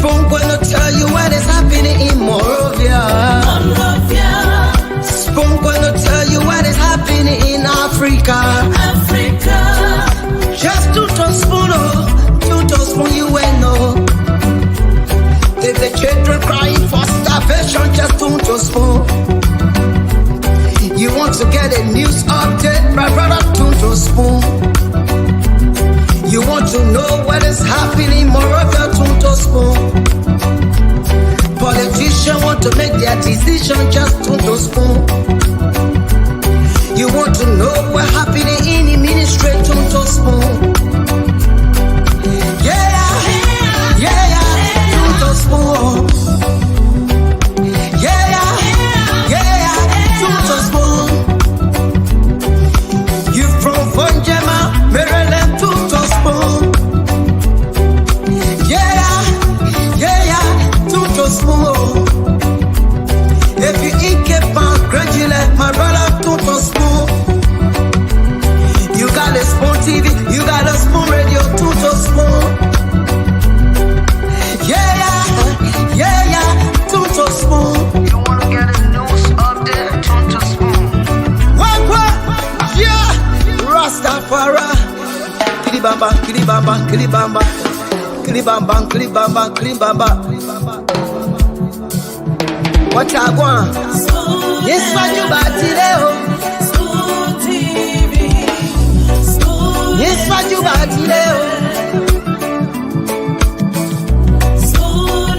Spoon gonna tell you what is happening in Morovia. Spoon gonna tell you what is happening in Africa. Just to spoon, you will know. If the children crying for starvation, just to spoon. You want to get a news update, my brother, to spoon. You want to know what is happening in Morovia, to spoon. Politicians want to make their decision, just to spoon. You want to know what happening in the ministry, to spoon. To spoon. To spoon. You from Fonjema, Maryland, to spoon. To spoon. If you eat kepan, gradually, my brother, to spoon. You got a spoon TV, you got a spoon radio, to spoon. To spoon. You wanna get a news update, to spoon. What? Yeah. Rastafari. Kilibamba. What I want? Yes, what you got today? Spoon TV. Yes, what you got today? Spoon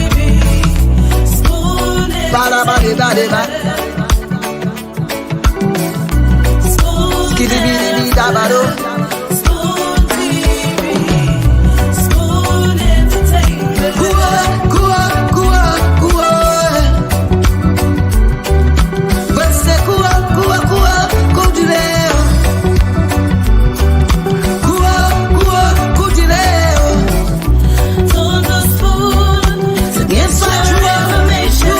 TV. Spoon Bada. Skidibidi dabado. Spoon TV. Spoon entertainment. Kua. Bese kua kudileo. Kudileo. On the spoon to get your information.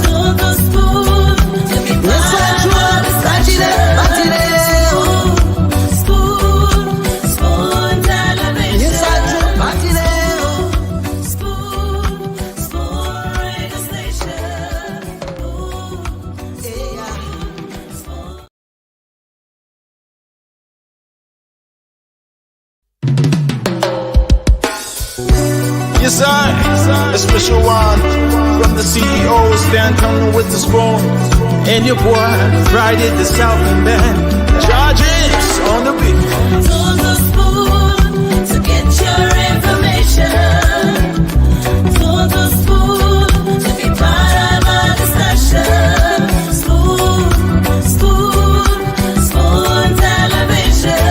On the spoon to be part of the discussion. Spoon television. Spoon radio station. Yes, sir. A special one from the CEO, Stan coming with the spoon. And your boy, Friday the Southern Band. Charges on the beat. On the spoon to get your information. On the spoon to be part of our discussion. Spoon television.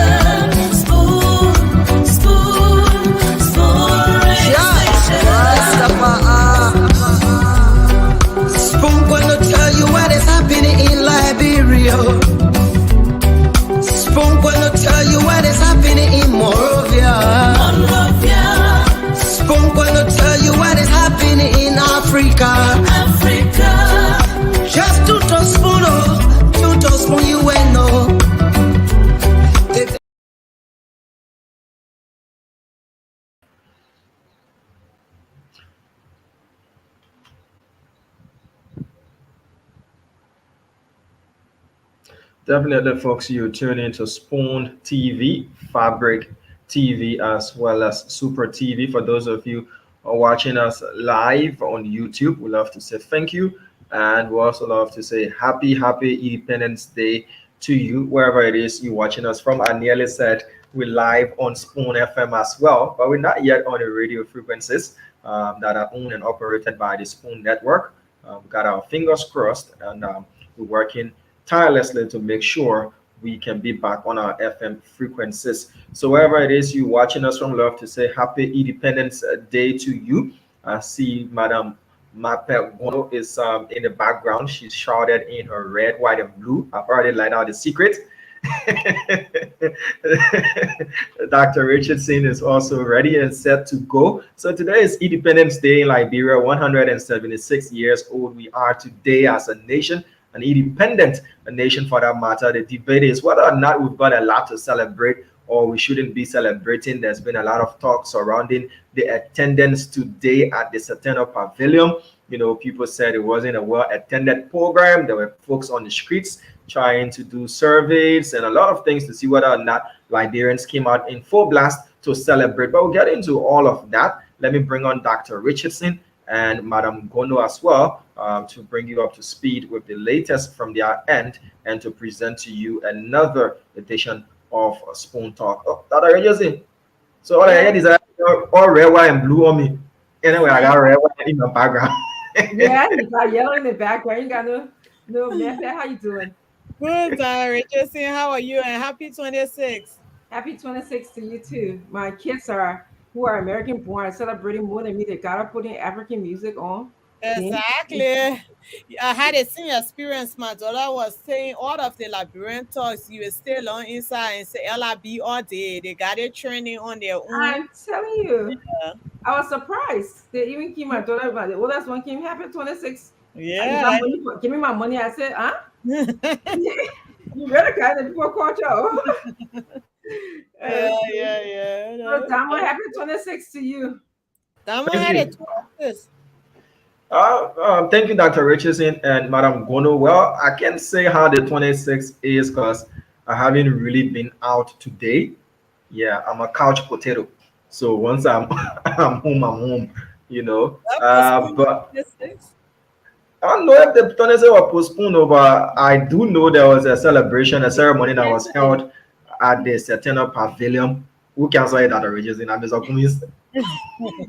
Spoon radio station. Spoon gonna tell you what is happening in Liberia. Spoon gonna tell you what is happening in Morovia. Spoon gonna tell you what is happening in Africa. Just to spoon, you will know. Definitely, folks, you tune into Spoon TV, Fabric TV, as well as Super TV. For those of you who are watching us live on YouTube, we love to say thank you. And we also love to say happy Independence Day to you, wherever it is you're watching us from. I nearly said we're live on Spoon FM as well, but we're not yet on the radio frequencies that are owned and operated by the Spoon Network. We've got our fingers crossed, and we're working tirelessly to make sure we can be back on our FM frequencies. So wherever it is you're watching us from, love to say happy Independence Day to you. I see Madam Mapel Gono is in the background. She's shrouded in her red, white, and blue. I've already laid out the secret. Dr. Richardson is also ready and set to go. So today is Independence Day in Liberia. 176 years old we are today as a nation, an independent nation for that matter. The debate is whether or not we've got a lot to celebrate or we shouldn't be celebrating. There's been a lot of talk surrounding the attendance today at the Centennial Pavilion. People said it wasn't a well-attended program. There were folks on the streets trying to do surveys and a lot of things to see whether or not Liberians came out in full blast to celebrate. But we'll get into all of that. Let me bring on Dr. Richardson and Madam Gono as well, to bring you up to speed with the latest from their end and to present to you another edition of Spoon Talk. Oh, Dr. Richardson. So all I heard is all red, white, and blue on me. Anyway, I got red, white in the background. Yeah, you got yellow in the background. You got no method. How you doing? Good, Richardson. How are you? And happy 26. Happy 26 to you too. My kids who are American born are celebrating more than me. They gotta put in African music on. Exactly. I had a similar experience. My daughter was saying all of the Liberian talks, you will stay alone inside and say LIB all day. They got it training on their own. I'm telling you. Yeah. I was surprised. They even came my daughter, the oldest one came happy 26. Yeah. Give me my money. I said, huh? You better kind of people caught you. Yeah. So, Damo, happy 26 to you. Damo had a 26. Thank you, Dr. Richardson and Madam Gono. Well, I can't say how the 26 is because I haven't really been out today. Yeah, I'm a couch potato. So once I'm home, I'm home, But I don't know if the 26 was postponed, but I do know there was a ceremony that was held at the Centennial Pavilion. Who can say that, Richardson? I'm Mr. Cummins.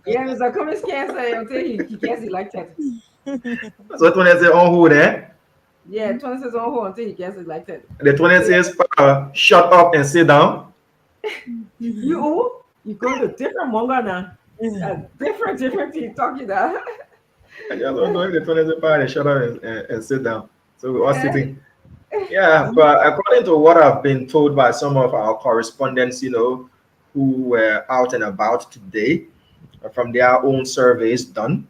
Yeah, Mr. Cummins can't say until he gets elected. So 26 on hold, eh? Yeah, 26 on hold until he gets elected. The 26 shut up and sit down. You go to different manga now. Different thing talking that. I just don't know if the 26 they shut up and sit down. So we're all sitting. Yeah, but according to what I've been told by some of our correspondents, who were out and about today, from their own surveys done,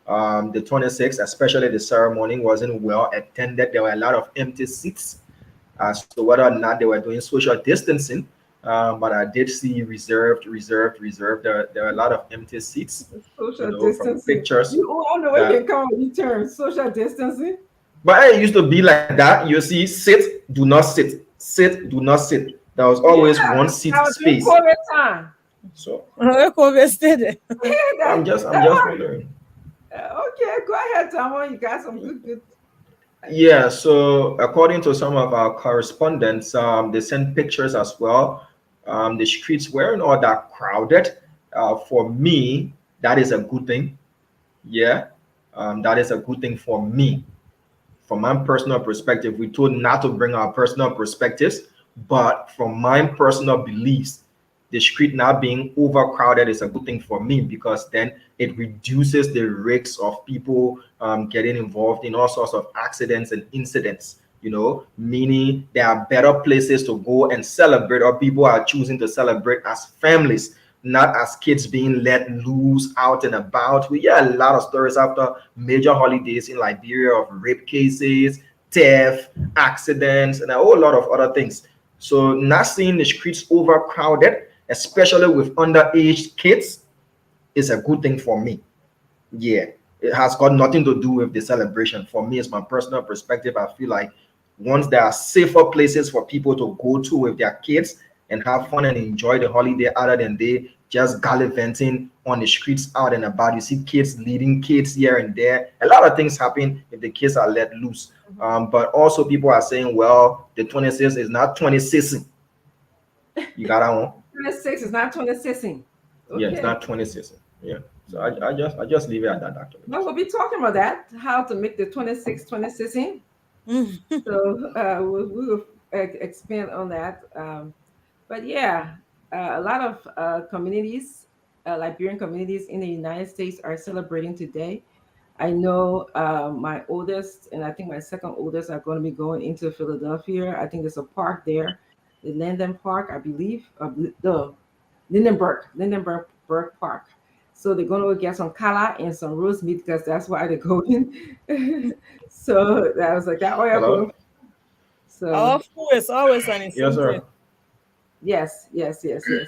the 26th, especially the ceremony, wasn't well attended. There were a lot of empty seats as to whether or not they were doing social distancing. But I did see reserved. There were a lot of empty seats. Social distancing. From pictures. You all know where you come with the term social distancing. But it used to be like that. You see, sit, do not sit. Sit, do not sit. There was always one seat space. COVID time. So COVID stayed. I'm just wondering. Okay, go ahead, Tomo. You got some good. Yeah, so according to some of our correspondents, they sent pictures as well. The streets weren't all that crowded. For me, that is a good thing. Yeah, that is a good thing for me. From my personal perspective, we told not to bring our personal perspectives, but from my personal beliefs, the street not being overcrowded is a good thing for me because then it reduces the risks of people getting involved in all sorts of accidents and incidents, meaning there are better places to go and celebrate, or people are choosing to celebrate as families, not as kids being let loose out and about. We hear a lot of stories after major holidays in Liberia of rape cases, theft, accidents, and a whole lot of other things. So not seeing the streets overcrowded, especially with underage kids, is a good thing for me. Yeah, it has got nothing to do with the celebration. For me, it's my personal perspective. I feel like once there are safer places for people to go to with their kids and have fun and enjoy the holiday other than they just gallivanting on the streets out and about. You see kids leading kids here and there. A lot of things happen if the kids are let loose. But also people are saying, well, the 26 is not 26. You got that one? 26 is not 26. Okay. Yeah, it's not 26. Yeah. So I just leave it at that, Doctor. No, we'll be talking about that, how to make the 26. So we will expand on that. But yeah, a lot of communities, Liberian communities in the United States are celebrating today. I know my oldest and I think my second oldest are going to be going into Philadelphia. I think there's a park there, the Landon Park, I believe, the Lindenberg Park. So they're going to get some kala and some roast meat because that's why they're going. So that was like that. Oh, yeah. So our food is always an incentive. Yes, sir. Yes, yes, yes, yes.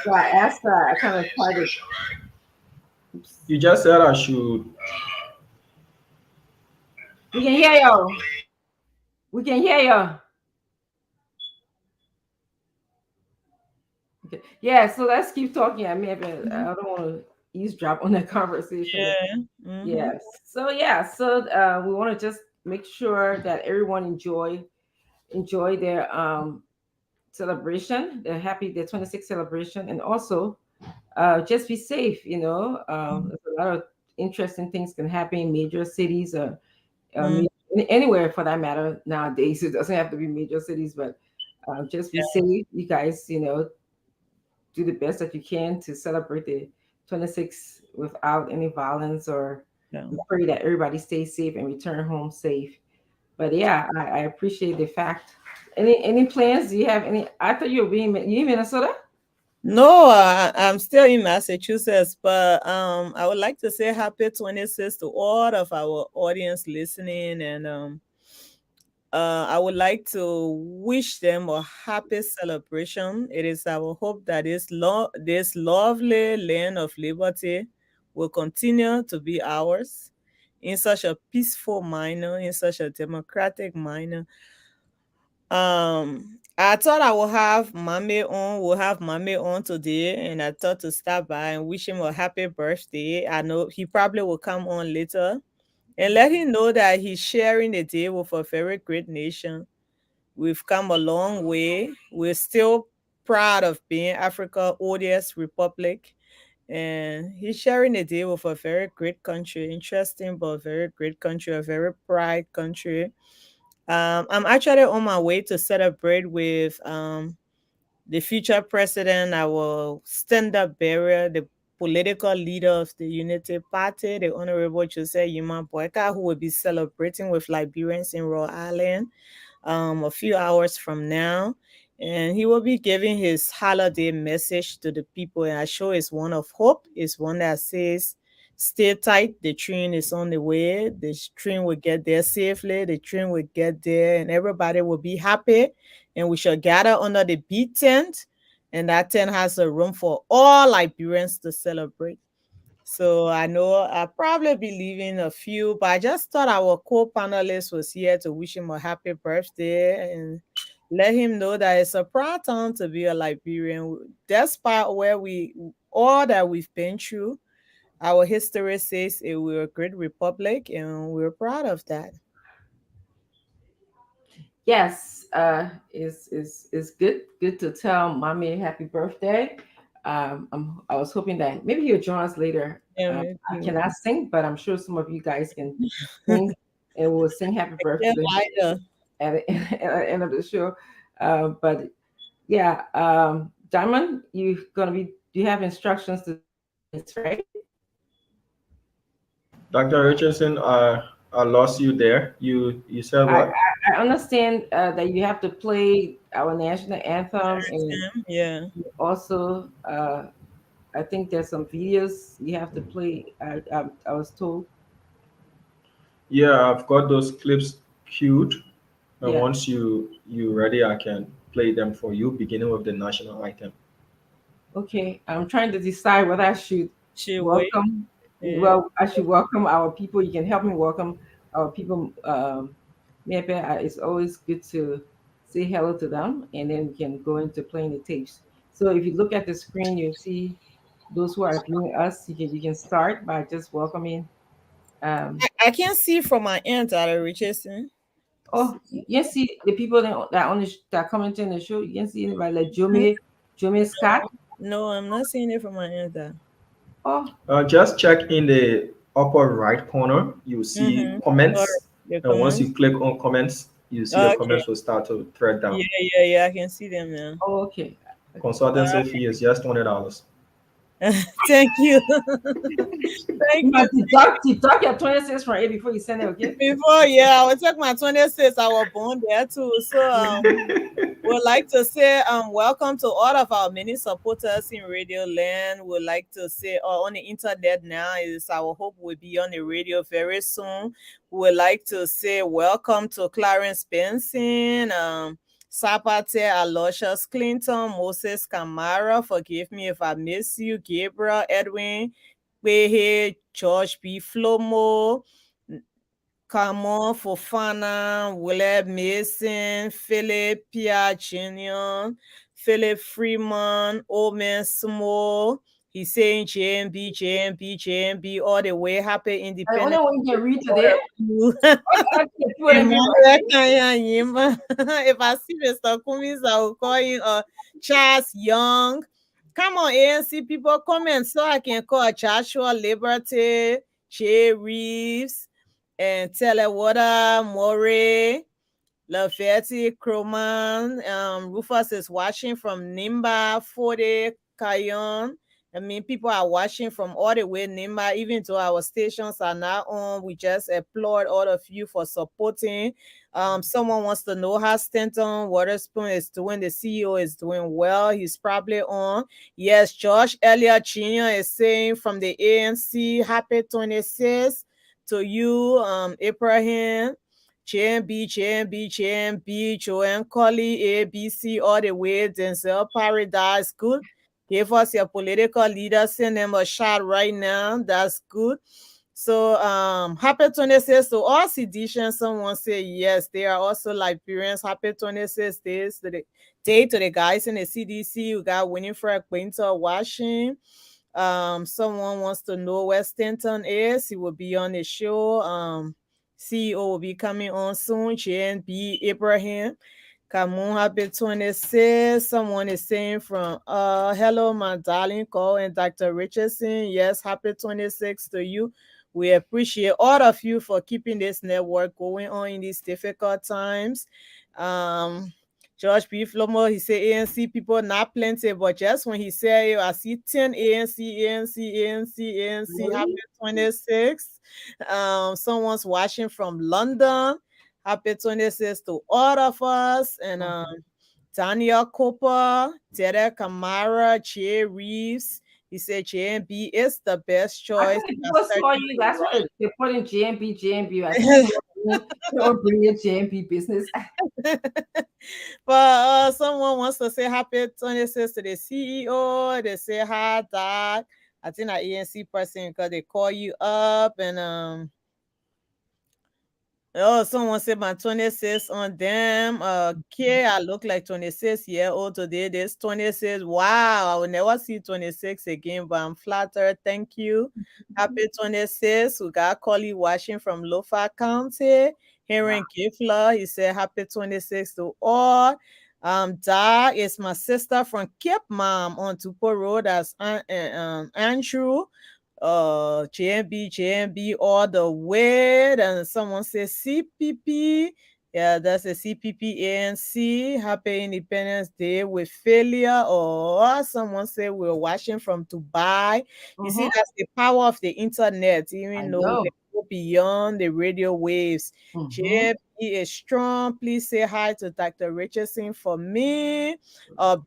So I asked her, I kind of tried to, oops. You just said I should. We can hear you. We can hear you. Okay. Yeah, so let's keep talking. I mean, I don't want to eavesdrop on that conversation. Yeah. Mm-hmm. Yes. So yeah, so we want to just make sure that everyone enjoy their celebration, the 26th celebration, and also just be safe. There's a lot of interesting things can happen in major cities or Mm-hmm. anywhere for that matter nowadays. It doesn't have to be major cities, but just be safe. You guys, do the best that you can to celebrate the 26th without any violence, or Yeah. we pray that everybody stays safe and return home safe. But yeah, I appreciate the fact. Any plans? Do you have any? I thought you were you in Minnesota? No, I'm still in Massachusetts, but I would like to say happy 26th to all of our audience listening, and I would like to wish them a happy celebration. It is our hope that this lovely land of liberty will continue to be ours in such a peaceful manner, in such a democratic manner. I thought I would have Mame on. We'll have Mame on today, and I thought to stop by and wish him a happy birthday. I know he probably will come on later and let him know that he's sharing the day with a very great nation. We've come a long way. We're still proud of being Africa's oldest republic, and he's sharing the day with a very great country, interesting but very great country, a very pride country. I'm actually on my way to celebrate with the future president, our stand-up bearer, the political leader of the Unity Party, the Honorable Jose Yuma Boyka, who will be celebrating with Liberians in Rhode Island a few hours from now. And he will be giving his holiday message to the people. And I sure it's one of hope. It's one that says, stay tight. The train is on the way. The train will get there safely. The train will get there and everybody will be happy. And we shall gather under the big tent. And that tent has a room for all Liberians to celebrate. So I know I'll probably be leaving a few, but I just thought our co-panelist was here to wish him a happy birthday and let him know that it's a proud time to be a Liberian. Despite all that we've been through, our history says we're a great republic and we're proud of that. Yes, is good to tell mommy happy birthday. I was hoping that maybe you'll join us later. And I cannot sing, but I'm sure some of you guys can sing, and we'll sing happy birthday either. at the end of the show. But yeah, Diamond, do you have instructions to this, right? Dr. Richardson, I lost you there. You said I, what? I understand that you have to play our national anthem, and Yeah. also I think there's some videos you have to play. I was told. Yeah, I've got those clips queued, and Yeah. once you ready, I can play them for you, beginning with the national anthem. Okay. I'm trying to decide whether I should She wait. welcome. Yeah. Well, I should welcome our people. You can help me welcome our people. Maybe it's always good to say hello to them, and then we can go into playing the tapes. So if you look at the screen, you see those who are viewing us. You can start by just welcoming. Um, I can't see from my end, Richardson. Oh, you can see the people that that commenting the show. You can see anybody like Mhm. Jomie Scott. No, I'm not seeing it from my end. Oh, Just check in the upper right corner. You see Mm-hmm. Or comments, the and once comments. you click on comments, you see the Okay. comments will start to thread Yeah, down. yeah, yeah. I can see them now. oh, okay. Okay. Consultancy fee is just $20. Thank you. Thank You you. must deduct your 26 from it before you send it. Okay. Before, yeah, I will take my 26. I was born there too. So would like to say welcome to all of our many supporters in Radio Land. Would like to say on the internet now is our hope will be on the radio very soon. We would like to say welcome to Clarence Benson, Sapate, Aloysius Clinton, Moses Camara, forgive me if I miss you, Gabriel, Edwin, Wehe, George B. Flomo, Camon Fofana, Willard Mason, Philip Pierre Jr., Philip Freeman, Omen Small. He's saying JMB, JMB, JMB, all the way. Happy I only Independence. one can read today. I can put Emmanuel everybody. Kanyanyima. If I see Mr. Kumis, I will call him Charles Young. Come on, ANC people, comment so I can call Joshua Liberty, Jay Reeves, and Telewater, Moray, Lafayette, Croman. Rufus is watching from Nimba, 40, Kayon. I mean, people are watching from all the way Nimba, even though our stations are not on. We just applaud all of you for supporting. Someone wants to know how Stanton Waterspoon is doing. The CEO is doing well. He's probably on. Yes, Josh Elliott Jr. is saying from the ANC, happy 26th to you, Abraham. JMB, JMB, JMB, Joanne Colley, ABC, all the way, Denzel Paradise, good. Give us your political leader, send them a shot right now. That's good. So happy 26th to all seditious. Someone say yes, they are also Liberians. Happy 26th days to the day to the guys in the CDC. We got Winifred Quinter Washington. Someone wants to know where Stanton is. He will be on the show. CEO will be coming on soon. JNB Abraham. Kamun happy 26. Someone is saying from hello, my darling Cole and Dr. Richardson. Yes, happy 26 to you. We appreciate all of you for keeping this network going on in these difficult times. George B. Flomo, he said ANC people not plenty, but just when he said I see 10 ANC, happy 26. Someone's watching from London. Happy 26 to all of us. And Daniel Cooper, Tere Kamara, Jay Reeves. He said JMB is the best I choice. think people saw you. That's why they put in JMB, JMB. I think they don't bring your JMB business. But someone wants to say happy 26 to the CEO. They say hi, Doc. I think an ANC person because they call you up and oh, someone said my 26 on them. Okay, I look like 26-year-old today. This 26. Wow, I will never see 26 again, but I'm flattered. Thank you. Happy 26. We got Collie watching from Lofa County. Hearing Gifler, he said happy 26 to all. Da is my sister from Cape Mom on Tupo Road. That's Andrew. JMB all the way. And someone says CPP. Yeah, that's a CPP ANC. Happy Independence Day with failure. Or someone say we're watching from Dubai. You see, that's the power of the internet, even though they go beyond the radio waves. JMB is strong. Please say hi to Dr. Richardson for me.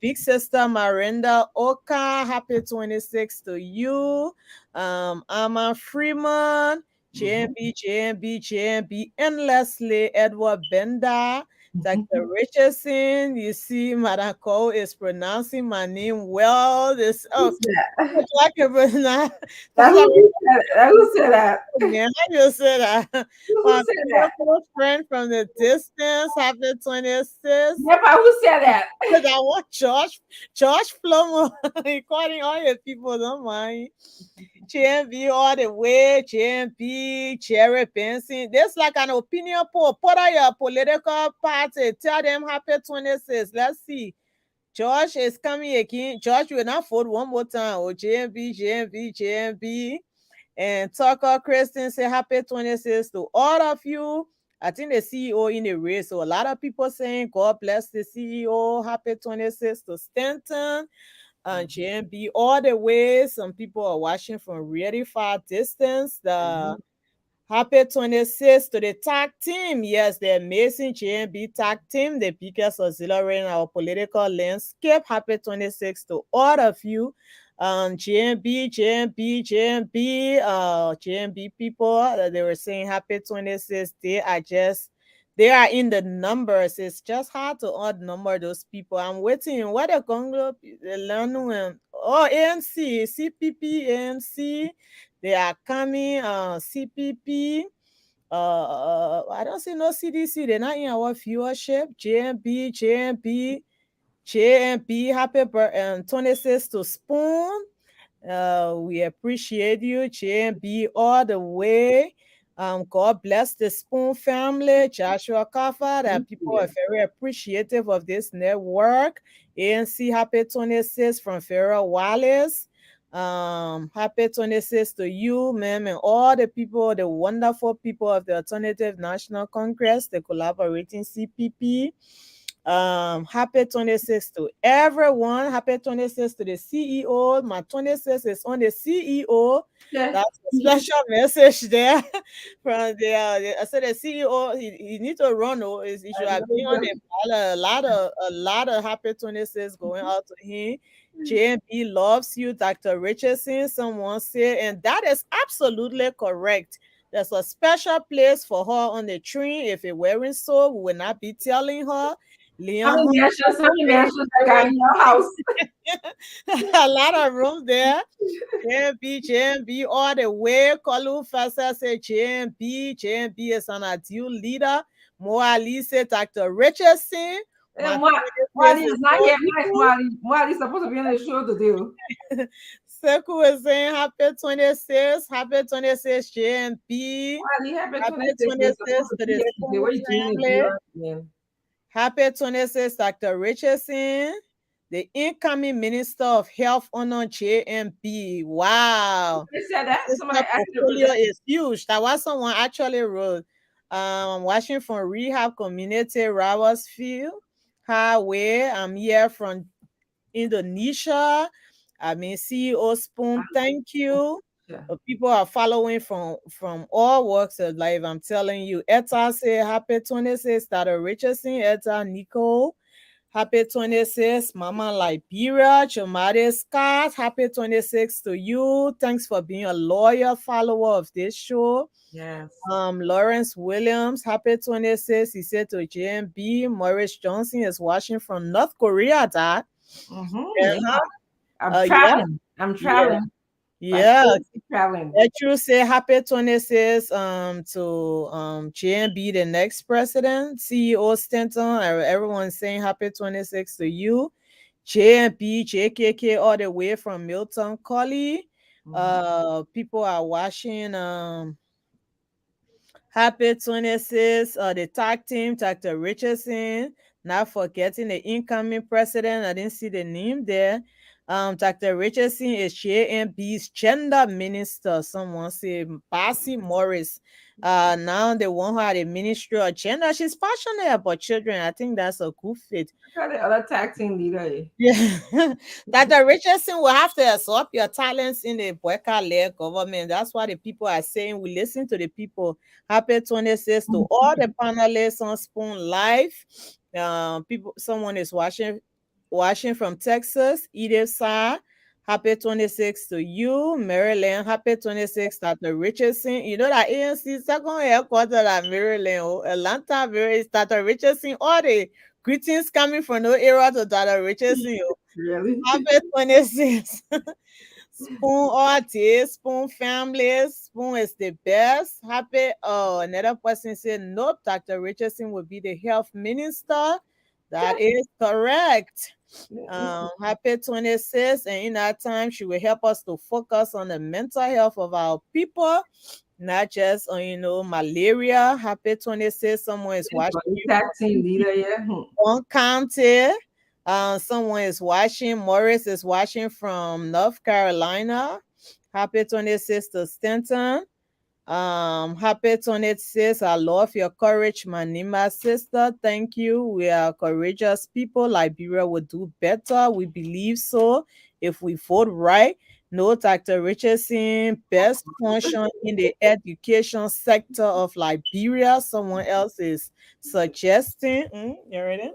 Big sister Miranda Oka. Happy 26 to you. Amma Freeman, JMB, and Leslie Edward Bender, Dr. Richardson. You see, Madam Cole is pronouncing my name well. This like a Who said that? yeah, I just said that. Who My said that? beautiful friend from the distance, happy 26. Yeah, but who said that? Because I want Josh Flomo recording all your people, don't mind. JMB all the way, JMB, Jerry Benson. There's like an opinion poll. Put out your political party. Tell them happy 26. Let's see. Josh is coming again. Josh will not vote one more time. Oh, JMB. And Tucker Kristen say happy 26 to all of you. I think the CEO in the race. So a lot of people saying God bless the CEO. Happy 26 to Stanton and JMB all the way. Some people are watching from really far distance. The happy 26 to the tag team. Yes, the amazing JMB tag team, the biggest auxiliary in our political landscape. Happy 26 to all of you. JMB people, they were saying happy 26th day. I just They are in the numbers. It's just hard to outnumber those people. I'm waiting. What the Congo learn when oh ANC, CPP, ANC, they are coming. CPP. I don't see no CDC. They're not in our viewership. JMP. Happy birthday, 26 to Spoon. We appreciate you, JMB, all the way. God bless the Spoon family, Joshua Kaffa, and people are very appreciative of this network. ANC, happy 26 from Farrell Wallace. Happy 26 to you, ma'am, and all the people, the wonderful people of the Alternative National Congress, the collaborating CPP. Happy 26 to everyone. Happy 26 to the CEO. My 26 is on the CEO. Yeah. That's a special message there from I said the CEO, he need to run. Oh, he should have been on the ballot. A lot of happy 26 going out to him. JMB loves you, Dr. Richardson. Someone said, and that is absolutely correct. There's a special place for her on the tree. If it weren't so, we would not be telling her. How many mansions I got in your house? A lot of room there. JMB, all the way. Kalu Fasa said JMB is an ideal leader. Moali said Dr. Richardson. Moali is not yet nice. Moali's supposed to be on the show today. Seku is saying happy 26. Happy 26, JMB. Happy 26 to the family. Happy 26, Dr. Richardson, the incoming Minister of Health Honor JMP. Wow. They said that. Somebody portfolio is huge. That was someone actually wrote. Watching from Rehab Community, Rowersfield Highway. I'm here from Indonesia. I mean, CEO Spoon, thank you. Yeah. People are following from all walks of life. I'm telling you. Etta say happy 26, Dr. Richardson, Etta Nicole. Happy 26, Mama Liberia, Chomade Scott. Happy 26 to you. Thanks for being a loyal follower of this show. Yes. Lawrence Williams, happy 26. He said to JMB. Morris Johnson is watching from North Korea, Dad. I'm traveling. I'm traveling. Yeah. Traveling. You say happy 26 to JMB, the next president, CEO Stanton. Everyone's saying happy 26 to you. JMB, JKK, all the way from Milton Colley. People are watching happy 26, the tag team, Dr. Richardson. Not forgetting the incoming president. I didn't see the name there. Dr. Richardson is JMB's gender minister. Someone said Bassy Morris. Now they want her the ministry of gender. She's passionate about children. I think that's a good fit. The other tag team leader. Yeah. Dr. Richardson will have to absorb your talents in the Boyka-led government. That's why the people are saying we listen to the people. Happy 26 to all the panelists on Spoon Live. Someone is watching from Texas. Edith Sa, happy 26 to you. Maryland, happy 26, Dr. Richardson. You know that ANC second headquarters at Maryland, Atlanta, Dr. Richardson. All the greetings coming from no era to Dr. Richardson. Really? Happy 26. Spoon all day, Spoon family. Spoon is the best. Happy. Another person said, nope, Dr. Richardson will be the health minister. That is correct. Happy 26, and in that time, she will help us to focus on the mental health of our people, not just on malaria. Happy 26. Someone is watching. Team leader, yeah. One county. Someone is watching. Morris is watching from North Carolina. Happy 26 to Stanton. Happy 26. I love your courage, Manima sister. Thank you. We are courageous people. Liberia will do better. We believe so. If we vote right. No, Dr. Richardson, best function in the education sector of Liberia. Someone else is suggesting. You ready?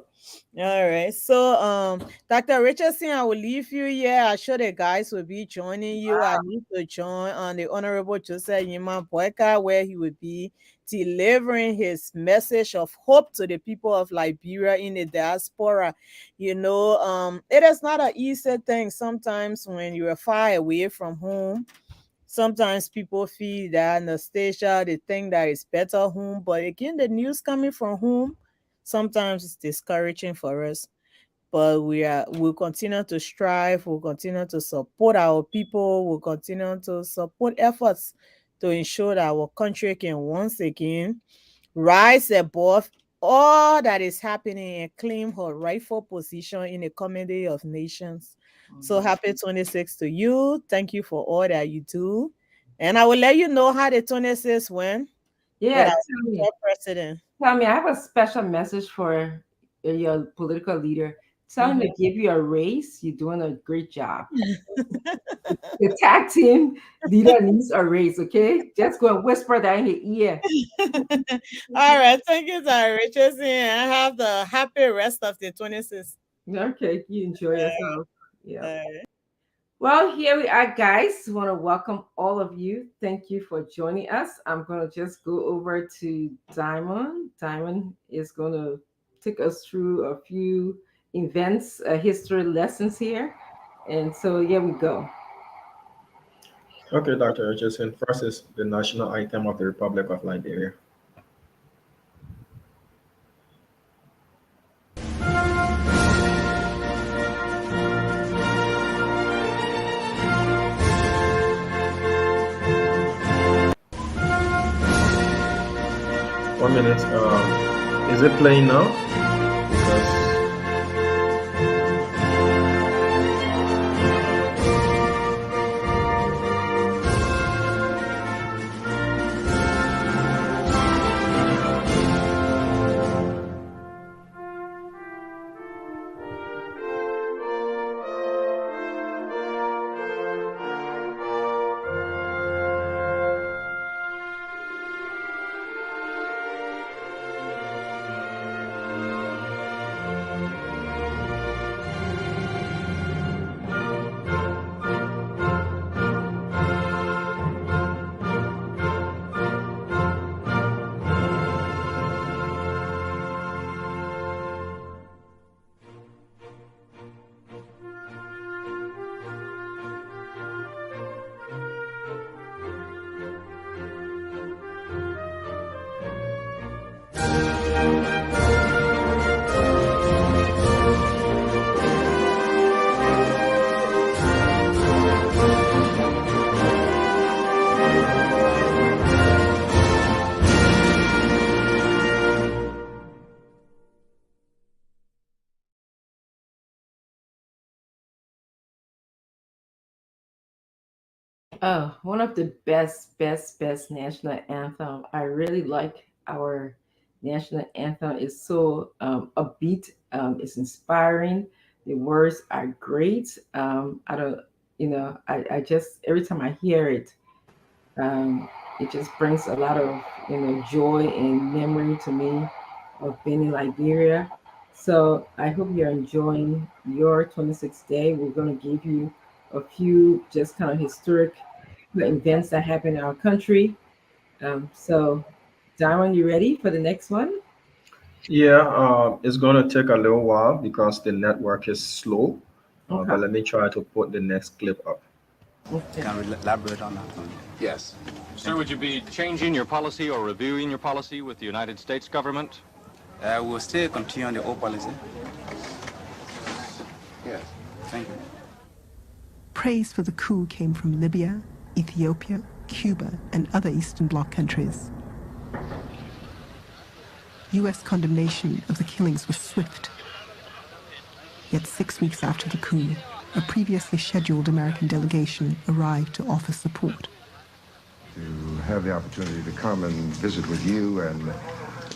All right. So, Dr. Richardson, I will leave you here. I'm sure the guys will be joining you. I need to join on the Honorable Joseph Yima Boyka, where he will be delivering his message of hope to the people of Liberia in the diaspora. It is not an easy thing sometimes when you are far away from home. Sometimes people feel that nostalgia, they think that it's better home. But again, the news coming from home sometimes it's discouraging for us. But we'll continue to strive, we'll continue to support our people, we'll continue to support efforts to ensure that our country can once again rise above all that is happening and claim her rightful position in the community of nations. So happy 26 to you. Thank you for all that you do. And I will let you know how the 26 went with Yeah, our future president. tell me, I have a special message for your political leader. Tell him to give you a raise. You're doing a great job. The tag team leader needs a raise, okay? Just go and whisper that in his ear. All right. Thank you, Dr. Richardson. And have the happy rest of the 26th. Okay, you enjoy yourself. Yeah. Uh, Well, here we are, guys. Want to welcome all of you. Thank you for joining us. I'm going to just go over to Diamond. Diamond is going to take us through a few events, history lessons here. And so here we go. Okay, Dr. Richardson. First is the national anthem of the Republic of Liberia. One minute. Is it playing now? Because Oh, one of the best national anthem. I really like our national anthem. It's so upbeat. It's inspiring. The words are great. I don't, I just every time I hear it, um, it just brings a lot of joy and memory to me of being in Liberia. So I hope you're enjoying your 26th day. We're going to give you a few just kind of historic events that happen in our country. So, Darwin, you ready for the next one? yeah, it's gonna take a little while because the network is slow. Okay. But let me try to put the next clip up. Okay. Can we elaborate on that one? Yes. Sir, would you be changing your policy or reviewing your policy with the United States government? We'll still continue on the old policy. Yes. Thank you. Praise for the coup came from Libya, Ethiopia, Cuba, and other Eastern Bloc countries. U.S. condemnation of the killings was swift. Yet 6 weeks after the coup, a previously scheduled American delegation arrived to offer support. To have the opportunity to come and visit with you and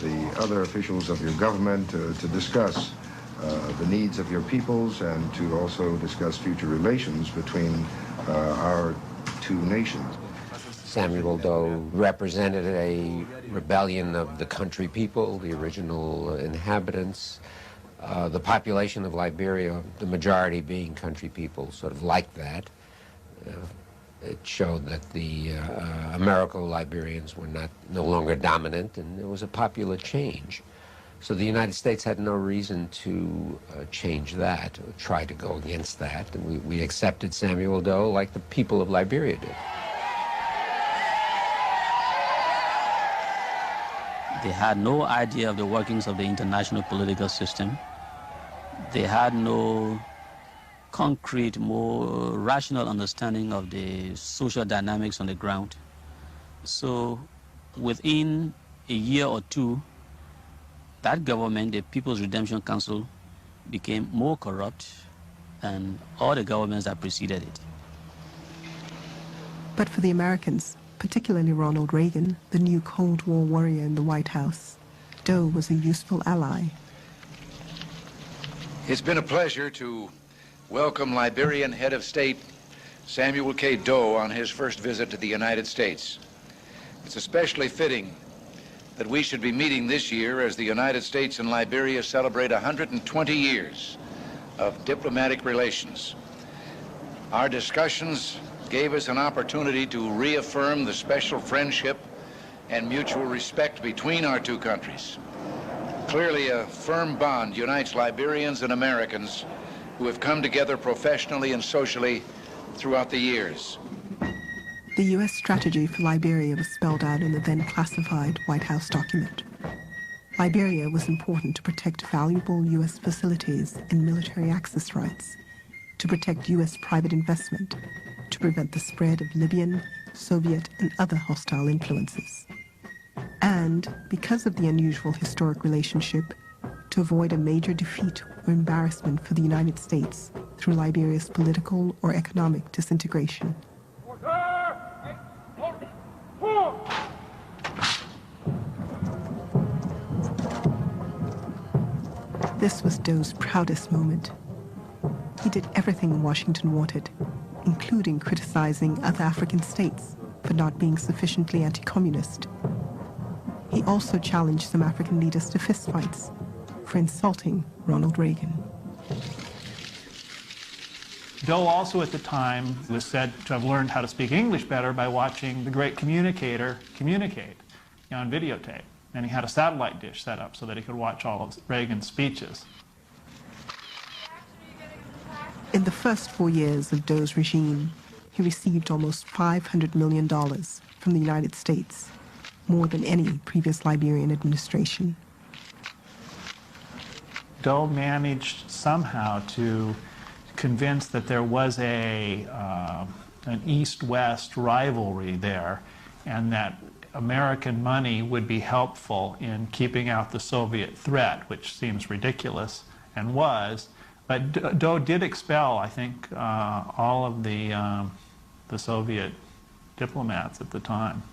the other officials of your government to discuss the needs of your peoples and to also discuss future relations between our two nations. Samuel Doe represented a rebellion of the country people, the original inhabitants, The population of Liberia, the majority being country people, sort of liked that. It showed that the Americo-Liberians were no longer dominant, and there was a popular change. So the United States had no reason to change that, or try to go against that, and we accepted Samuel Doe like the people of Liberia did. They had no idea of the workings of the international political system. They had no concrete, more rational understanding of the social dynamics on the ground. So within a year or two, that government, the People's Redemption Council, became more corrupt than all the governments that preceded it. But for the Americans, particularly Ronald Reagan, the new Cold War warrior in the White House, Doe was a useful ally. It's been a pleasure to welcome Liberian head of state Samuel K. Doe on his first visit to the United States. It's especially fitting that we should be meeting this year as the United States and Liberia celebrate 120 years of diplomatic relations. Our discussions gave us an opportunity to reaffirm the special friendship and mutual respect between our two countries. Clearly, a firm bond unites Liberians and Americans who have come together professionally and socially throughout the years. The U.S. strategy for Liberia was spelled out in the then classified White House document. Liberia was important to protect valuable U.S. facilities and military access rights, to protect U.S. private investment, to prevent the spread of Libyan, Soviet, and other hostile influences. And, because of the unusual historic relationship, to avoid a major defeat or embarrassment for the United States through Liberia's political or economic disintegration. This was Doe's proudest moment. He did everything Washington wanted, including criticizing other African states for not being sufficiently anti-communist. He also challenged some African leaders to fistfights for insulting Ronald Reagan. Doe also at the time was said to have learned how to speak English better by watching the great communicator communicate on videotape. And he had a satellite dish set up so that he could watch all of Reagan's speeches. In the first 4 years of Doe's regime, he received almost $500 million from the United States, more than any previous Liberian administration. Doe managed somehow to convince that there was an East-West rivalry there, and that American money would be helpful in keeping out the Soviet threat, which seems ridiculous, and was. But Doe did expel, I think, all of the Soviet diplomats at the time.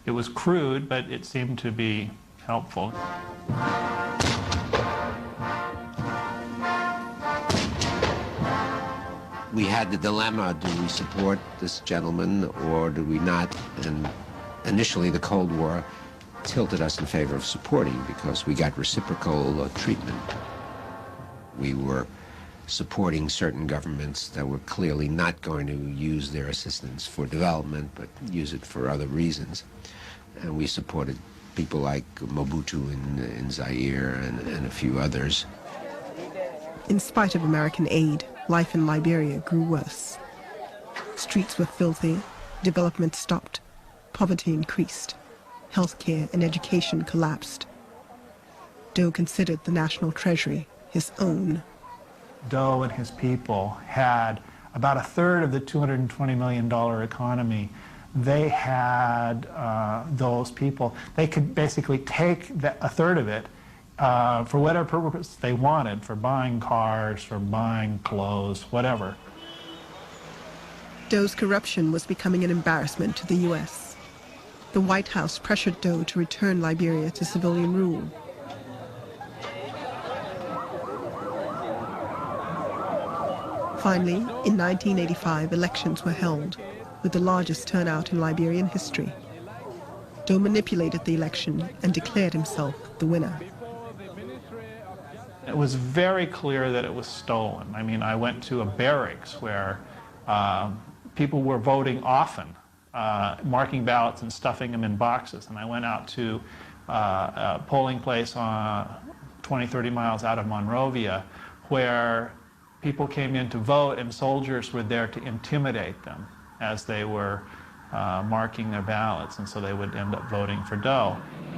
It was crude, but it seemed to be helpful. We had the dilemma, do we support this gentleman or do we not? And initially the Cold War tilted us in favor of supporting because we got reciprocal treatment. We were supporting certain governments that were clearly not going to use their assistance for development, but use it for other reasons. And we supported people like Mobutu in Zaire and a few others. In spite of American aid, life in Liberia grew worse. Streets were filthy, development stopped, poverty increased, healthcare and education collapsed. Doe considered the national treasury his own. Doe and his people had about a third of the $220 million economy. They had those people. They could basically take a third of it for whatever purpose they wanted, for buying cars, for buying clothes, whatever. Doe's corruption was becoming an embarrassment to the U.S. The White House pressured Doe to return Liberia to civilian rule. Finally, in 1985, elections were held, with the largest turnout in Liberian history. Doe manipulated the election and declared himself the winner. It was very clear that it was stolen. I mean, I went to a barracks where people were voting often, marking ballots and stuffing them in boxes. And I went out to a polling place 20, 30 miles out of Monrovia where people came in to vote and soldiers were there to intimidate them as they were marking their ballots, and so they would end up voting for Doe.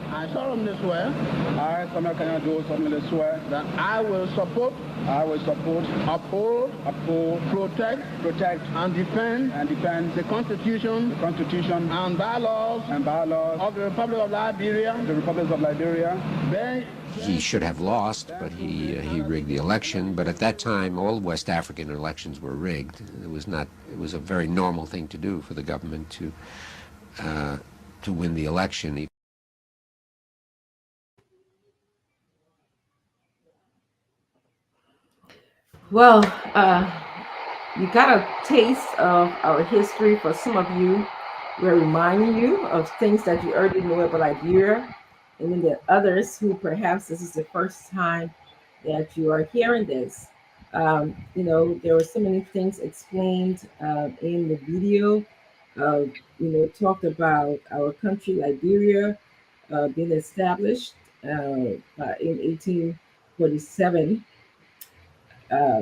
I solemnly swear, I, Samuel Kenya Doe, solemnly swear that I will support, uphold, protect, and defend the Constitution, and bylaws, of the Republic of Liberia, He should have lost, but he rigged the election. But at that time, all West African elections were rigged. It was a very normal thing to do for the government to win the election. Well, you got a taste of our history. For some of you, we're reminding you of things that you already know about Liberia. And then there are others who perhaps this is the first time that you are hearing this. There were so many things explained in the video. Talked about our country, Liberia, being established in 1847.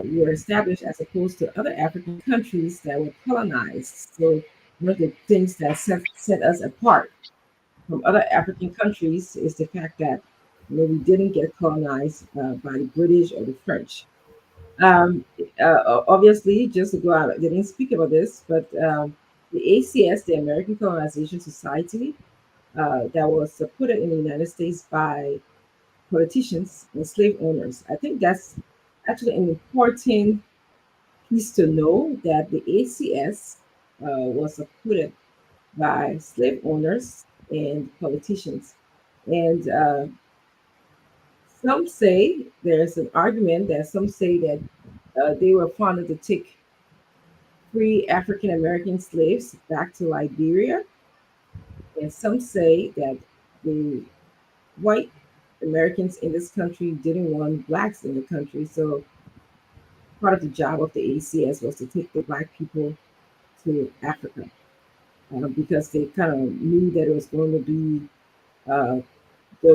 We were established as opposed to other African countries that were colonized. So one of the things that set us apart from other African countries is the fact that we didn't get colonized by the British or the French. Obviously, just to go out, they didn't speak about this, but the ACS, the American Colonization Society, that was supported in the United States by politicians and slave owners. I think that's actually an important piece to know, that the ACS was supported by slave owners and politicians. And some say, there's an argument that some say that they were funded to take free African American slaves back to Liberia. And some say that the white Americans in this country didn't want blacks in the country. So part of the job of the ACS was to take the black people to Africa. Because they kind of knew that it was going to be there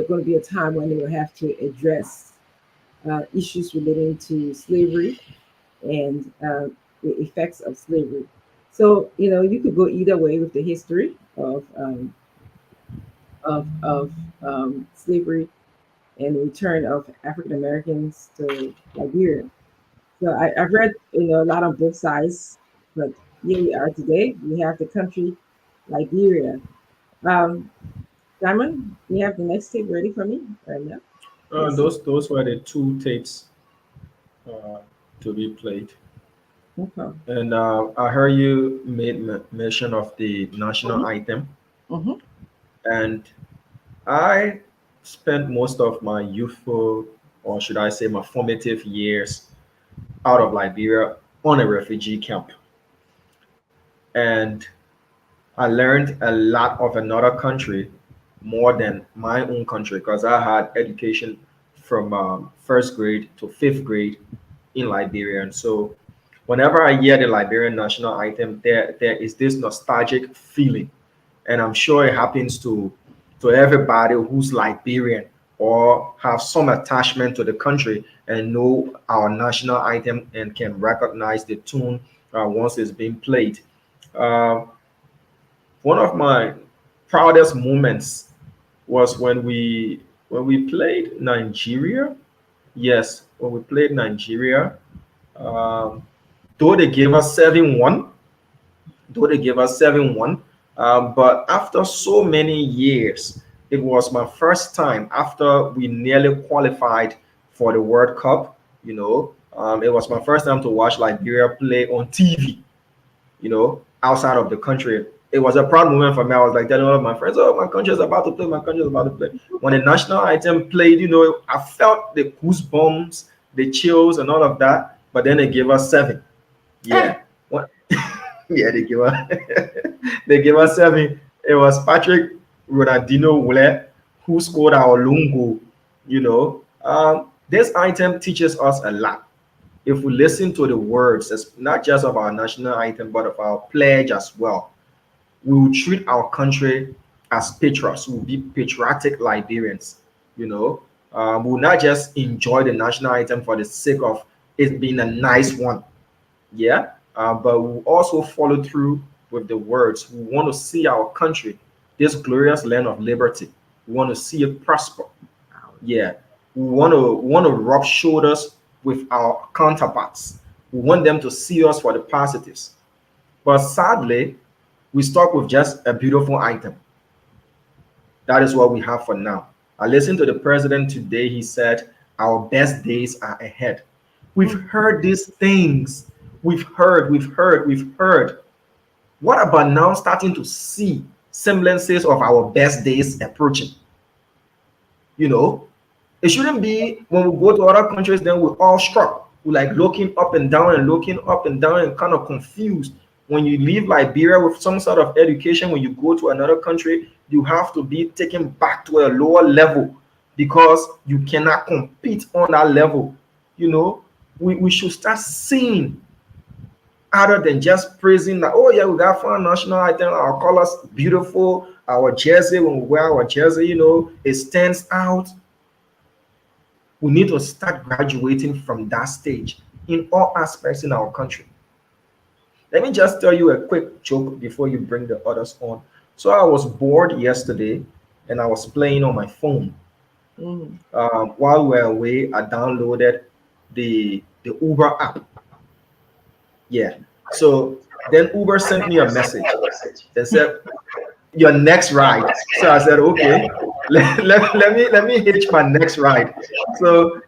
was going to be a time when they would have to address issues relating to slavery and the effects of slavery. So you could go either way with the history of slavery and the return of African Americans to Liberia. So I've read a lot on both sides, but here we are today. We have the country Liberia. Simon, you have the next tape ready for me right now? Those were the two tapes to be played. Okay. And I heard you made mention of the national anthem. And I spent most of my youthful, or should I say my formative years out of Liberia on a refugee camp. And I learned a lot of another country more than my own country, because I had education from first grade to fifth grade in Liberia. And so whenever I hear the Liberian national anthem, there is this nostalgic feeling. And I'm sure it happens to everybody who's Liberian or have some attachment to the country and know our national anthem and can recognize the tune once it's being played. One of my proudest moments was when we played Nigeria. Yes, when we played Nigeria, though they gave us 7-1, but after so many years, it was my first time after we nearly qualified for the World Cup. It was my first time to watch Liberia play on TV, outside of the country. It was a proud moment for me. I was like telling all of my friends, "Oh, my country is about to play. My country is about to play." When the national anthem played, I felt the goosebumps, the chills, and all of that. But then they gave us 7. Yeah. What? Yeah, they gave us 7. It was Patrick Ronaldinho Wule who scored our lungo. This item teaches us a lot. If we listen to the words, it's not just of our national item, but of our pledge as well, we will treat our country as patriots. We'll be patriotic Liberians. You know, we'll not just enjoy the national item for the sake of it being a nice one. Yeah, but we'll also follow through with the words. We want to see our country, this glorious land of liberty. We want to see it prosper. Yeah, we want to rub shoulders with our counterparts. We want them to see us for the positives. But sadly, we stuck with just a beautiful item. That is what we have for now. I listened to the president today. He said, our best days are ahead. We've heard these things. We've heard. What about now starting to see semblances of our best days approaching? You know, it shouldn't be when we go to other countries, then we're all struck. We're like looking up and down and kind of confused. When you leave Liberia with some sort of education, when you go to another country, you have to be taken back to a lower level because you cannot compete on that level. You know, we should start seeing other than just praising that, oh yeah, we got fun national item, our colors beautiful, our jersey, when we wear our jersey, you know, it stands out. We need to start graduating from that stage in all aspects in our country. Let me just tell you a quick joke before you bring the others on. So I was bored yesterday and I was playing on my phone. While we were away, I downloaded the Uber app. Yeah. So then Uber sent me a message. They said, your next ride. So I said, okay, let me hitch my next ride. So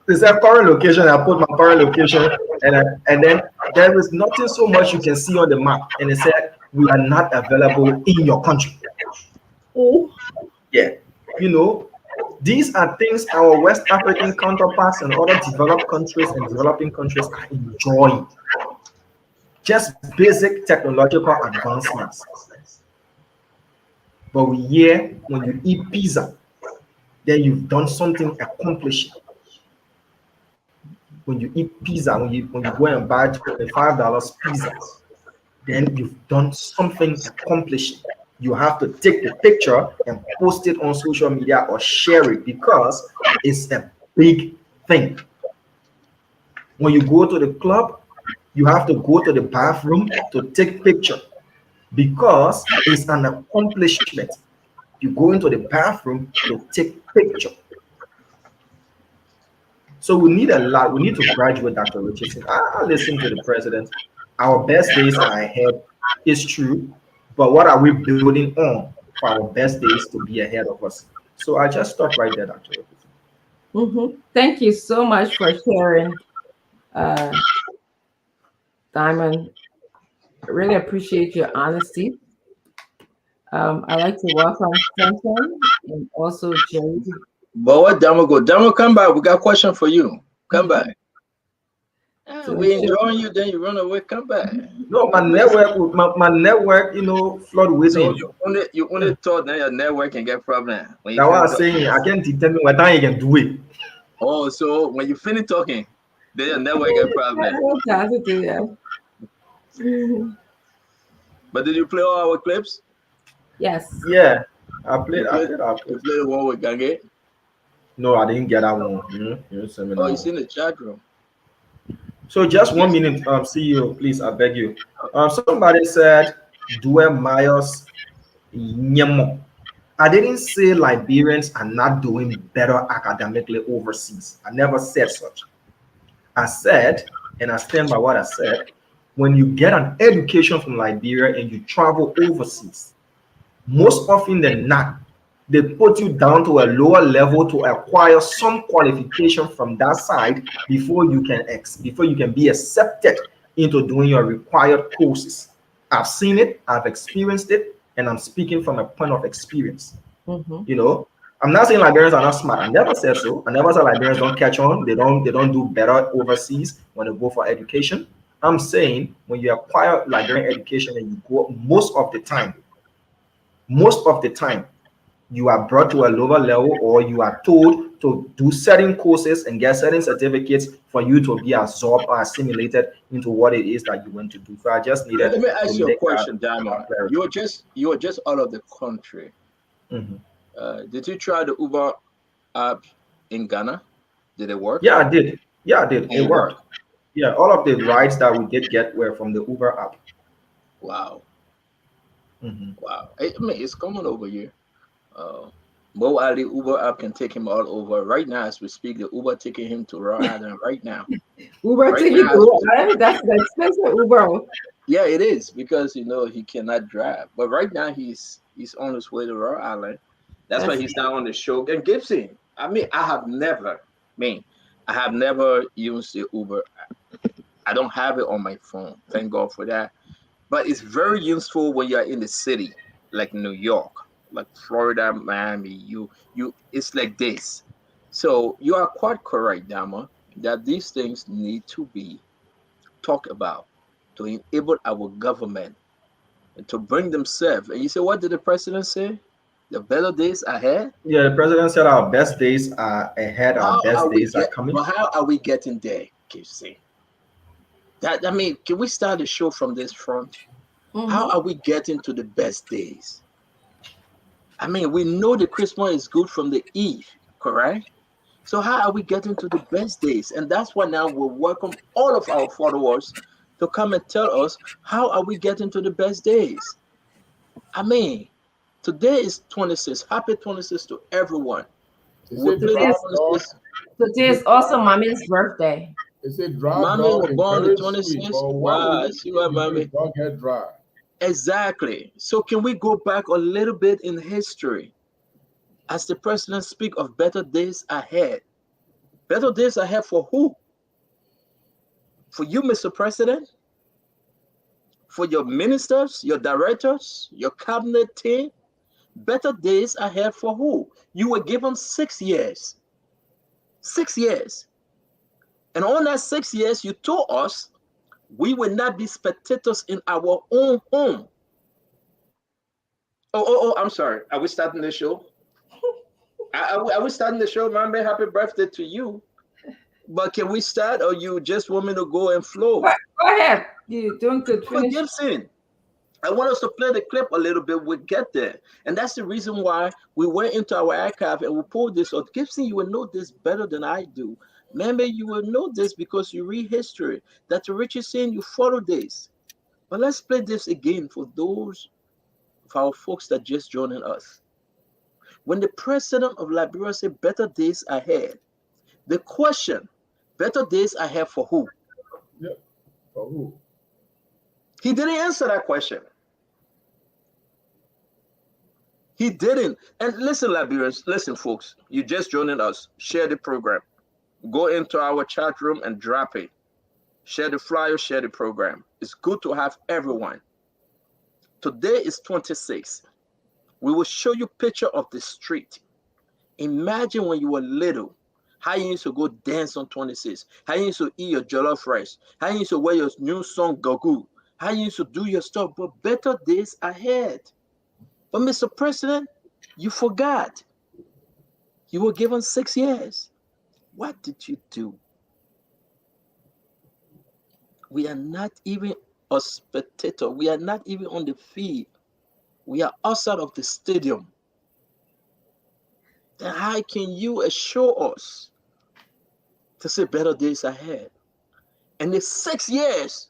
they said current location. I put my current location, and then there is nothing so much you can see on the map. And it said, we are not available in your country. Oh, yeah. You know, these are things our West African counterparts and other developed countries and developing countries are enjoying. Just basic technological advancements. But we hear when you eat pizza, then you've done something accomplishing. When you eat pizza, when you go and buy $25 pizza, then you've done something accomplishing. You have to take the picture and post it on social media or share it because it's a big thing. When you go to the club, you have to go to the bathroom to take picture because it's an accomplishment. You go into the bathroom to take picture. So we need a lot. We need to graduate, Dr. Richardson. I listen to the president. Our best days are ahead. It's true. But what are we building on for our best days to be ahead of us? So I just stop right there, Dr. Richardson. Thank you so much for sharing, Diamond. I really appreciate your honesty. I'd like to welcome Clinton and also Jade. But what Damo go? Damo, come back. We got a question for you. Come back. We enjoying you, then you run away. Come back. No, my network, you know, flood with So me. you only thought that your network can get problem. That's what I'm saying. I can't determine what time you can do it. Oh, so when you finish talking, then your network get problem. But did you play all our clips? Yes. Yeah, I played. You played the one with Gange? No, I didn't get that one. Oh, it's in the chat room. So just 1 minute, CEO, please, I beg you. Somebody said, Due Myers Nyemo. I didn't say Liberians are not doing better academically overseas. I never said such. I said, and I stand by what I said, when you get an education from Liberia and you travel overseas, most often than not, they put you down to a lower level to acquire some qualification from that side before you can be accepted into doing your required courses. I've seen it, I've experienced it, and I'm speaking from a point of experience. You know, I'm not saying Liberians are not smart. I never said so. I never said Liberians don't catch on. They don't do better overseas when they go for education. I'm saying when you acquire Liberian education and you go most of the time, you are brought to a lower level, or you are told to do certain courses and get certain certificates for you to be absorbed or assimilated into what it is that you want to do. So I just needed Let me to ask you a make question, that Diamond. clarity. You were just out of the country. Mhm. Did you try the Uber app in Ghana? Did it work? Yeah, I did. Yeah, I did. It It worked. worked. Yeah, all of the rides that we did get were from the Uber app. Wow. Mhm. Wow. I mean, it's common over here. Uh, Mo Ali Uber app can take him all over. Right now, as we speak, the Uber taking him to Rhode Island right now. Uber Right ticket now, to Rhode Island? That's the expensive Uber. yeah, it is because he cannot drive. But right now, he's on his way to Rhode Island. That's why That's he's not on the show. And Gibson, I mean, I have never used the Uber app. I don't have it on my phone. Thank God for that. But it's very useful when you're in the city, like New York, like Florida, Miami. It's like this. So you are quite correct, Dama, that these things need to be talked about to enable our government and to bring themselves. And you say, what did the president say? The better days ahead. Yeah, the president said our best days are ahead, our How are best we days are get? coming. But how are we getting there? Can you see that? I mean, can we start the show from this front? How are we getting to the best days? I mean, we know the Christmas is good from the eve, correct? So how are we getting to the best days? And that's why now we welcome all of our followers to come and tell us how are we getting to the best days. I mean, today is 26. Happy 26 to everyone. Is We it play today dry, the is, Lord? 26. today Is is it also dry? mommy's birthday. Is it dry Mommy dog was and born the very sweet? 26th. Or what will Wow, I you see eat what before your mommy. dog get dry? Exactly. So can we go back a little bit in history as the president speak of better days ahead? Better days ahead for who? For you, Mr. President? For your ministers, your directors, your cabinet team? Better days ahead for who? You were given 6 years. 6 years. And on that 6 years, you told us we will not be spectators in our own home. I'm sorry. Are we starting the show? Are we starting the show, Mama? Happy birthday to you. But can we start, or you just want me to go and flow? Go ahead. You're doing good. But Finish. Gibson, I want us to play the clip a little bit. We'll get there. And that's the reason why we went into our archive and we pulled this out. Gibson, you will know this better than I do. Maybe you will know this because you read history. Dr. Richard saying you follow this. But let's play this again for those of our folks that just joining us. When the president of Liberia said better days ahead, the question, better days ahead for who? Yep. For who? He didn't answer that question. He didn't. And listen, Liberians, listen, folks, you just joining us. Share the program. Go into our chat room and drop it. Share the flyer, share the program. It's good to have everyone. Today is 26. We will show you picture of the street. Imagine when you were little, how you used to go dance on 26, how you used to eat your jollof rice, how you used to wear your new song Gagu, how you used to do your stuff, but better days ahead. But Mr. President, you forgot. You were given 6 years. What did you do? We are not even a spectator. We are not even on the field. We are outside of the stadium. Then how can you assure us to say better days ahead? And the 6 years.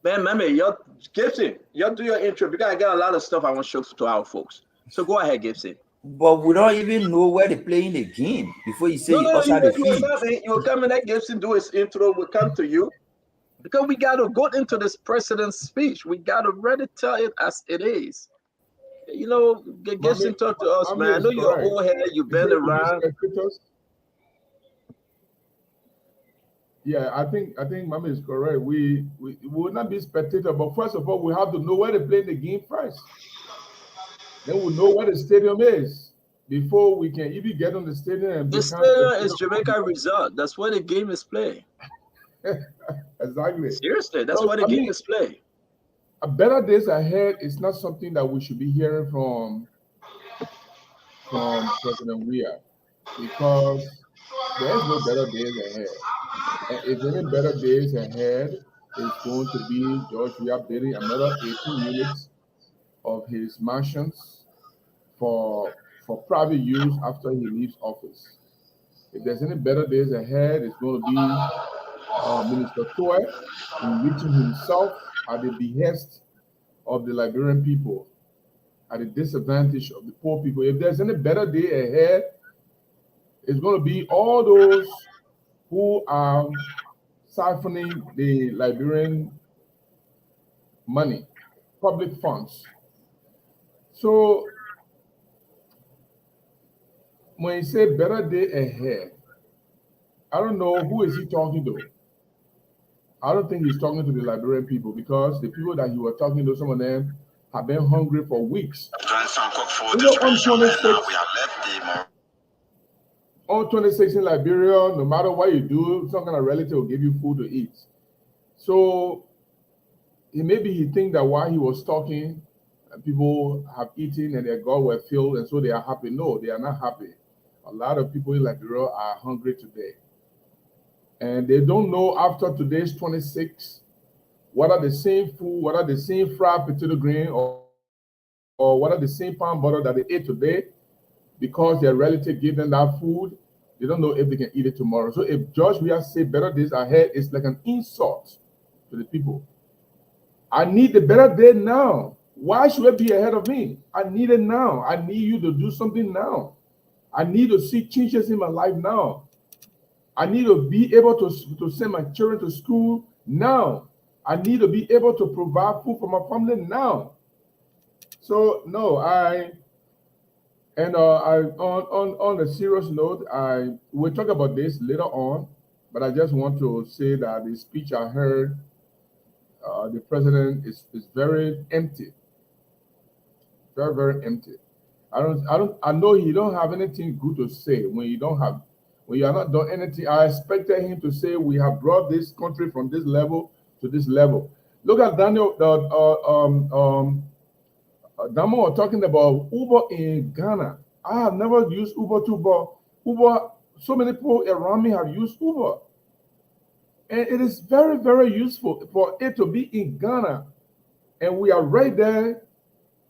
Man, y'all, Gibson, y'all do your intro because I got a lot of stuff I want to show to our folks. So go ahead, Gibson. But we don't even know where they're playing the game before you say No, outside the you field. will come and let Gibson do his intro. We'll come to you. Because we got to go into this president's speech. We got to really tell it as it is. You know, Gibson, talk to us, man. I know you're old head, you've been around. Yeah, I think Mama is correct. We will not be spectator, but first of all, we have to know where they play the game first. Then we'll know where the stadium is before we can even get on the stadium and the stadium is Jamaica Resort. That's where the game is played. Exactly. Seriously, that's where the game is played. A better days ahead is not something that we should be hearing from from President Weah, because there's no better days ahead. And if any better days ahead, it's going to be George Weah building another 18 units of his mansions for private use after he leaves office. If there's any better days ahead, it's going to be Minister Toy enriching himself at the behest of the Liberian people, at the disadvantage of the poor people. If there's any better day ahead, it's going to be all those who are siphoning the Liberian money, public funds. So when you say better day ahead, I don't know who is he talking to. I don't think he's talking to the Liberian people, because the people that he was talking to, some of them have been hungry for weeks. You know, on 26 in Liberia, no matter what you do, some kind of relative will give you food to eat. So maybe he think that while he was talking, people have eaten and their God were filled, and so they are happy. No, they are not happy. A lot of people in Liberia are hungry today. And they don't know after today's 26, what are the same food, what are the same fried potato grain, or what are the same palm butter that they ate today, because their relative gave them that food. They don't know if they can eat it tomorrow. So if George Weah say better days ahead, it's like an insult to the people. I need the better day now. Why should it be ahead of me? I need it now. I need you to do something now. I need to see changes in my life now. I need to be able to send my children to school now. I need to be able to provide food for my family now. So no, on a serious note, we'll talk about this later on, but I just want to say that the speech I heard, the president is very empty, very, very empty. I know he don't have anything good to say when you are not done anything. I expected him to say we have brought this country from this level to this level. Look at Daniel. Damo was talking about Uber in Ghana. I have never used Uber too, but Uber, so many people around me have used Uber. And it is very, very useful for it to be in Ghana. And we are right there,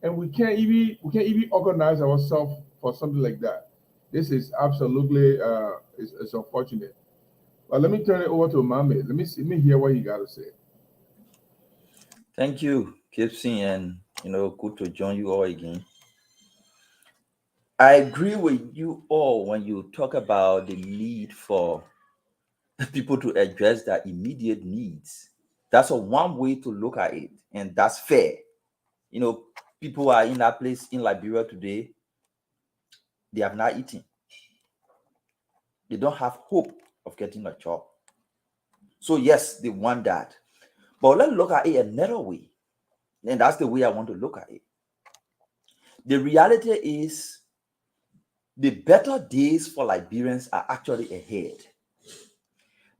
and we can't even organize ourselves for something like that. This is absolutely it's unfortunate. But let me turn it over to Mame. Let me hear what he got to say. Thank you, Gibson, and good to join you all again. I agree with you all when you talk about the need for people to address their immediate needs. That's one way to look at it, and that's fair. People are in that place in Liberia today. They have not eaten. They don't have hope of getting a job. So yes, they want that. But let's look at it another way. And that's the way I want to look at it. The reality is the better days for Liberians are actually ahead.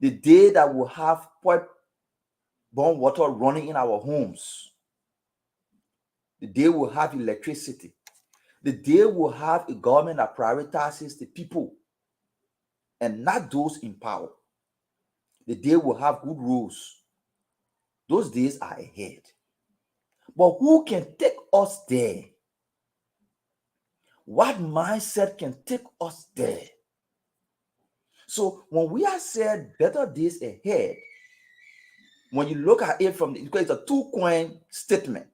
The day that we'll have pipe-borne water running in our homes. The day we'll have electricity. The day we'll have a government that prioritizes the people and not those in power. The day we'll have good rules. Those days are ahead. But who can take us there? What mindset can take us there? So when we are said better days ahead, when you look at it because it's a two-coin statement.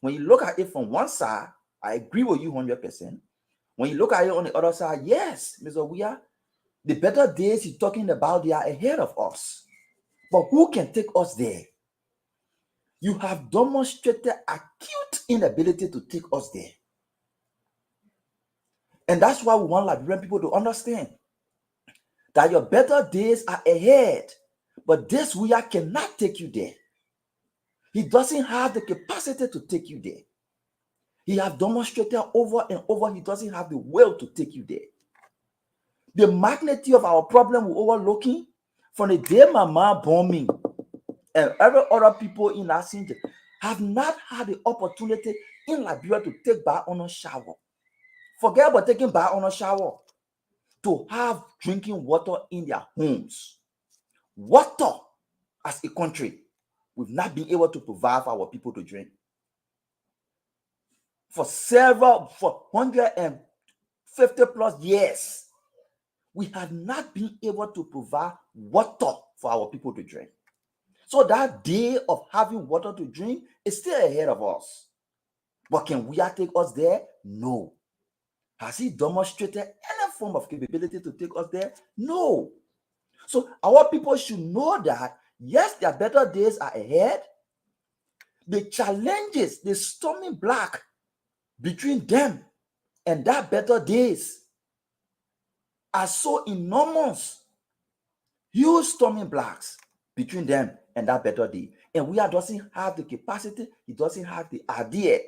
When you look at it from one side, I agree with you 100%. When you look at it on the other side, yes, Mr. Weah, the better days he's talking about, they are ahead of us. But who can take us there? You have demonstrated acute inability to take us there. And that's why we want Liberian people to understand that your better days are ahead. But this Weah cannot take you there. He doesn't have the capacity to take you there. He has demonstrated over and over he doesn't have the will to take you there. The magnitude of our problem we're overlooking from the day my mom born me and every other people in that have not had the opportunity in Liberia to take back on a shower Forget about taking bath on a shower. To have drinking water in their homes. Water, as a country, we've not been able to provide for our people to drink. For 150 plus years, we have not been able to provide water for our people to drink. So that day of having water to drink is still ahead of us. But can we take us there? No. Has he demonstrated any form of capability to take us there? No. So our people should know that, yes, their better days are ahead. The challenges, the stormy block between them and that better days are so enormous. Huge stormy blocks between them and that better day. And we doesn't have the capacity, he doesn't have the idea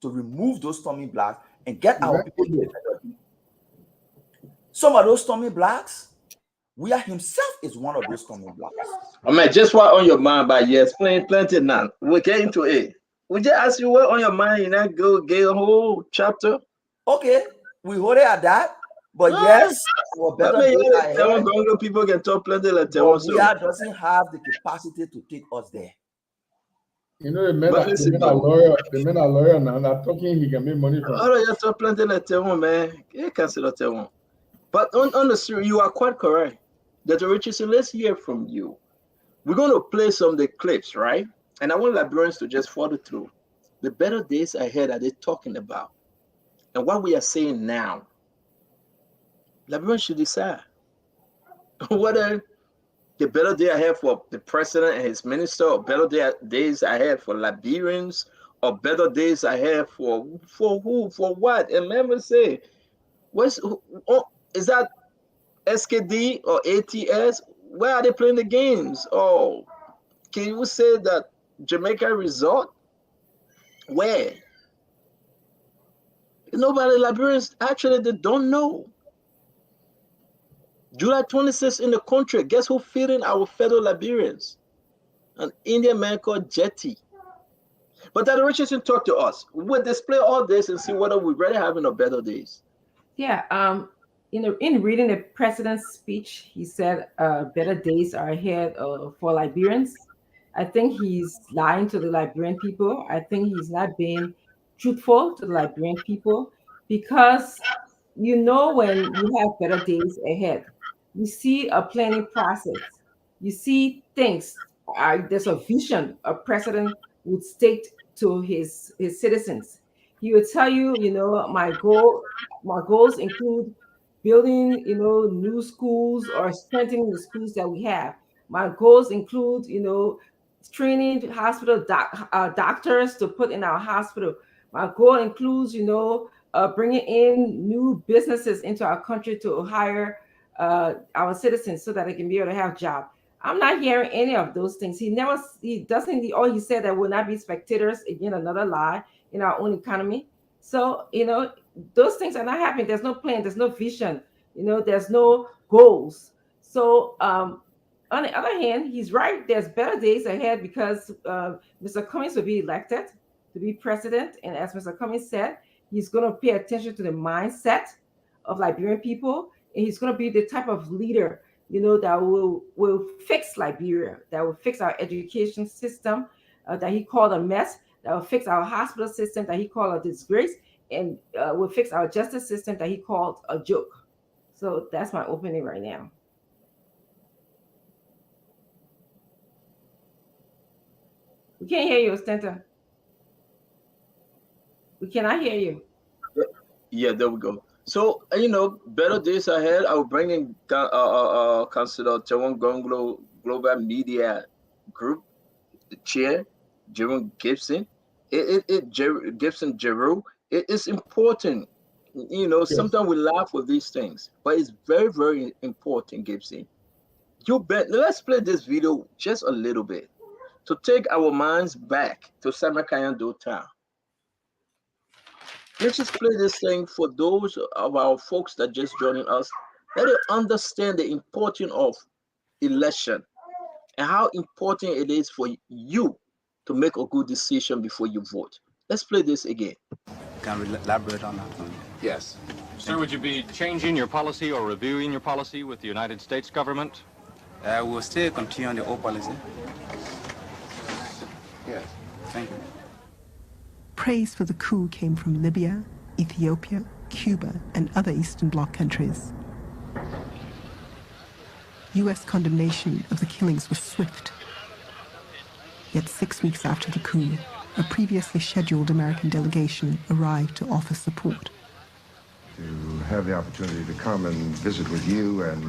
to remove those stormy blocks and get our people to a better day. Some of those stormy blocks, we are himself is one of those stormy blocks. I mean, just what on your mind, but yes, plenty now. We'll get into it. We just ask you what on your mind, you not go get a whole chapter. Okay, we hold it at that. But yes, our better days are ahead. People can talk plenty like that. But we doesn't have the capacity to take us there. You know, the men are lawyer now. They're talking, he can make money from. Oh, you talk plenty like that one, man. You can't say that one. But on the street, you are quite correct. Dr. Richardson, let's hear from you. We're going to play some of the clips, right? And I want Liberians to just follow through. The better days ahead are they talking about? And what we are saying now, Liberians should decide whether the better day ahead for the president and his minister, or better days ahead for Liberians, or better days ahead for who, for what? And let me say, is that SKD or ATS? Where are they playing the games? Oh, can you say that Jamaica Resort? Where? Nobody, Liberians, actually, they don't know. July 26th in the country, guess who feeding our fellow Liberians? An Indian man called Jetty. But Dr. Richardson talked to us. We'll display all this and see whether we're really having a better days. Yeah, in reading the president's speech, he said better days are ahead for Liberians. I think he's lying to the Liberian people. I think he's not being truthful to the Liberian people, because when you have better days ahead, you see a planning process. You see things. There's a vision a president would state to his citizens. He would tell you, my goals include building, new schools or strengthening the schools that we have. My goals include, training hospital doctors to put in our hospital. My goal includes, bringing in new businesses into our country to hire our citizens so that they can be able to have jobs. I'm not hearing any of those things. He said that we'll not be spectators. Again, another lie in our own economy. So, those things are not happening. There's no plan. There's no vision. There's no goals. So, on the other hand, he's right. There's better days ahead because Mr. Cummings will be elected to be president. And as Mr. Cummings said, he's going to pay attention to the mindset of Liberian people. And he's going to be the type of leader, that will fix Liberia, that will fix our education system that he called a mess, that will fix our hospital system that he called a disgrace, and will fix our justice system that he called a joke. So that's my opening right now. We can't hear you, Ostenta. We cannot hear you. Yeah, there we go. So, better days ahead. I will bring in Councilor Tewon Gonglo Global Media Group, the chair, Jerome Gibson. Gibson Jeru. It is important. Sometimes we laugh with these things, but it's very, very important, Gibson. Let's play this video just a little bit to take our minds back to Samarkand town. Let's just play this thing for those of our folks that just joining us. Let them understand the importance of election and how important it is for you to make a good decision before you vote. Let's play this again. Can we elaborate on that one? Yes. Sir, would you be changing your policy or reviewing your policy with the United States government? I will still continue on the old policy. Yes. Thank you. Praise for the coup came from Libya, Ethiopia, Cuba, and other Eastern Bloc countries. U.S. condemnation of the killings was swift. Yet 6 weeks after the coup, a previously scheduled American delegation arrived to offer support. To have the opportunity to come and visit with you and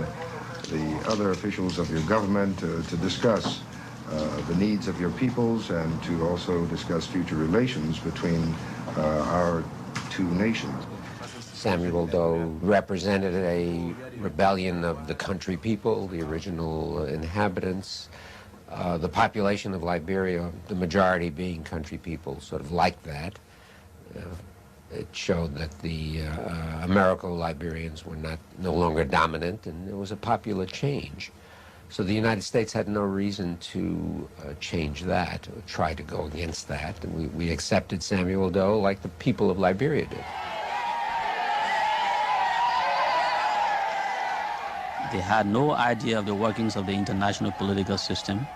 the other officials of your government to discuss the needs of your peoples and to also discuss future relations between our two nations. Samuel Doe represented a rebellion of the country people, the original inhabitants. The population of Liberia, the majority being country people, sort of liked that. It showed that the Americo-Liberians were no longer dominant, and there was a popular change. So the United States had no reason to change that, or try to go against that, and we accepted Samuel Doe like the people of Liberia did. They had no idea of the workings of the international political system.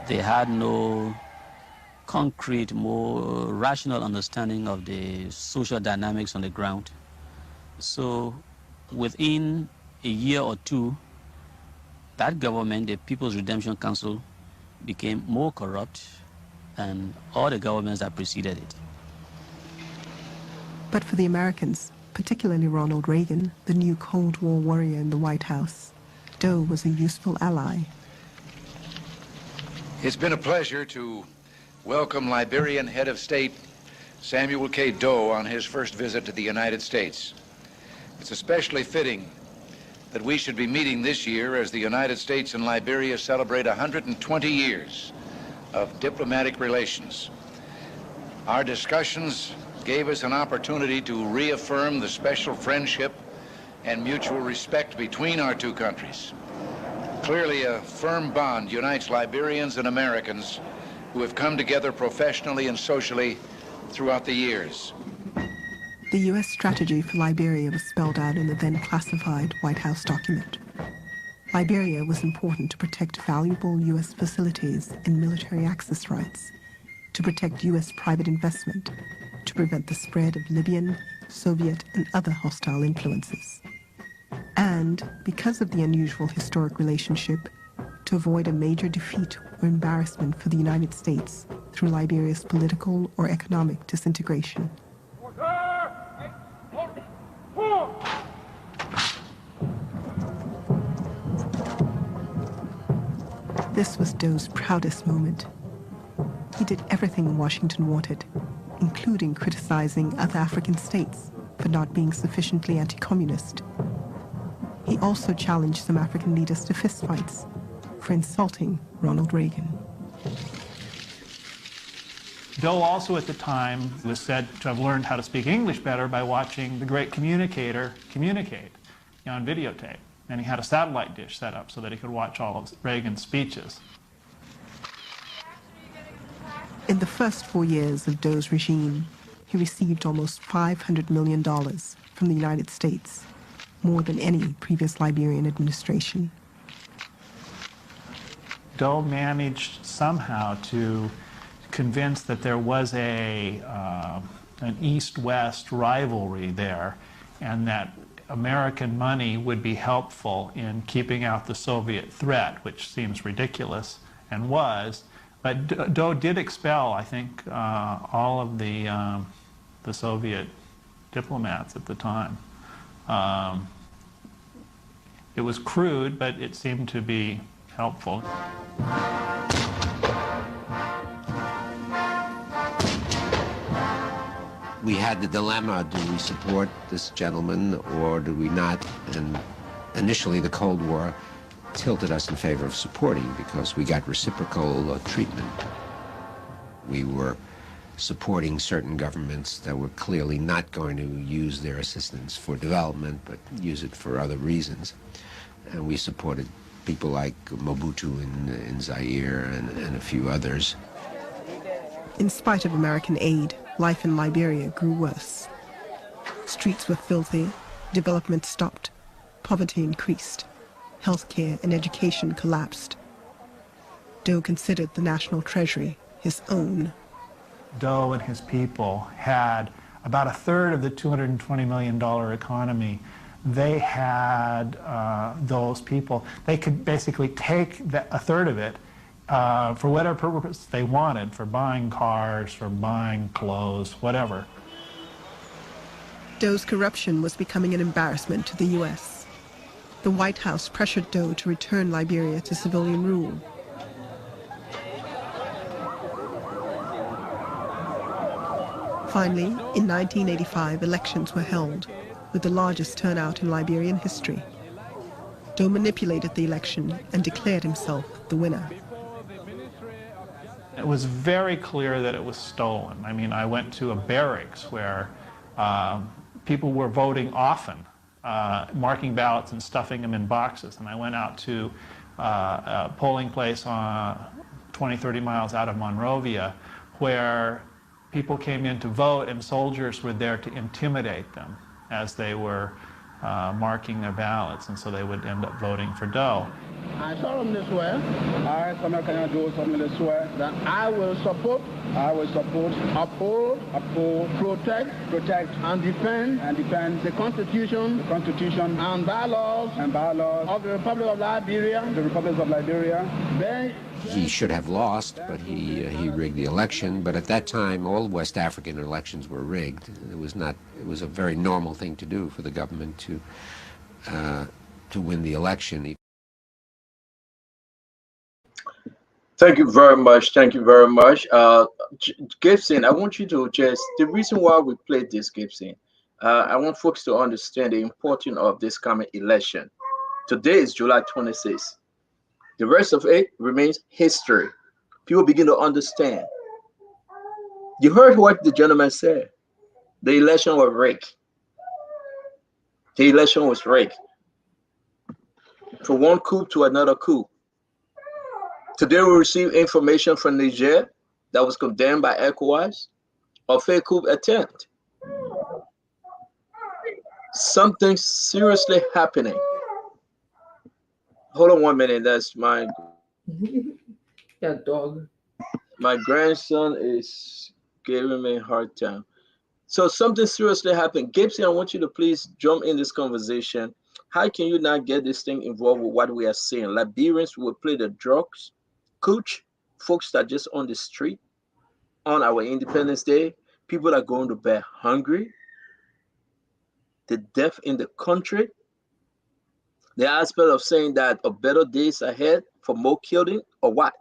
They had no concrete, more rational understanding of the social dynamics on the ground. So within a year or two, that government, the People's Redemption Council, became more corrupt than all the governments that preceded it. But for the Americans, particularly Ronald Reagan, the new Cold War warrior in the White House, Doe was a useful ally. It's been a pleasure to welcome Liberian Head of State Samuel K. Doe on his first visit to the United States. It's especially fitting that we should be meeting this year as the United States and Liberia celebrate 120 years of diplomatic relations. Our discussions gave us an opportunity to reaffirm the special friendship and mutual respect between our two countries. Clearly, a firm bond unites Liberians and Americans who have come together professionally and socially throughout the years. The U.S. strategy for Liberia was spelled out in the then classified White House document. Liberia was important to protect valuable U.S. facilities and military access rights, to protect U.S. private investment, to prevent the spread of Libyan, Soviet, and other hostile influences. And, because of the unusual historic relationship, to avoid a major defeat or embarrassment for the United States through Liberia's political or economic disintegration. This was Doe's proudest moment. He did everything Washington wanted, including criticizing other African states for not being sufficiently anti-communist. He also challenged some African leaders to fistfights for insulting Ronald Reagan. Doe also at the time was said to have learned how to speak English better by watching the great communicator communicate on videotape. And he had a satellite dish set up so that he could watch all of Reagan's speeches. In the first 4 years of Doe's regime, he received almost $500 million from the United States, more than any previous Liberian administration. Doe managed somehow to convince that there was an East-West rivalry there, and that American money would be helpful in keeping out the Soviet threat, which seems ridiculous, and was. But Doe did expel, I think, all of the Soviet diplomats at the time. It was crude, but it seemed to be helpful. We had the dilemma, do we support this gentleman or do we not? And initially the Cold War tilted us in favor of supporting because we got reciprocal treatment. We were supporting certain governments that were clearly not going to use their assistance for development, but use it for other reasons. And we supported people like Mobutu in Zaire and a few others. In spite of American aid, life in Liberia grew worse. Streets were filthy, development stopped, poverty increased, healthcare and education collapsed. Doe considered the national treasury his own. Doe and his people had about a third of the $220 million economy. They had those people. They could basically take a third of it for whatever purpose they wanted, for buying cars, for buying clothes, whatever. Doe's corruption was becoming an embarrassment to the U.S. The White House pressured Doe to return Liberia to civilian rule. Finally, in 1985, elections were held, with the largest turnout in Liberian history. Doe manipulated the election and declared himself the winner. It was very clear that it was stolen. I mean, I went to a barracks where people were voting often, marking ballots and stuffing them in boxes. And I went out to a polling place 20, 30 miles out of Monrovia where people came in to vote and soldiers were there to intimidate them as they were marking their ballots, and so they would end up voting for Doe. I solemnly swear, I, Samuel Kanyado, solemnly swear that I will support, uphold, protect, and defend the Constitution, and bylaws of the Republic of Liberia, He should have lost, but he rigged the election. But at that time, all West African elections were rigged. It was a very normal thing to do for the government to win the election. Thank you very much. Gibson, I want you to the reason why we played this, Gibson, I want folks to understand the importance of this coming election. Today is July 26th. The rest of it remains history. People begin to understand. You heard what the gentleman said. The election was rigged. The election was rigged. From one coup to another coup. Today we received information from Niger that was condemned by ECOWAS of fake coup attempt. Something seriously happening. Hold on 1 minute. That's my dog. My grandson is giving me a hard time. So something seriously happened. Gibson, I want you to please jump in this conversation. How can you not get this thing involved with what we are seeing? Liberians will play the drugs, cooch, folks that are just on the street on our Independence Day. People are going to bed hungry. The death in the country. The aspect of saying that a better days ahead for more killing or what?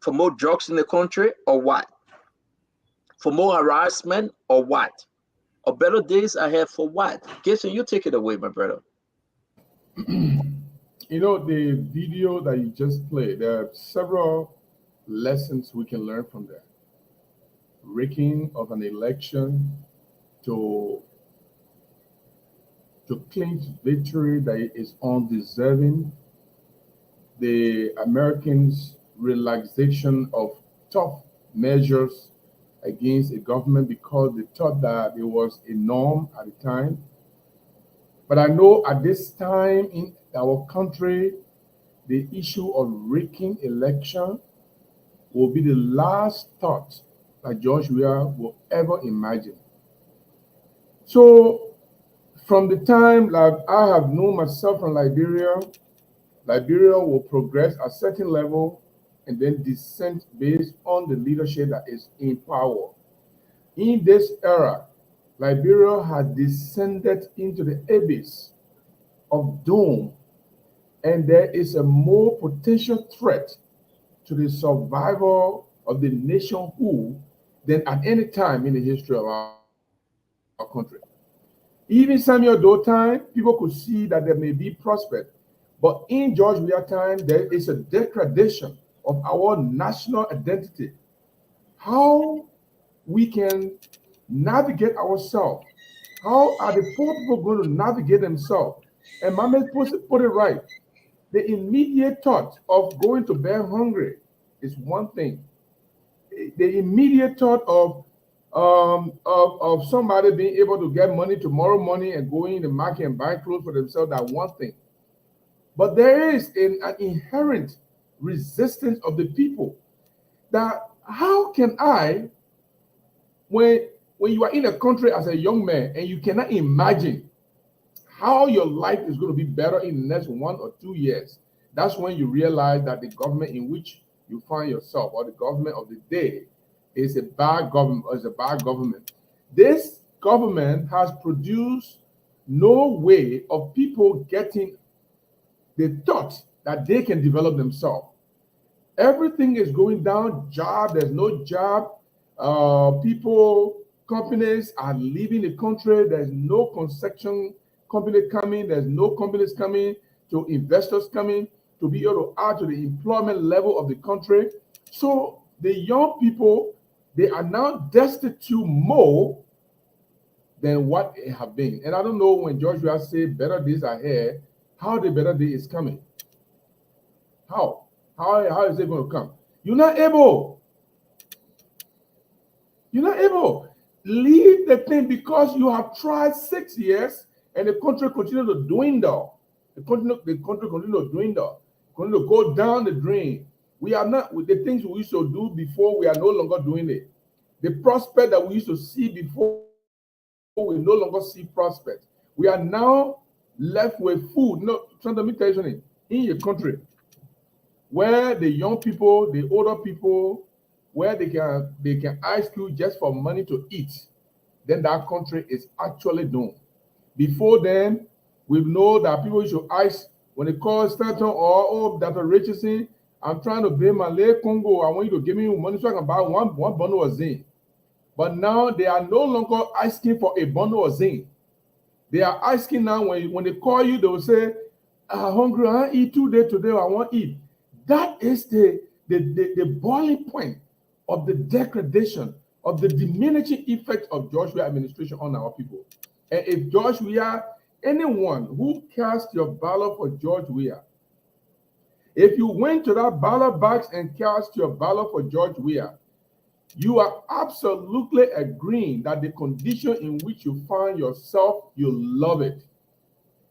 For more drugs in the country or what? For more harassment or what? A better days ahead for what? Gibson, you take it away, my brother. You know, the video that you just played, there are several lessons we can learn from that. Rigging of an election to claim victory that is undeserving. The Americans' relaxation of tough measures against a government because they thought that it was a norm at the time. But I know at this time in our country, the issue of rigging election will be the last thought that George Weah will ever imagine. So from the time that I have known myself from Liberia, Liberia will progress at a certain level and then descend based on the leadership that is in power. In this era, Liberia has descended into the abyss of doom, and there is a more potential threat to the survival of the nationhood than at any time in the history of our country. Even Samuel Doe time, people could see that there may be prospect. But in George Weah time, there is a degradation of our national identity. How we can navigate ourselves. How are the poor people going to navigate themselves? And Mama put it right. The immediate thought of going to bed hungry is one thing. The immediate thought of of somebody being able to get money tomorrow morning and going in the market and buy clothes for themselves. That one thing. But there is an inherent resistance of the people. That how can I, when you are in a country as a young man and you cannot imagine how your life is going to be better in the next 1 or 2 years, that's when you realize that the government in which you find yourself, or the government of the day, is a bad government. This government has produced no way of people getting the thought that they can develop themselves. Everything is going down. There's no job. Companies are leaving the country. There's no construction company coming. There's no companies coming, to investors coming to be able to add to the employment level of the country. So the young people, they are now destitute more than what they have been. And I don't know, when Joshua said better days are here, how the better day is coming. How is it going to come? You're not able. Leave the thing, because you have tried 6 years and the country continues to dwindle. The country continues to dwindle, continue to go down the drain. We are not, with the things we used to do before, we are no longer doing it. The prospect that we used to see before, we no longer see prospect. We are now left with food. No, let me tell you something. In your country, where the young people, the older people, where they can ask you just for money to eat, then that country is actually doomed. Before then, we know that people should ask when they call Stanton or Dr. Richardson, I'm trying to pay my leg Congo. I want you to give me money so I can buy one bundle of zinc. But now they are no longer asking for a bundle of zinc. They are asking now, when they call you, they will say, I'm hungry, I eat 2 days today, I want to eat. That is the boiling point of the degradation, of the diminishing effect of Joshua administration on our people. And if George Weah, anyone who cast your ballot for George Weah, if you went to that ballot box and cast your ballot for George Weah, you are absolutely agreeing that the condition in which you find yourself, you love it.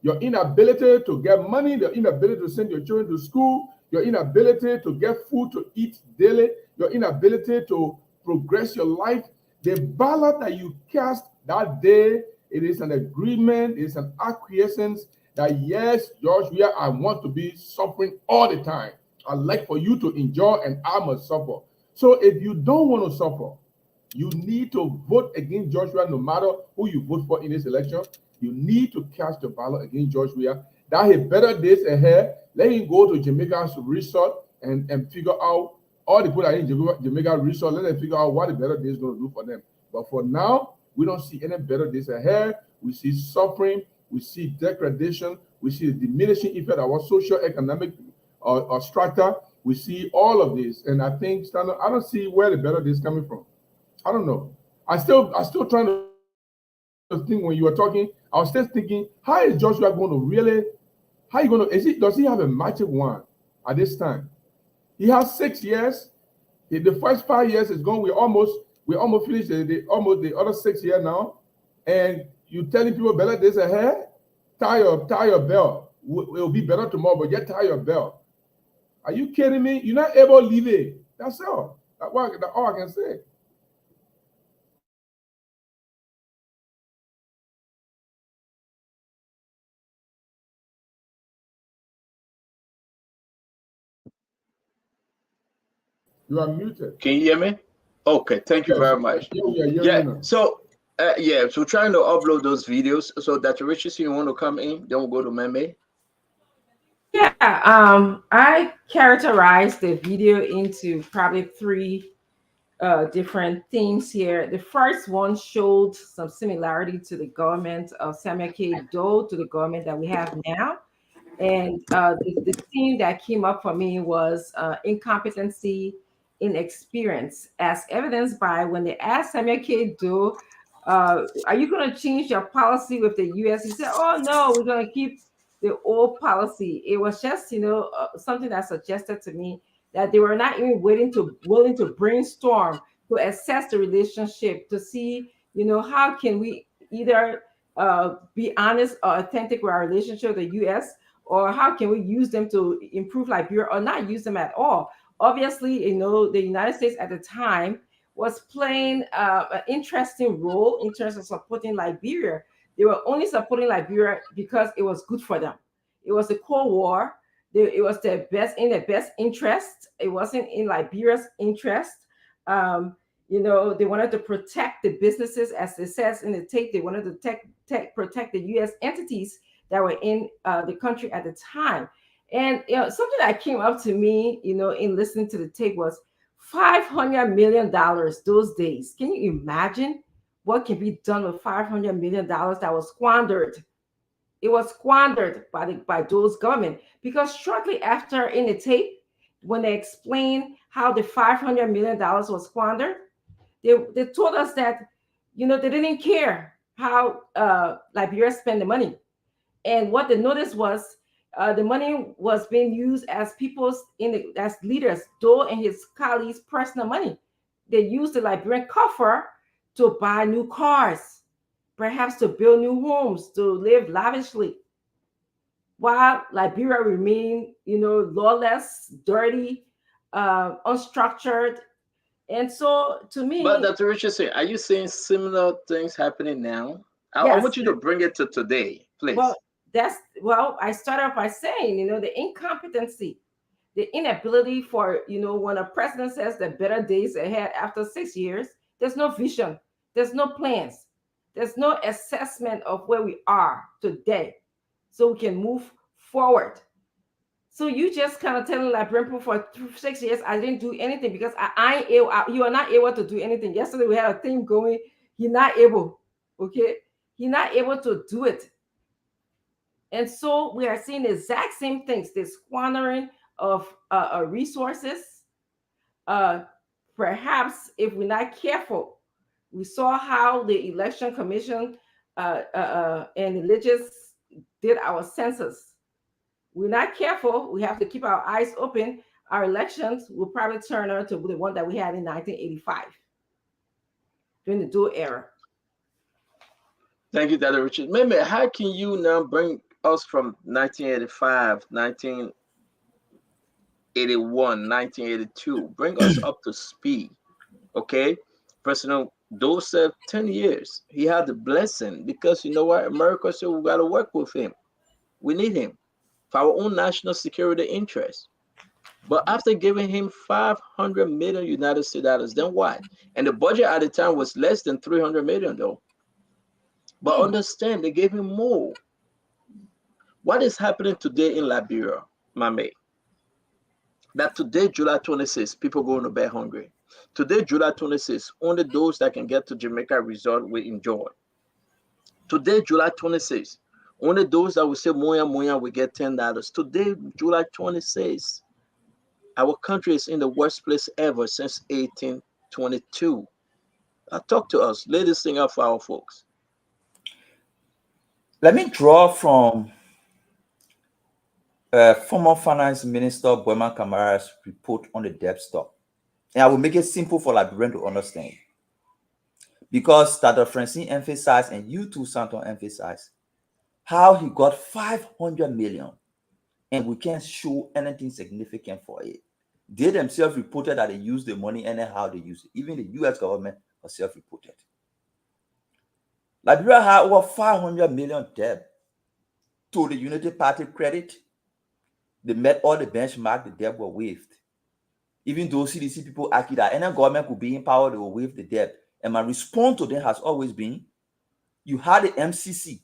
Your inability to get money, your inability to send your children to school, your inability to get food to eat daily, your inability to progress your life, the ballot that you cast that day, it is an agreement, it is an acquiescence that, yes, George Weah, I want to be suffering all the time. I'd like for you to enjoy and I must suffer. So if you don't want to suffer, you need to vote against George Weah no matter who you vote for in this election. You need to cast your ballot against George Weah. That his better days ahead, let him go to Jamaica's resort and figure out, all the people that are in Jamaica resort, let them figure out what the better days is going to do for them. But for now, we don't see any better days ahead. We see suffering, we see degradation, we see the diminishing effect of our social economic strata. We see all of this, and I think, Stanley, I don't see where the better days coming from. I don't know. I still trying to think. When you were talking, I was still thinking, how is Joshua going to really? How you going to? Does he have a magic wand at this time? He has 6 years. The first 5 years is gone. We almost finished the other 6 years now, and you telling people better days ahead. Tie your belt. It will be better tomorrow, but yet tie your belt. Are you kidding me? You're not able to leave it. That's all. That's all I can say. You are muted. Can you hear me? Okay, thank you very much. So trying to upload those videos. So Dr. Richardson, you want to come in? Then we'll go to Meme. Yeah, I characterized the video into probably 3 different themes here. The first one showed some similarity to the government of Samuel K. Doe, to the government that we have now. And the theme that came up for me was incompetency, inexperience, as evidenced by when they asked Samuel K. Doe, are you going to change your policy with the U.S.? He said, oh, no, we're going to keep the old policy. It was just, something that suggested to me that they were not even willing to brainstorm to assess the relationship, to see, how can we either be honest or authentic with our relationship with the U.S., or how can we use them to improve Liberia or not use them at all. Obviously, the United States at the time was playing an interesting role in terms of supporting Liberia. They were only supporting Liberia because it was good for them. It was a Cold War. It was their best interest. It wasn't in Liberia's interest. They wanted to protect the businesses, as it says in the tape. They wanted to protect the U.S. entities that were in the country at the time. And something that came up to me, in listening to the tape was $500 million those days. Can you imagine what can be done with $500 million that was squandered? It was squandered by those government, because shortly after, in the tape, when they explained how the $500 million was squandered, they told us that they didn't care how Liberia spent the money. And what they noticed was the money was being used as as leaders, Doe and his colleagues' personal money. They used the Liberian coffer to buy new cars, perhaps to build new homes, to live lavishly, while Liberia remained, lawless, dirty, unstructured. And so, to me, But Dr. Richardson, are you seeing similar things happening now? I yes. want you to bring it to today, please. Well, I start off by saying, the incompetency, the inability for, when a president says the better days ahead after 6 years, there's no vision, there's no plans, there's no assessment of where we are today, so we can move forward. So you just kind of telling Liberian people for 6 years, I didn't do anything because you are not able to do anything. Yesterday we had a thing going, you're not able, okay? You're not able to do it. And so we are seeing the exact same things, the squandering of resources. Perhaps if we're not careful, we saw how the Election Commission and religious did our census. We're not careful, we have to keep our eyes open. Our elections will probably turn out to the one that we had in 1985, during the Doe era. Thank you, Dr. Richard. Maybe how can you now bring us from 1985, 1981, 1982, bring us up to speed? Okay, President Doe said 10 years. He had the blessing because you know what? America said we got to work with him. We need him for our own national security interests. But after giving him 500 million United States dollars, then what? And the budget at the time was less than 300 million, though. But understand, they gave him more. What is happening today in Liberia, Mame? That today, July 26th, people going to bed hungry. Today, July 26th, only those that can get to Jamaica Resort will enjoy. Today, July 26th, only those that will say Moya Moya will get $10. Today, July 26th, our country is in the worst place ever since 1822. Talk to us. Lay this thing up for our folks. Let me draw from former Finance Minister Boyman Kamara's report on the debt stock. And I will make it simple for Liberian to understand. Because Dr. Francine emphasized, and you too, Santon, emphasized, how he got 500 million, and we can't show anything significant for it. They themselves reported that they used the money anyhow they use it. Even the US government was self-reported. Liberia had over 500 million debt. To the Unity Party credit, they met all the benchmark, the debt were waived. Even though CDC people argue that any government could be in power, they will waive the debt. And my response to them has always been, you had the MCC,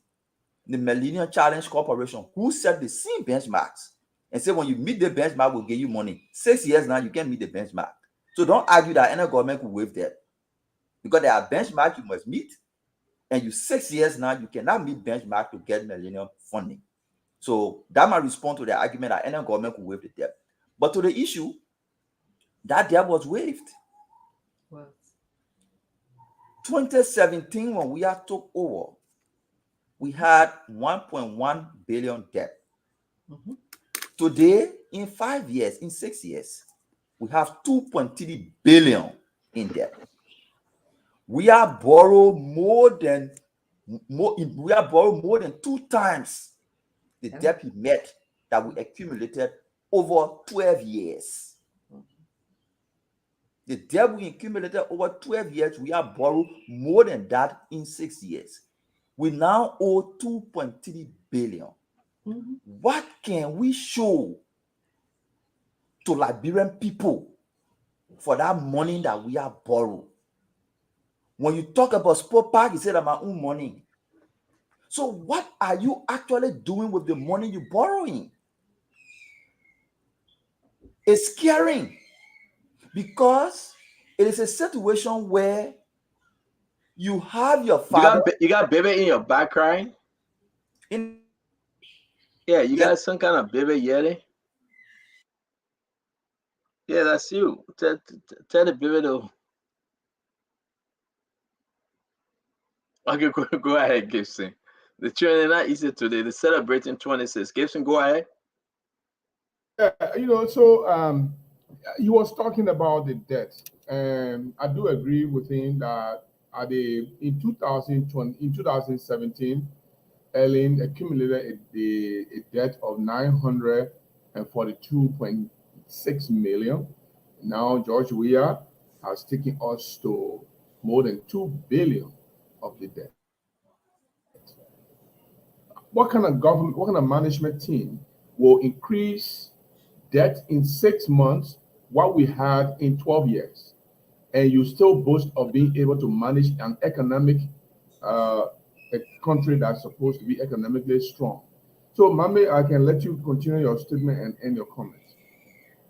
the Millennium Challenge Corporation, who set the same benchmarks and said when you meet the benchmark, we'll give you money. 6 years now, you can't meet the benchmark. So don't argue that any government could waive debt. Because there are benchmarks you must meet, and you 6 years now, you cannot meet benchmark to get millennium funding. So that might respond to the argument that any government could waive the debt. But to the issue, that debt was waived. Wow. 2017, when we had took over, we had 1.1 billion debt. Mm-hmm. Today, in 5 years, in 6 years, we have 2.3 billion in debt. We are borrowed more than 2 times the debt he met that we accumulated over 12 years. The debt we accumulated over 12 years, we have borrowed more than that in 6 years. We now owe 2.3 billion. What can we show to Liberian people for that money that we have borrowed? When you talk about sport park, you said that my own money. So what are you actually doing with the money you're borrowing? It's scaring because it is a situation where you have your father. You got baby in your back crying? Yeah, you got some kind of baby yelling? Yeah, that's you. Tell the baby to. Okay, go ahead, Gibson. The children are not easy today. They're celebrating 26. Gibson, go ahead. So he was talking about the debt, and I do agree with him that in 2017, Ellen accumulated a debt of 942.6 million. Now George Weah has taken us to more than 2 billion of the debt. What kind of government, what kind of management team will increase debt in 6 months what we had in 12 years? And you still boast of being able to manage an economic a country that's supposed to be economically strong. So, Mame, I can let you continue your statement and end your comments.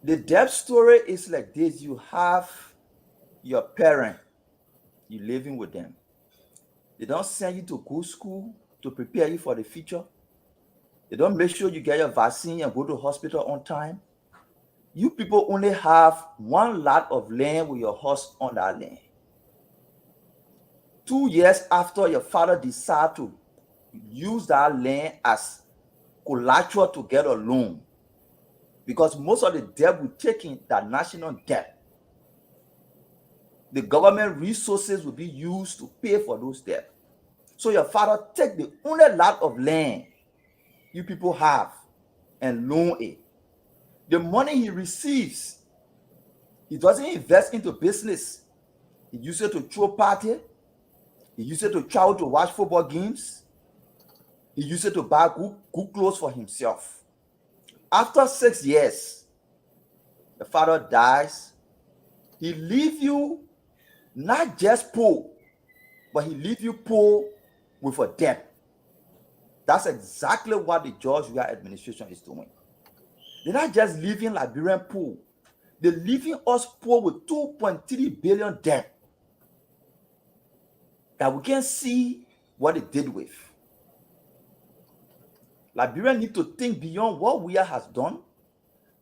The debt story is like this. You have your parent, you're living with them. They don't send you to good school to prepare you for the future. They don't make sure you get your vaccine and go to hospital on time. You people only have one lot of land with your horse on that land. 2 years after your father decided to use that land as collateral to get a loan, because most of the debt we're taking, that national debt, the government resources will be used to pay for those debts. So your father take the only lot of land you people have and loan it. The money he receives, he doesn't invest into business. He uses it to throw party. He uses it to travel to watch football games. He uses it to buy good clothes for himself. After 6 years, the father dies. He leaves you not just poor, but he leaves you poor with a debt. That's exactly what the George Weah administration is doing. They're not just leaving Liberian poor. They're leaving us poor with 2.3 billion debt that we can see what they did with. Liberians need to think beyond what Weah has done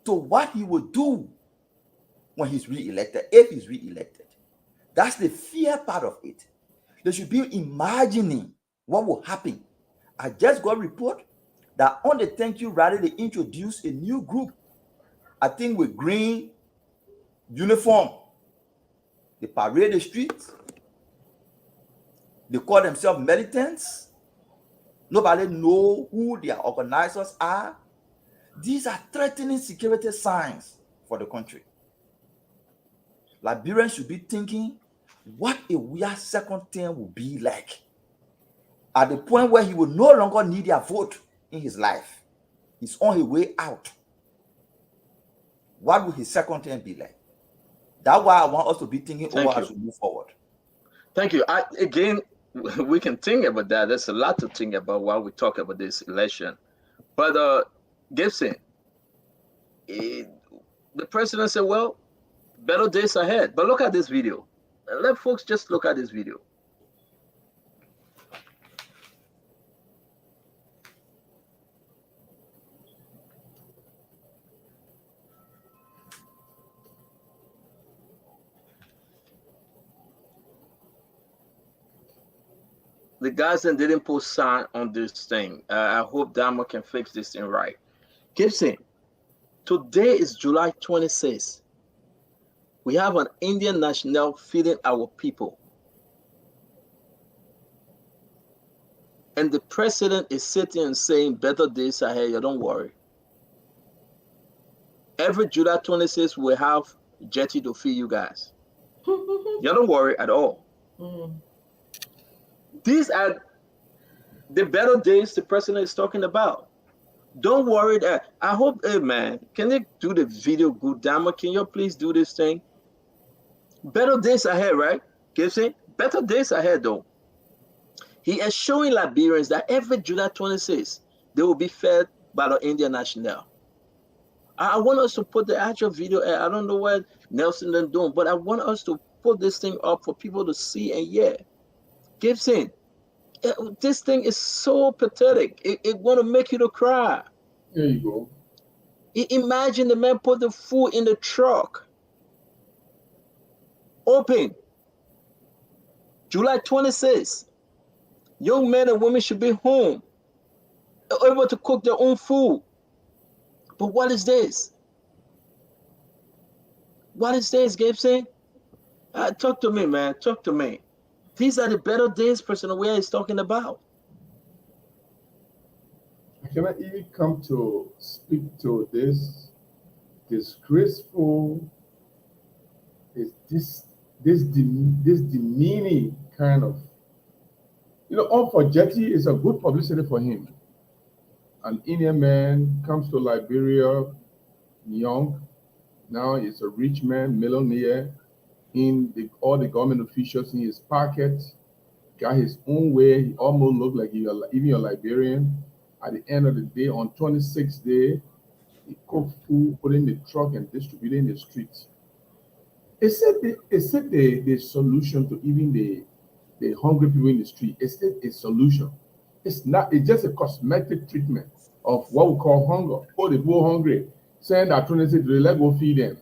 to what he will do when he's re-elected, if he's re-elected. That's the fear part of it. They should be imagining what will happen. I just got a report that on the thank you rally, they introduced a new group, I think with green uniform. They parade the streets. They call themselves militants. Nobody knows who their organizers are. These are threatening security signs for the country. Liberians should be thinking, what a Weah second term will be like. At the point where he will no longer need their vote in his life. He's on his way out. What will his second term be like? That's why I want us to be thinking over as we move forward. Thank you. Again, we can think about that. There's a lot to think about while we talk about this election. But Gibson, the president said, well, better days ahead. But look at this video. Let folks just look at this video. The guys that didn't put sign on this thing. I hope Dama can fix this thing right. Gibson, today is July 26th. We have an Indian national feeding our people. and the president is sitting and saying better days ahead, you don't worry. Every July 26th will have jetty to feed you guys. You don't worry at all. These are the better days the president is talking about. Don't worry that. I hope, hey man, can they do the video good? Dama, can you please do this thing? Better days ahead, right? Gibson? Better days ahead though. He is showing Liberians that every July 26th, they will be fed by the Indian National. I want us to put the actual video. I don't know what Nelson is doing, but I want us to put this thing up for people to see and hear. Gibson, this thing is so pathetic. It want to make you to cry. There you go. Imagine the man put the food in the truck. Open. July 26th. Young men and women should be home, able to cook their own food. But what is this? What is this, Gibson? Talk to me, man. Talk to me. These are the better days President Weah is talking about. I cannot even come to speak to this disgraceful, this demeaning kind of, all for Jetty is a good publicity for him. An Indian man comes to Liberia young, now he's a rich man, millionaire, all the government officials in his pocket, got his own way. He almost looked like even a Liberian. At the end of the day, on 26th day, he cooked food, put in the truck, and distributed in the streets. Is it the solution to even the hungry people in the street? Is it a solution? It's not. It's just a cosmetic treatment of what we call hunger. Oh, the poor hungry. Send that 26th day, let go feed them.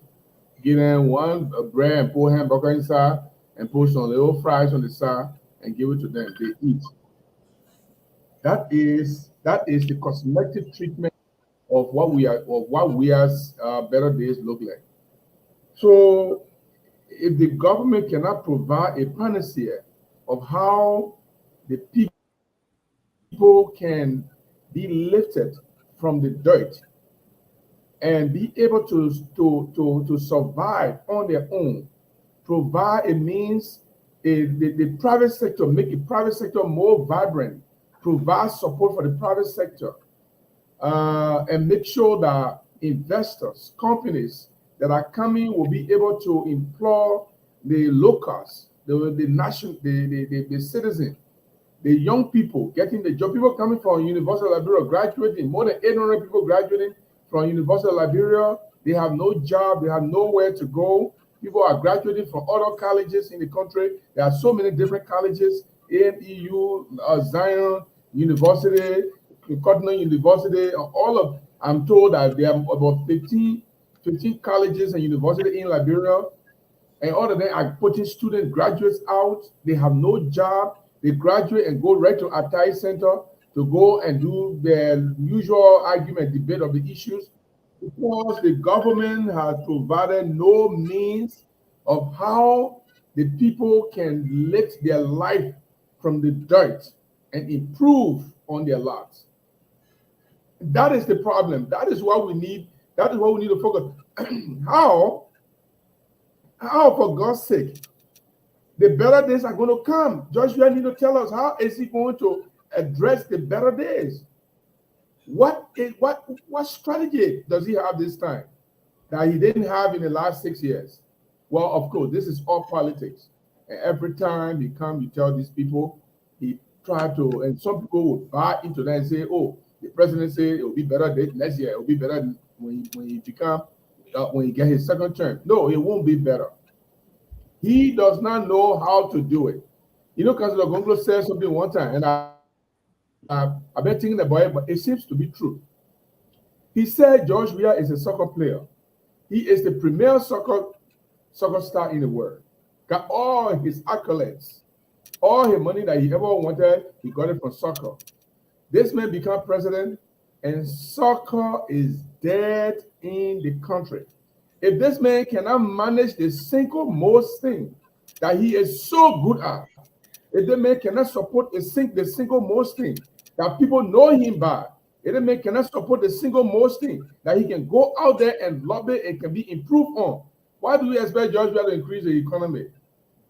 Give them one bread and pour hamburger inside and put some little fries on the side and give it to them. They eat. That is the cosmetic treatment of what we as better days look like. So if the government cannot provide a panacea of how the people can be lifted from the dirt and be able to survive on their own, provide a means, the private sector, make the private sector more vibrant, provide support for the private sector, and make sure that investors, companies that are coming will be able to employ the locals, the citizen, the young people getting the job, people coming from University of Liberia, graduating, more than 800 people graduating from University of Liberia. They have no job, they have nowhere to go. People are graduating from other colleges in the country. There are so many different colleges, AMEU, Zion University, Cotton University, I'm told that there are about 15 colleges and universities in Liberia, and all of them are putting students, graduates out. They have no job. They graduate and go right to Atai Center to go and do their usual argument, debate of the issues, because the government has provided no means of how the people can lift their life from the dirt and improve on their lives. That is the problem. That is what we need. That is what we need to focus. How, for God's sake, the better days are going to come. Joshua need to tell us, how is he going to address the better days? What strategy does he have this time that he didn't have in the last 6 years? Well, of course, this is all politics. And every time he comes, you tell these people, he try to, and some people will buy into that and say, oh, the president said it will be better next year. It will be better when he get his second term. No, it won't be better. He does not know how to do it. Councilor Gonglo said something one time, and I've been thinking about it, but it seems to be true. He said George Weah is a soccer player. He is the premier soccer star in the world. Got all his accolades, all his money that he ever wanted, he got it from soccer. This man became president, and soccer is dead in the country. If this man cannot manage the single most thing that he is so good at, Edeman cannot support the single most thing that people know him by. Edeman cannot support the single most thing that he can go out there and lobby and can be improved on. Why do we expect Georgia to increase the economy?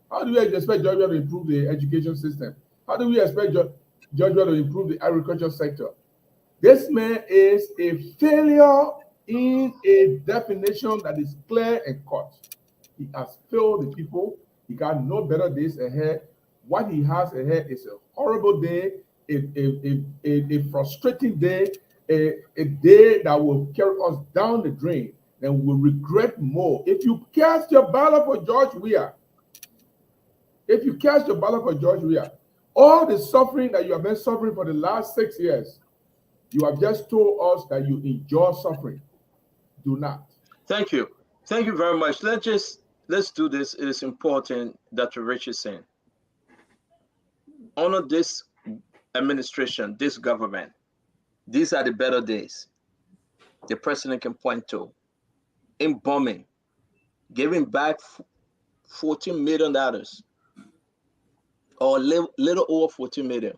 How do we expect Georgia to improve the education system? How do we expect Georgia to improve the agriculture sector? This man is a failure in a definition that is clear and cut. He has failed the people. He got no better days ahead. What he has ahead is a horrible day, a frustrating day, a day that will carry us down the drain and will regret more. If you cast your ballot for George Weah, all the suffering that you have been suffering for the last 6 years, you have just told us that you enjoy suffering. Do not. Thank you. Thank you very much. Let's do this. It is important, Dr. Rich is saying. Honor this administration, this government. These are the better days the president can point to. In bombing, giving back $14 million or little over 14 million.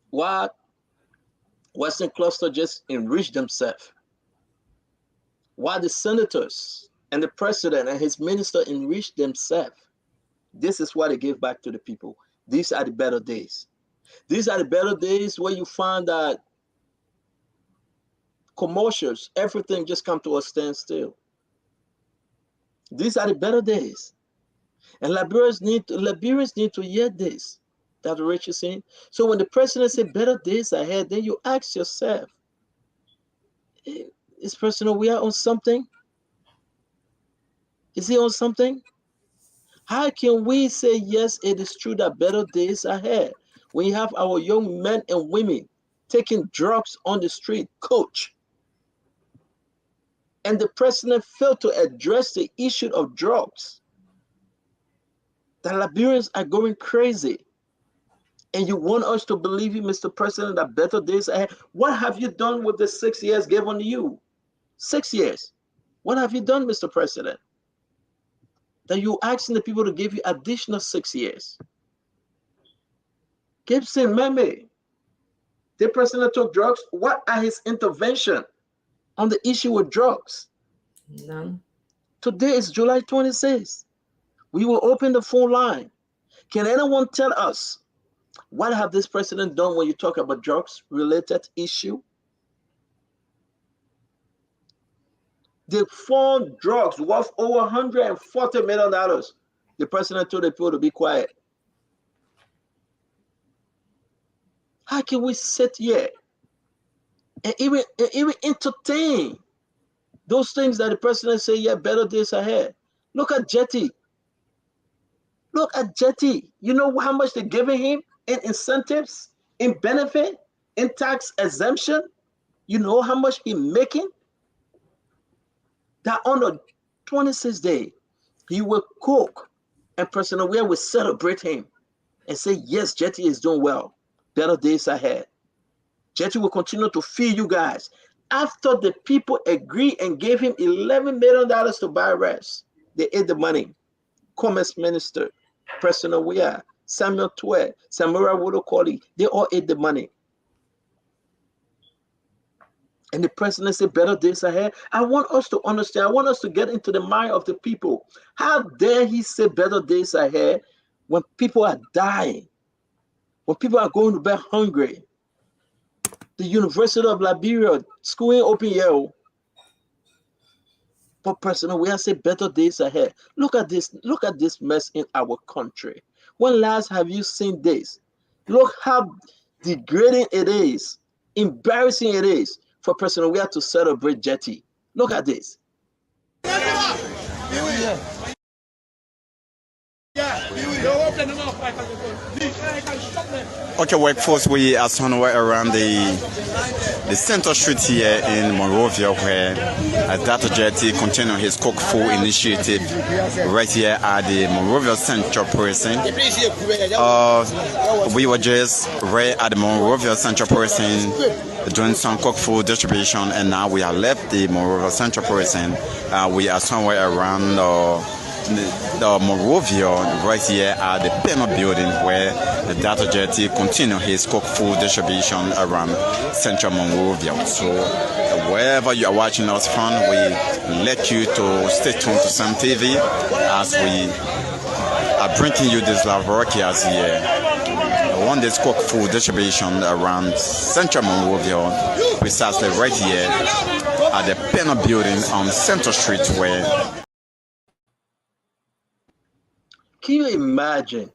Why Western Cluster just enriched themselves? Why the senators and the president and his minister enriched themselves? This is what they give back to the people. These are the better days. These are the better days where you find that commercials, everything just come to a standstill. These are the better days. And Liberians need to hear this, Dr. Rich is saying. So when the president said better days ahead, then you ask yourself, is President Weah on something? Is he on something? How can we say, yes, it is true that better days ahead when you have our young men and women taking drugs on the street, coach? And the president failed to address the issue of drugs. The Liberians are going crazy. And you want us to believe you, Mr. President, that better days ahead. What have you done with the 6 years given to you? 6 years. What have you done, Mr. President? That you're asking the people to give you additional 6 years. Gibson, Meme, the president took drugs. What are his intervention on the issue with drugs? None. Today is July 26th. We will open the phone line. Can anyone tell us what have this president done when you talk about drugs-related issue? They found drugs worth over $140 million. The president told the people to be quiet. How can we sit here and even entertain those things that the president say, yeah, better days ahead? Look at Jetty. Look at Jetty. You know how much they're giving him in incentives, in benefit, in tax exemption? You know how much he's making? That on the 26th day, he will cook and President Weah will celebrate him and say, yes, Jetty is doing well. Better days ahead. Jetty will continue to feed you guys. After the people agreed and gave him $11 million to buy rest, they ate the money. Commerce Minister, President Weah, Samuel Twe, Samura Wodokoli, they all ate the money. And the president said, better days ahead. I want us to understand. I want us to get into the mind of the people. How dare he say better days ahead when people are dying, when people are going to bed hungry? The University of Liberia, school ain't open yet. But President Weah said better days ahead. Look at this mess in our country. When last have you seen this? Look how degrading it is, embarrassing it is for President Weah to celebrate Jetty. Look at this. Okay, workforce, we are somewhere around the center street here in Monrovia, where Dr. Jetty continuing his cook food initiative right here at the Monrovia Central Precinct. We were just right at the Monrovia Central Precinct doing some cook food distribution, and now we have left the Monrovia Central Precinct. We are somewhere around the Monrovia right here at the panel building where the Dr. Jetty continue his cooked food distribution around central Monrovia. So wherever you are watching us from, we let you to stay tuned to Sam TV as we are bringing you this live broadcast here. On this cooked food distribution around central Monrovia, precisely right here at the panel building on Center Street where. Can you imagine?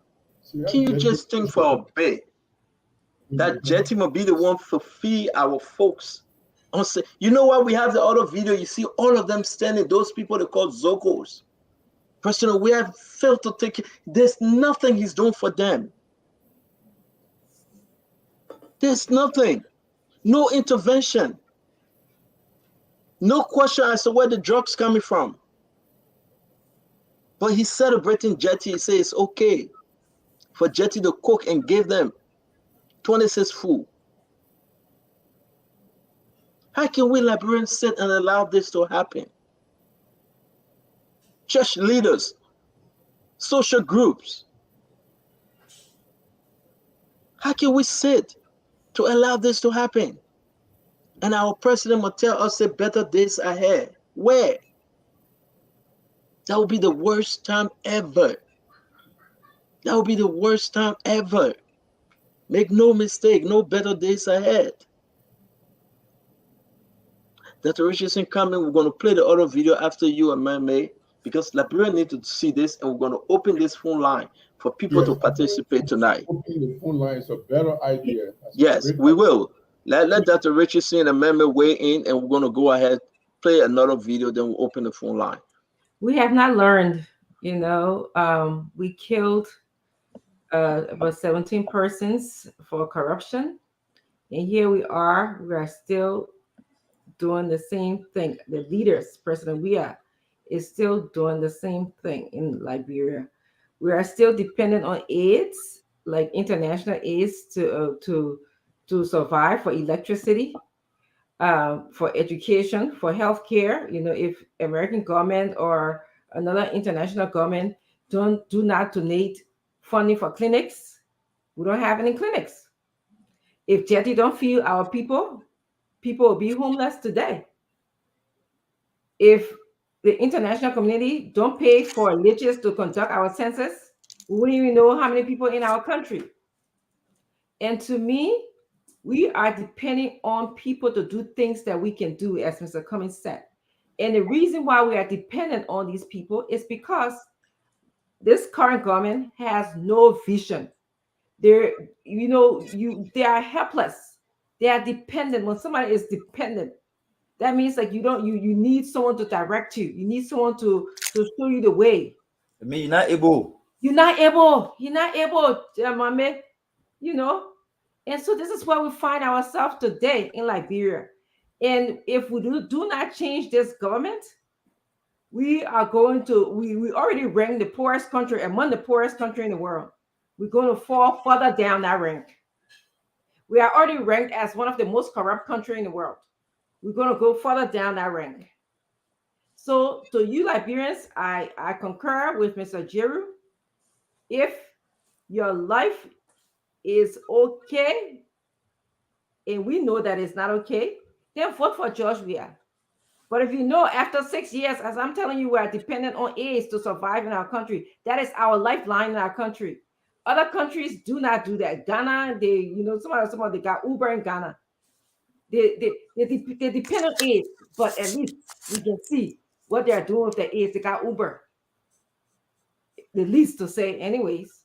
Can you just think for a bit that Jetty will be the one to feed our folks? You know what? We have the other video. You see all of them standing. Those people they call Zocos. Personally, we have failed to take it. There's nothing he's doing for them. There's nothing. No intervention. No question as to where the drugs coming from. But he's celebrating Jetty. He says it's okay for Jetty to cook and give them 26 food. How can we Liberians sit and allow this to happen? Church leaders, social groups. How can we sit to allow this to happen? And our president will tell us that better days ahead. Where? That would be the worst time ever. That would be the worst time ever. Make no mistake, no better days ahead. Dr. Richardson coming, we're going to play the other video after you and May, because Liberians need to see this, and we're going to open this phone line for people to participate tonight. Opening the phone line is a better idea. Yes, we will. Let Dr. Richardson and Meme weigh in, and we're going to go ahead, play another video, then we'll open the phone line. We have not learned, you know, we killed about 17 persons for corruption. And here we are still doing the same thing. The leaders, President Weah, is still doing the same thing in Liberia. We are still dependent on aids, like international aids to survive, for electricity, for education, for healthcare. You know, if American government or another international government do not donate funding for clinics, we don't have any clinics. If Jetty don't feed our people, people will be homeless today. If the international community don't pay for leeches to conduct our census, we wouldn't even know how many people in our country. And to me, we are depending on people to do things that we can do, as Mr. Cummings said. And the reason why we are dependent on these people is because this current government has no vision. They are helpless. They are dependent. When somebody is dependent, that means like you need someone to direct you. You need someone to show you the way. I mean, you're not able. You're not able, Mame, you know. And so this is where we find ourselves today in Liberia. And if we do not change this government, we are going to, we already rank the poorest country, among the poorest country in the world. We're going to fall further down that rank. We are already ranked as one of the most corrupt countries in the world. We're going to go further down that rank. So to you Liberians, I concur with Mr. Jeru. If your life is okay, and we know that it's not okay, then vote for George Weah. But if you know after 6 years, as I'm telling you, we are dependent on aids to survive in our country. That is our lifeline in our country. Other countries do not do that. Ghana, some of they got Uber in Ghana. They depend on aids, but at least we can see what they're doing with the aids. They got Uber. The least to say, anyways.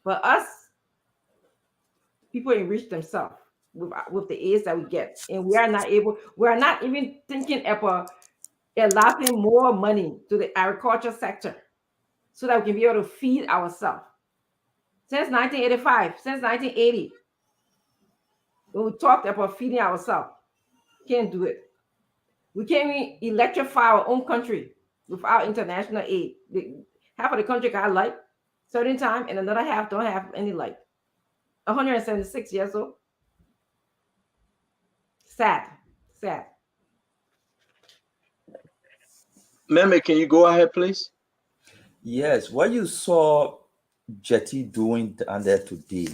For us, people enrich themselves with the aids that we get, and we are not even thinking about allotting more money to the agriculture sector so that we can be able to feed ourselves. Since 1985, since 1980, when we talked about feeding ourselves, can't do it. We can't even electrify our own country without international aid. Half of the country got light certain time, and another half don't have any light. 176 years old. Sad. Meme, can you go ahead, please? Yes, what you saw Jetty doing down there today,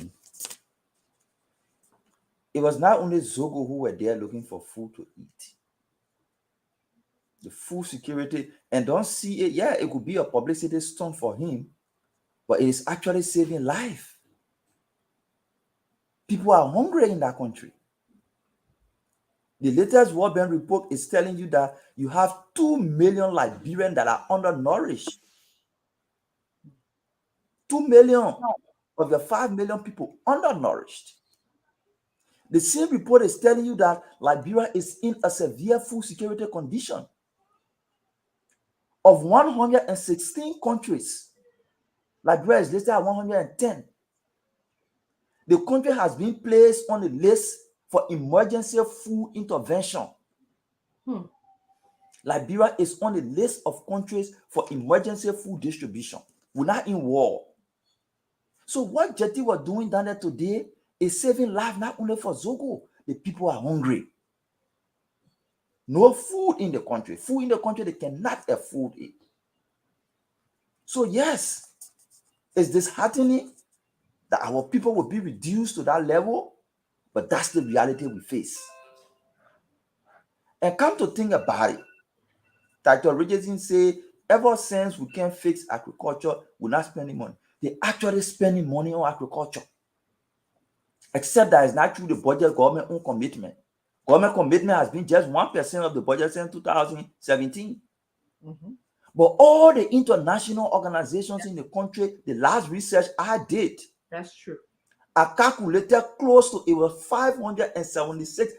it was not only Zogo who were there looking for food to eat. The food security, and don't see it, yeah, it could be a publicity stunt for him, but it is actually saving life. People are hungry in that country. The latest World Bank report is telling you that you have 2 million Liberians that are undernourished. 2 million of the 5 million people undernourished. The same report is telling you that Liberia is in a severe food security condition. Of 116 countries, Liberia is listed at 110. The country has been placed on the list for emergency food intervention. Liberia is on the list of countries for emergency food distribution. We're not in war. So what Jetty was doing down there today is saving life not only for Zogo. The people are hungry. No food in the country. Food in the country, they cannot afford it. So yes, it's disheartening that our people will be reduced to that level, but that's the reality we face. And come to think about it, Dr. Richardson say, ever since we can't fix agriculture, we're not spending money. They're actually spending money on agriculture. Except that it's not through the budget government own commitment. Government commitment has been just 1% of the budget since 2017. But all the international organizations in the country, the last research I did, That's true. I calculated close to, it was 576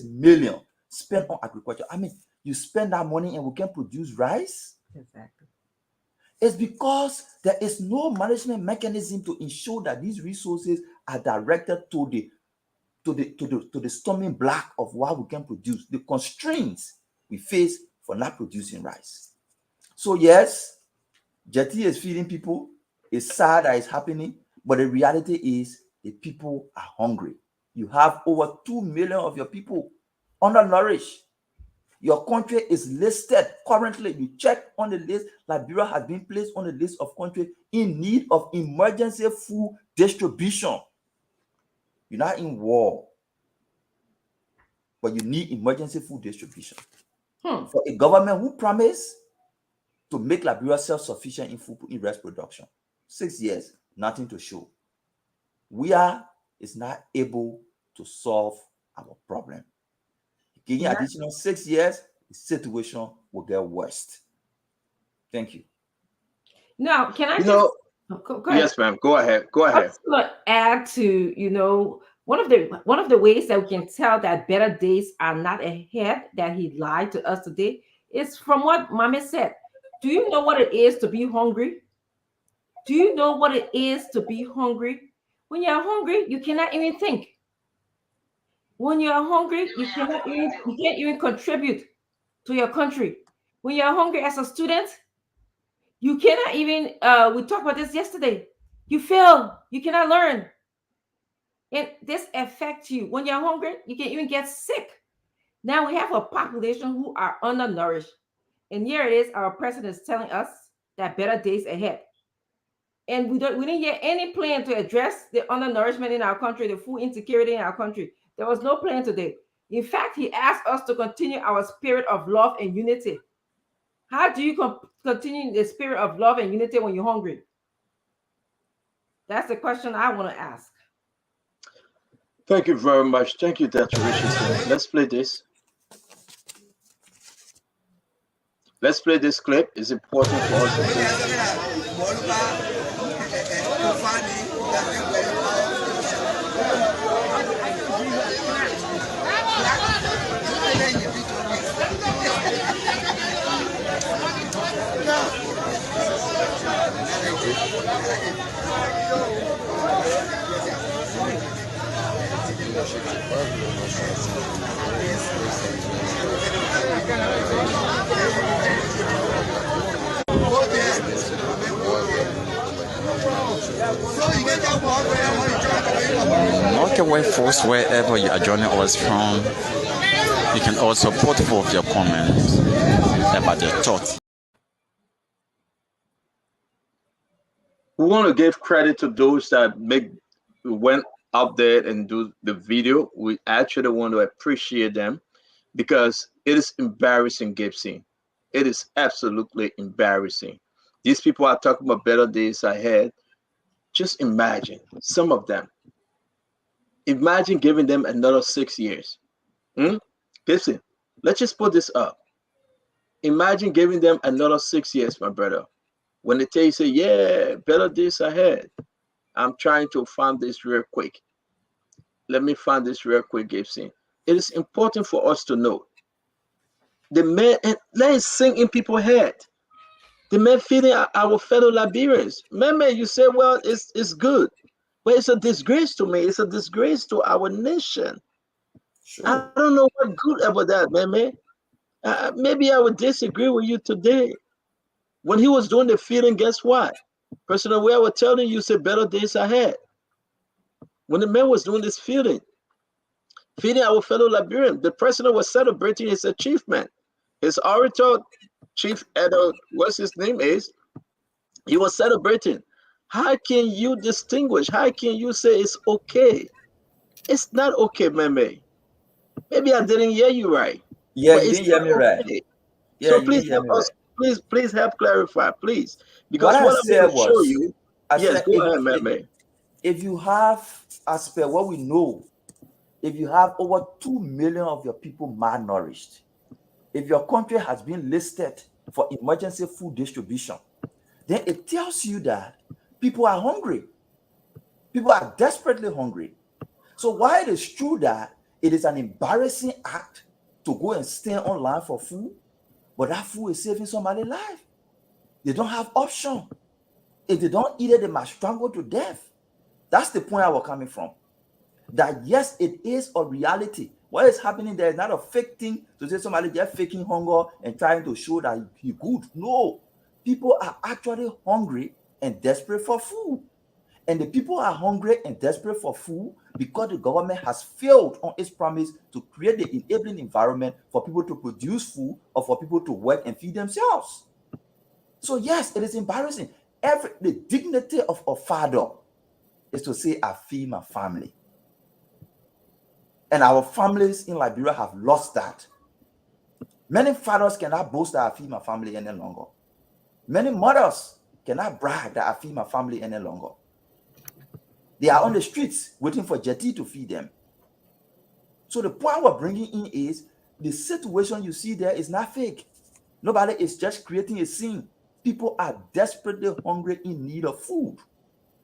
million spent on agriculture. I mean, you spend that money and we can produce rice? Exactly. It's because there is no management mechanism to ensure that these resources are directed to the stumbling block of what we can produce, the constraints we face for not producing rice. So yes, Jetty is feeding people. It's sad that it's happening, but the reality is the people are hungry. You have over 2 million of your people undernourished. Your country is listed currently. You check on the list. Liberia has been placed on the list of countries in need of emergency food distribution. You're not in war, but you need emergency food distribution. For a government who promised to make Liberia self-sufficient in food in rice production, 6 years, nothing to show. Is not able to solve our problem. Giving additional 6 years, the situation will get worse. Thank you. Now, can I go ahead. Yes, ma'am. Go ahead. Go ahead. I'm just going to add to, one of the ways that we can tell that better days are not ahead, that he lied to us today, is from what Mama said. Do you know what it is to be hungry? Do you know what it is to be hungry? When you're hungry, you cannot even think. When you're hungry, you can't even contribute to your country. When you're hungry as a student, you cannot even, we talked about this yesterday. You fail, you cannot learn. And this affects you. When you're hungry, you can even get sick. Now we have a population who are undernourished. And here it is, our president is telling us that better days ahead. And we didn't hear any plan to address the undernourishment in our country, the food insecurity in our country. There was no plan today. In fact, he asked us to continue our spirit of love and unity. How do you continue the spirit of love and unity when you're hungry? That's the question I want to ask. Thank you very much. Thank you, Dr. Richardson. Let's play this. Let's play this clip. It's important for us to play. Okay, well, folks, wherever you are joining us from, you can also put forth your comments about your thoughts. We want to give credit to those that went up there and do the video. We actually want to appreciate them because it is embarrassing, Gibson. It is absolutely embarrassing. These people are talking about better days ahead. Just imagine some of them. Imagine giving them another 6 years. Gibson, let's just put this up. Imagine giving them another 6 years, my brother. When they tell you, say, yeah, better days ahead. I'm trying to find this real quick. Let me find this real quick, Gibson. It is important for us to know. The man, and let it sink in people's head. The men feeding our fellow Liberians. Man, you say, well, it's good. But it's a disgrace to me. It's a disgrace to our nation. Sure. I don't know what good about that, man. Maybe I would disagree with you today. When he was doing the feeding, guess what? President Weah was telling you, say, better days ahead. When the man was doing this feeding our fellow Liberians, the president was celebrating his achievement. His orator, Chief Edo, what's his name is, he was celebrating. How can you distinguish? How can you say it's okay? It's not okay, man. Maybe I didn't hear you right. Yeah, you didn't hear me right. Yeah, so please help us. Please help clarify, please. Because what I said I'm going to show was, you. Yes, go ahead, man. If you have, as per what we know, if you have over 2 million of your people malnourished, if your country has been listed for emergency food distribution, then it tells you that people are hungry. People are desperately hungry. So while it is true that it is an embarrassing act to go and stand online for food, but that food is saving somebody's life. They don't have option. If they don't eat it, they must strangle to death. That's the point I was coming from. That yes, it is a reality. What is happening there is not a fake thing to say somebody just faking hunger and trying to show that he's good. No. People are actually hungry and desperate for food. And the people are hungry and desperate for food because the government has failed on its promise to create the enabling environment for people to produce food or for people to work and feed themselves. So yes, it is embarrassing. The dignity of a father is to say, I feed my family. And our families in Liberia have lost that. Many fathers cannot boast that I feed my family any longer. Many mothers cannot brag that I feed my family any longer. They are on the streets waiting for Jetty to feed them. So the point we're bringing in is the situation you see there is not fake. Nobody is just creating a scene. People are desperately hungry in need of food.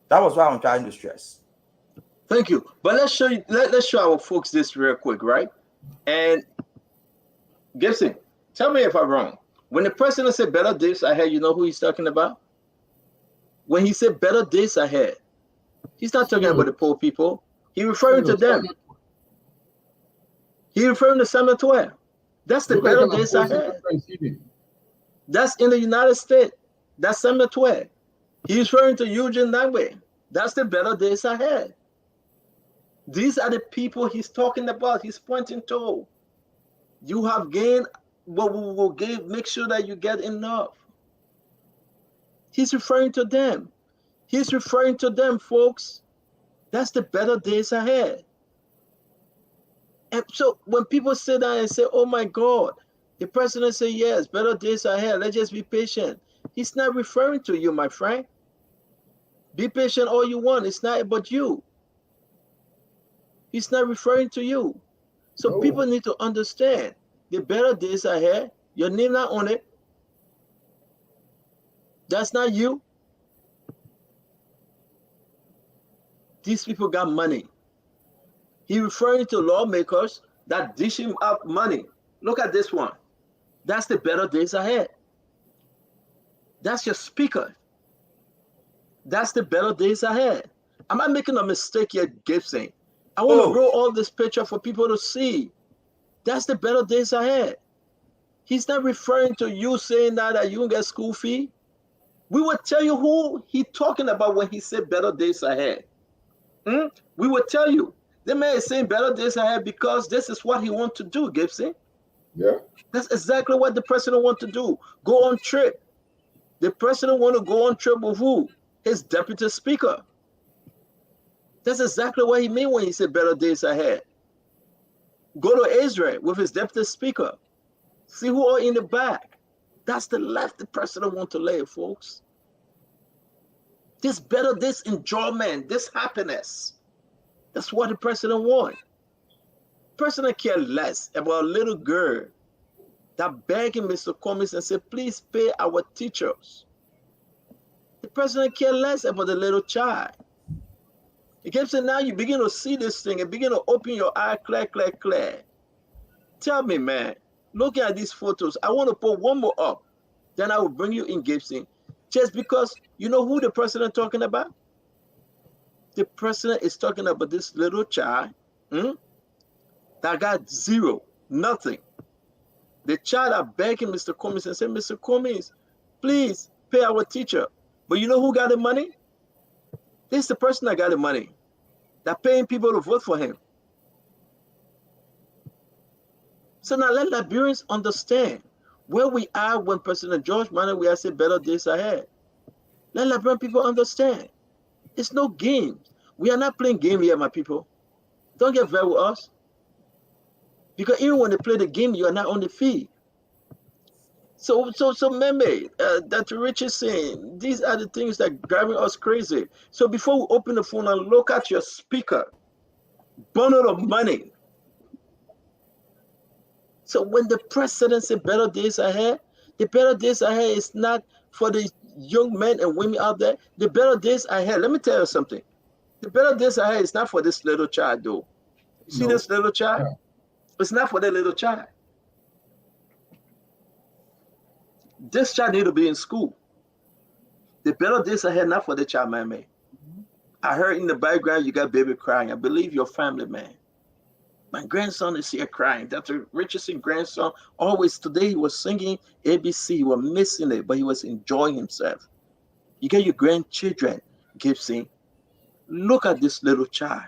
That was what I'm trying to stress. Thank you. But let's show you. Let's show our folks this real quick, right? And Gibson, tell me if I'm wrong. When the president said better days ahead, you know who he's talking about? When he said better days ahead, he's not talking about the poor people. He's referring to them. He's referring to Samuel Toya. That's the better days ahead. That's in the United States. That's Samuel Toya. He's referring to Eugene Niger. That's the better days ahead. These are the people he's talking about. He's pointing to. You have gained what we will give. Make sure that you get enough. He's referring to them. He's referring to them, folks. That's the better days ahead. And so when people sit down and say, oh my God, the president say, yes, better days ahead. Let's just be patient. He's not referring to you, my friend. Be patient all you want. It's not about you. He's not referring to you. So people need to understand the better days ahead. Your name not on it. That's not you. These people got money. He referring to lawmakers that dish him out money. Look at this one. That's the better days ahead. That's your speaker. That's the better days ahead. Am I making a mistake here, Gibson? I want to roll all this picture for people to see. That's the better days ahead. He's not referring to you saying that you don't get school fee. We will tell you who he talking about when he said better days ahead. We will tell you. The man is saying better days ahead because this is what he wants to do, Gibson. Yeah. That's exactly what the president want to do. Go on trip. The president want to go on trip with who? His deputy speaker. That's exactly what he mean when he said better days ahead. Go to Israel with his deputy speaker. See who are in the back. That's the life the president want to live, folks. This better, this enjoyment, this happiness. That's what the president want. President care less about a little girl that begging Mr. Cummings and say, please pay our teachers. The president care less about the little child. He kept saying, now you begin to see this thing and begin to open your eye, clear. Tell me, man, looking at these photos, I want to put one more up. Then I will bring you in, Gibson. Just because you know who the president talking about? The president is talking about this little child that got zero, nothing. The child are begging Mr. Cummings and said, Mr. Cummings, please pay our teacher. But you know who got the money? This is the person that got the money. That paying people to vote for him. So now let Liberians understand where we are when President George Manuel we said better days ahead. Let Liberian people understand. It's no game. We are not playing game here, my people. Don't get very with us. Because even when they play the game, you are not on the field. So Meme, Dr. Rich is saying, these are the things that are driving us crazy. So before we open the phone and look at your speaker, bundle of money. So when the president said better days ahead, the better days ahead is not for the young men and women out there. The better days ahead, let me tell you something. The better days ahead is not for this little child, though. You see this little child? Yeah. It's not for that little child. This child need to be in school. The better days ahead, not for the child, man. I heard in the background you got baby crying. I believe your family, man. My grandson is here crying. Dr. Richardson grandson, always today he was singing ABC. He was missing it, but he was enjoying himself. You get your grandchildren, Gibson. Look at this little child.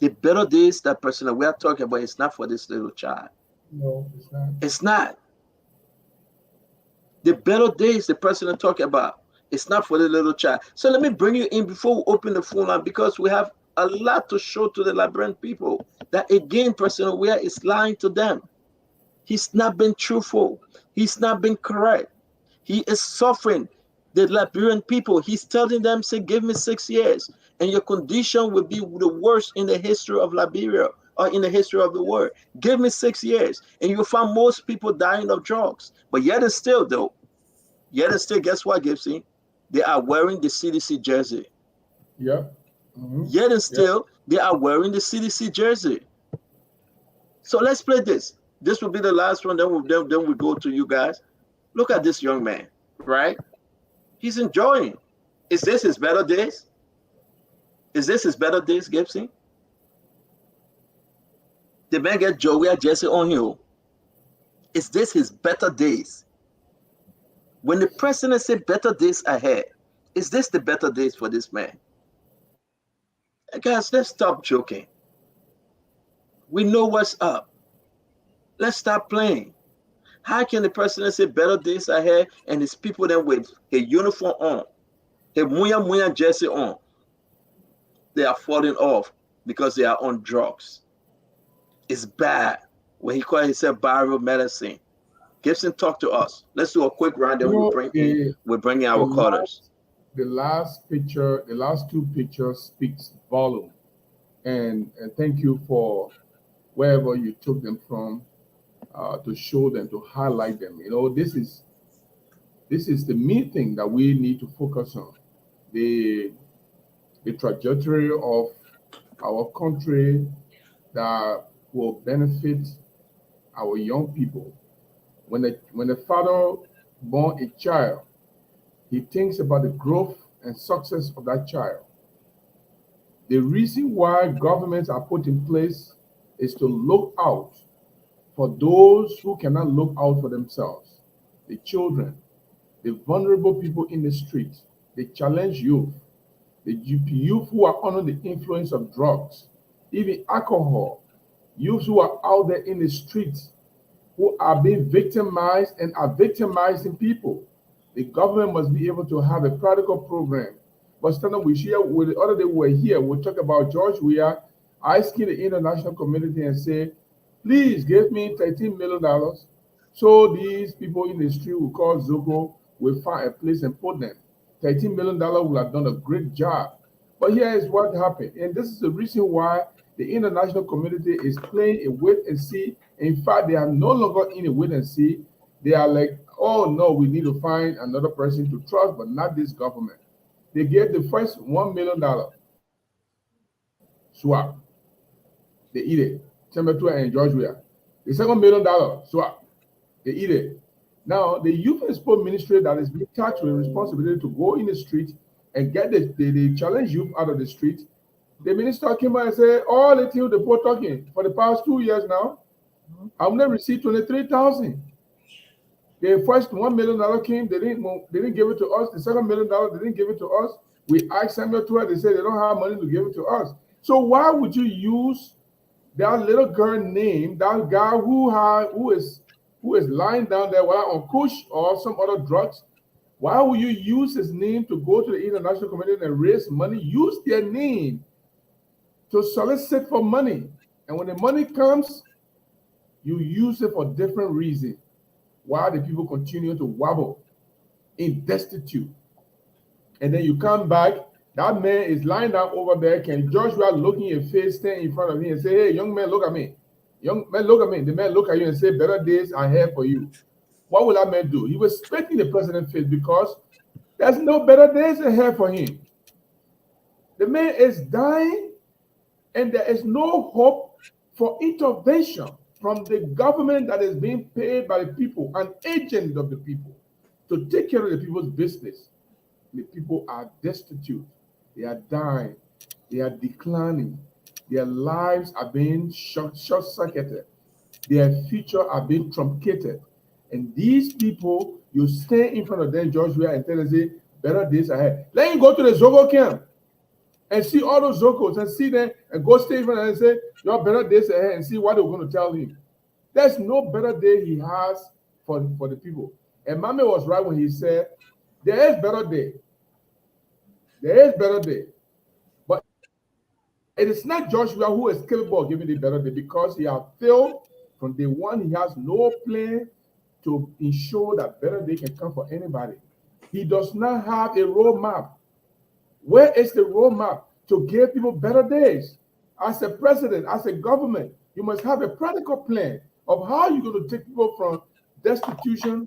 The better days that person that we are talking about is not for this little child. No, it's not. It's not. The better days the president talking about, it's not for the little child. So let me bring you in before we open the phone line, because we have a lot to show to the Liberian people that again, President Weah is lying to them. He's not been truthful. He's not been correct. He is suffering the Liberian people. He's telling them, say, give me 6 years and your condition will be the worst in the history of Liberia or in the history of the world. Give me 6 years and you'll find most people dying of drugs. But yet and still, though, guess what, Gibson? They are wearing the CDC jersey. Yeah. Yet and still, they are wearing the CDC jersey. So let's play this. This will be the last one. Then we go to you guys. Look at this young man, right? He's enjoying. Is this his better days? Is this his better days, Gibson? The man get Joey Jesse on him. Is this his better days? When the president said better days ahead, is this the better days for this man? Guys, let's stop joking. We know what's up. Let's stop playing. How can the president say better days ahead and his people then with a uniform on, a muya jersey on, they are falling off because they are on drugs? It's bad. When he called himself viral medicine. Gibson, talk to us. Let's do a quick round and we're bringing our callers. The last picture, the last two pictures speaks volume. And thank you for wherever you took them from to show them, to highlight them. You know, this is the main thing that we need to focus on. The trajectory of our country that will benefit our young people. When the father born a child, he thinks about the growth and success of that child. The reason why governments are put in place is to look out for those who cannot look out for themselves, the children, the vulnerable people in the street, the challenged youth, the youth who are under the influence of drugs, even alcohol, youth who are out there in the streets who are being victimized and are victimizing people. The government must be able to have a practical program. But standing we share with the other day we were here, we talk about George Weah asking the international community and say, please give me $13 million so these people in the street who call Zogo will find a place and put them. $13 million would have done a great job. But here is what happened. And this is the reason why the international community is playing a wait and see. In fact, they are no longer in a wait and see. They are like, oh no, we need to find another person to trust, but not this government. They gave the first $1 million swap. They eat it. Timbuktu and George Weah. The second $1 million swap. They eat it. Now, the Youth and Sport Ministry that is being tasked with responsibility to go in the street and get the challenge youth out of the street, the minister came out and said, all the things the poor talking for the past 2 years now, I've never received 23,000. The first $1 million came, they didn't give it to us. The second $1 million, they didn't give it to us. We asked Samuel Tour, they said they don't have money to give it to us. So why would you use that little girl name, that guy who is lying down there whether on kush or some other drugs? Why would you use his name to go to the international community and raise money? Use their name to solicit for money. And when the money comes, you use it for different reasons. While the people continue to wobble in destitute. And then you come back, that man is lying down over there. Can Joshua look in your face, stand in front of him and say, hey, young man, look at me. Young man, look at me. The man look at you and say, better days are here for you. What will that man do? He was spitting the president's face because there's no better days ahead for him. The man is dying and there is no hope for intervention from the government that is being paid by the people, an agent of the people, to take care of the people's business. The people are destitute. They are dying. They are declining. Their lives are being short-circuited. Their future are being truncated. And these people, you stand in front of them, George Weah, and tell them, say, better days ahead. Let him go to the Zogo camp and see all those Zogos and see them and go stay in front of them and say, your better days ahead and see what they're going to tell him. There's no better day he has for the people. And Mame was right when he said, there is better day. There is better day. But it is not Joshua who is capable of giving the better day because he has failed from day one. He has no plan to ensure that better day can come for anybody. He does not have a roadmap. Where is the roadmap to give people better days? As a president, as a government, you must have a practical plan of how you're going to take people from destitution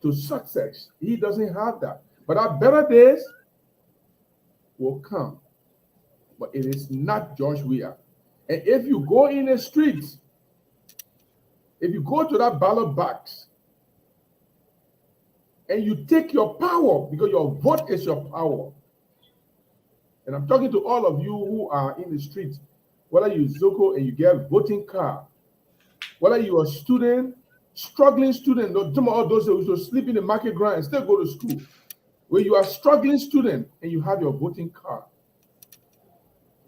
to success. He doesn't have that. But our better days will come. But it is not George Weah. And if you go in the streets, if you go to that ballot box and you take your power, because your vote is your power. And I'm talking to all of you who are in the streets, whether you're Zoko and you get a voting card, whether you're a student, struggling student, some of those who sleep in the market ground and still go to school, where you are a struggling student and you have your voting card,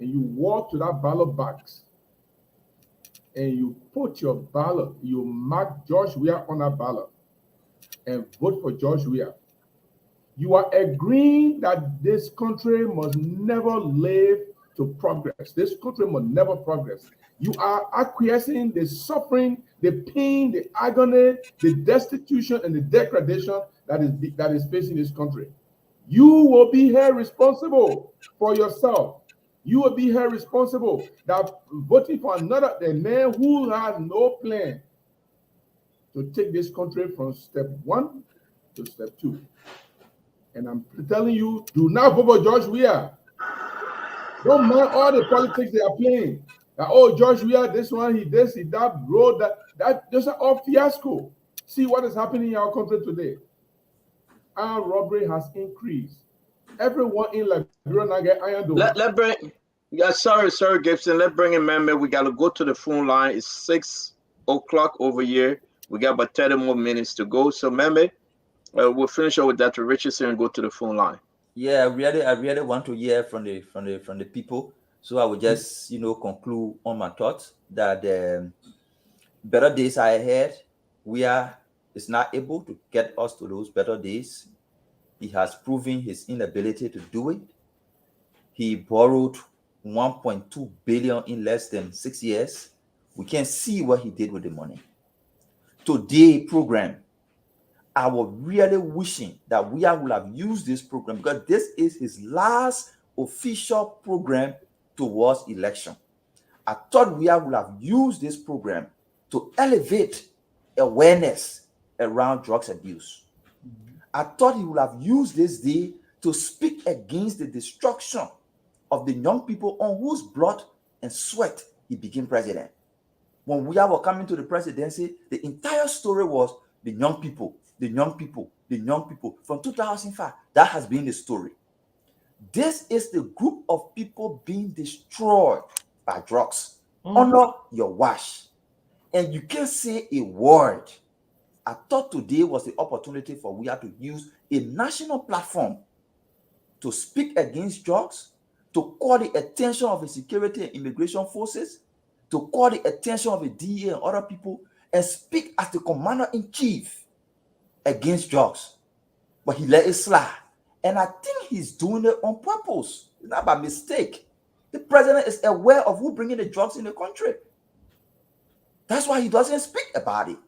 and you walk to that ballot box and you put your ballot, you mark George Weah on that ballot and vote for George Weah. You are agreeing that this country must never live to progress. This country must never progress. You are acquiescing the suffering, the pain, the agony, the destitution, and the degradation that is facing this country. You will be held responsible for yourself. You will be held responsible that voting for another, the man who has no plan to take this country from step 1 to step 2. And I'm telling you, do not vote for George Weah. Don't mind all the politics they are playing. That, oh, George Weah, this one, he this, he that, road, that those are all fiasco. See what is happening in our country today. Our robbery has increased. Everyone in Liberia Niger iron door. Let bring. Yeah, sorry, Gibson. Let's bring in Meme. We gotta go to the phone line. It's 6 o'clock over here. We got about 30 more minutes to go. So Meme, we'll finish up with Dr. Richardson and go to the phone line. Yeah, I really want to hear from the people. So I will just conclude on my thoughts that better days are ahead. is not able to get us to those better days. He has proven his inability to do it. He borrowed 1.2 billion in less than 6 years. We can see what he did with the money. Today program, I was really wishing that we would have used this program, because this is his last official program towards election. I thought we would have used this program to elevate awareness around drugs abuse. I thought he would have used this day to speak against the destruction of the young people on whose blood and sweat he became president. When we were coming to the presidency, the entire story was the young people, the young people, the young people. From 2005, that has been the story. This is the group of people being destroyed by drugs under your watch. And you can't say a word. I thought today was the opportunity for we to use a national platform to speak against drugs, to call the attention of the security and immigration forces, to call the attention of the DEA and other people, and speak as the commander-in-chief against drugs. But he let it slide. And I think he's doing it on purpose. It's not by mistake. The president is aware of who bringing the drugs in the country. That's why he doesn't speak about it.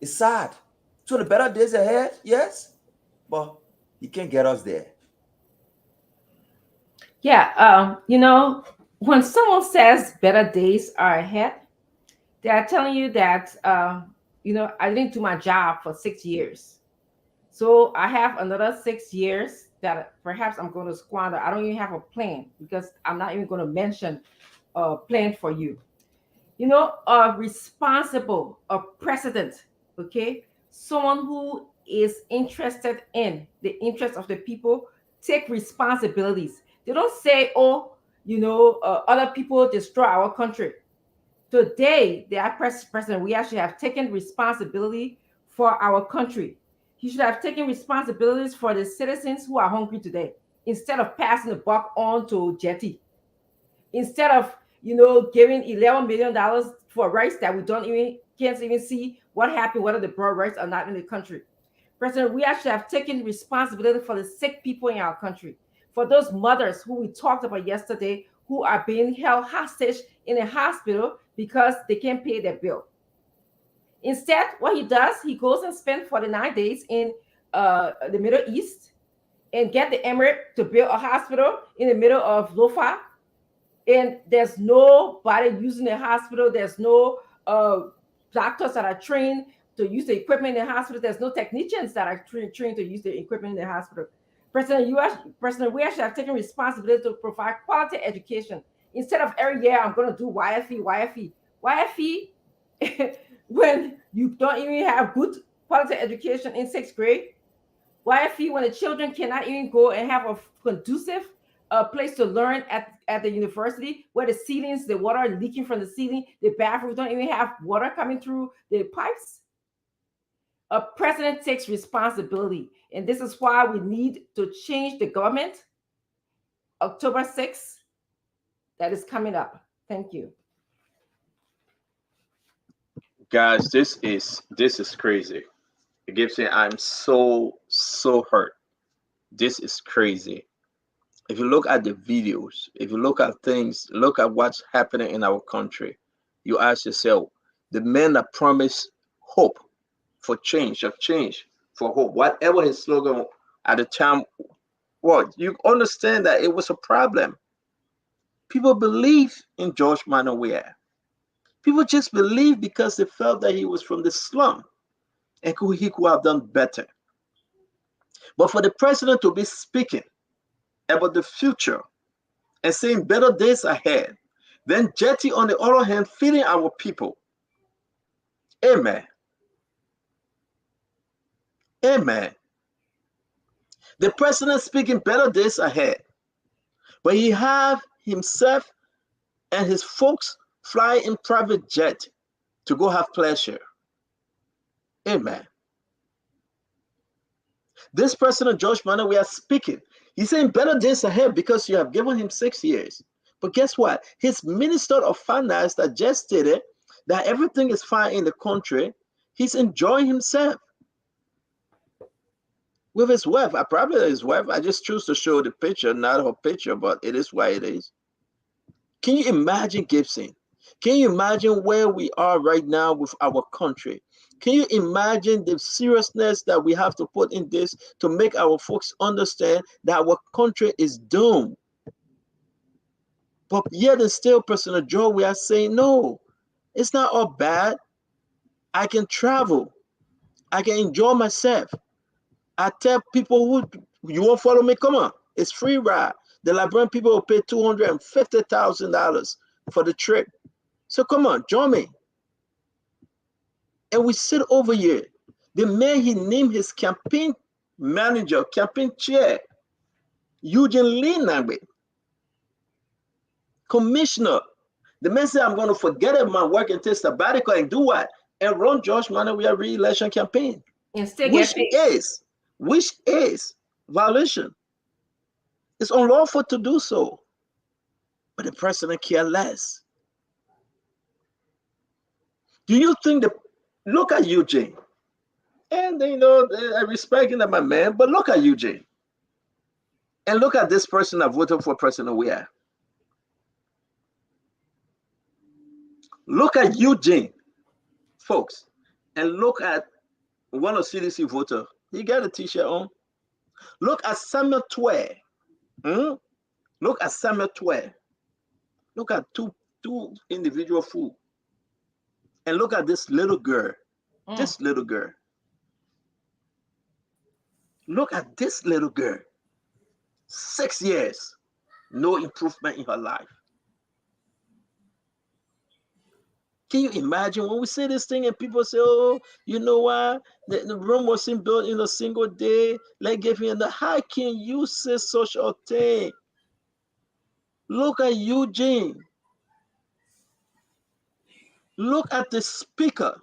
It's sad. So the better days ahead, yes, but he can't get us there. Yeah, when someone says better days are ahead, they are telling you that, I didn't do my job for 6 years. So I have another 6 years that perhaps I'm going to squander. I don't even have a plan, because I'm not even going to mention a plan for you. A responsible, a president, okay? Someone who is interested in the interests of the people, take responsibilities. They don't say, other people destroy our country. Today, the president, we actually have taken responsibility for our country. He should have taken responsibilities for the citizens who are hungry today, instead of passing the buck on to Jetty. Instead of, giving $11 million for rights that we can't even see what happened, whether the broad rights are not in the country. President, we actually have taken responsibility for the sick people in our country, for those mothers who we talked about yesterday, who are being held hostage in a hospital because they can't pay their bill. Instead, what he does, he goes and spends 49 days in the Middle East and get the Emirate to build a hospital in the middle of Lofa. And there's nobody using the hospital. There's no doctors that are trained to use the equipment in the hospital. There's no technicians that are trained to use the equipment in the hospital. President, we actually have taken responsibility to provide quality education. Instead of every year, I'm going to do YFE. When you don't even have good quality education in 6th grade. YFE when the children cannot even go and have a conducive place to learn at the university, where the ceilings, the water are leaking from the ceiling, the bathrooms don't even have water coming through the pipes. A president takes responsibility, and this is why we need to change the government. October 6th, that is coming up. Thank you. Guys, this is crazy. Gibson, I'm so hurt. This is crazy. If you look at the videos, if you look at things, look at what's happening in our country, you ask yourself, the man that promised hope for change, for hope, whatever his slogan at the time, well, you understand that it was a problem. People believe in George Manawea. People just believe because they felt that he was from the slum and he could have done better. But for the president to be speaking about the future and saying better days ahead, then Jetty on the other hand feeding our people. Amen. Amen. The president speaking better days ahead, but he have himself and his folks fly in private jet to go have pleasure. Amen. This president, George Mann, we are speaking. He's saying better days ahead because you have given him 6 years. But guess what? His minister of finance that just stated that everything is fine in the country, He's enjoying himself with his wife. I probably his wife. I just choose to show the picture, not her picture, but it is why it is. Can you imagine, Gibson? Can you imagine where we are right now with our country? Can you imagine the seriousness that we have to put in this to make our folks understand that our country is doomed? But yet and still, President Joe, we are saying, no, it's not all bad. I can travel. I can enjoy myself. I tell people who you won't follow me, come on. It's free ride. The Liberian people will pay $250,000 for the trip. So come on, join me. And we sit over here. The man, he named his campaign manager, campaign chair, Eugene Lee, commissioner. The man said, I'm going to forget my work and take sabbatical and do what? And run George Manawia re-election campaign. And still which get paid. is violation. It's unlawful to do so. But the president cares less. Do you think look at Eugene? And I respect him as my man, but look at Eugene. And look at this person that voted for President Weah. Look at Eugene, folks, and look at one of CDC voter. He got a t-shirt on. Look at Samuel Twe. Look at Samuel Twe. Look at two individual food. And look at this little girl. This little girl. Look at this little girl. 6 years. No improvement in her life. Can you imagine when we say this thing and people say, oh, you know what? The room wasn't built in a single day. Let's give him the. How can you say such a thing? Look at Eugene. Look at the speaker,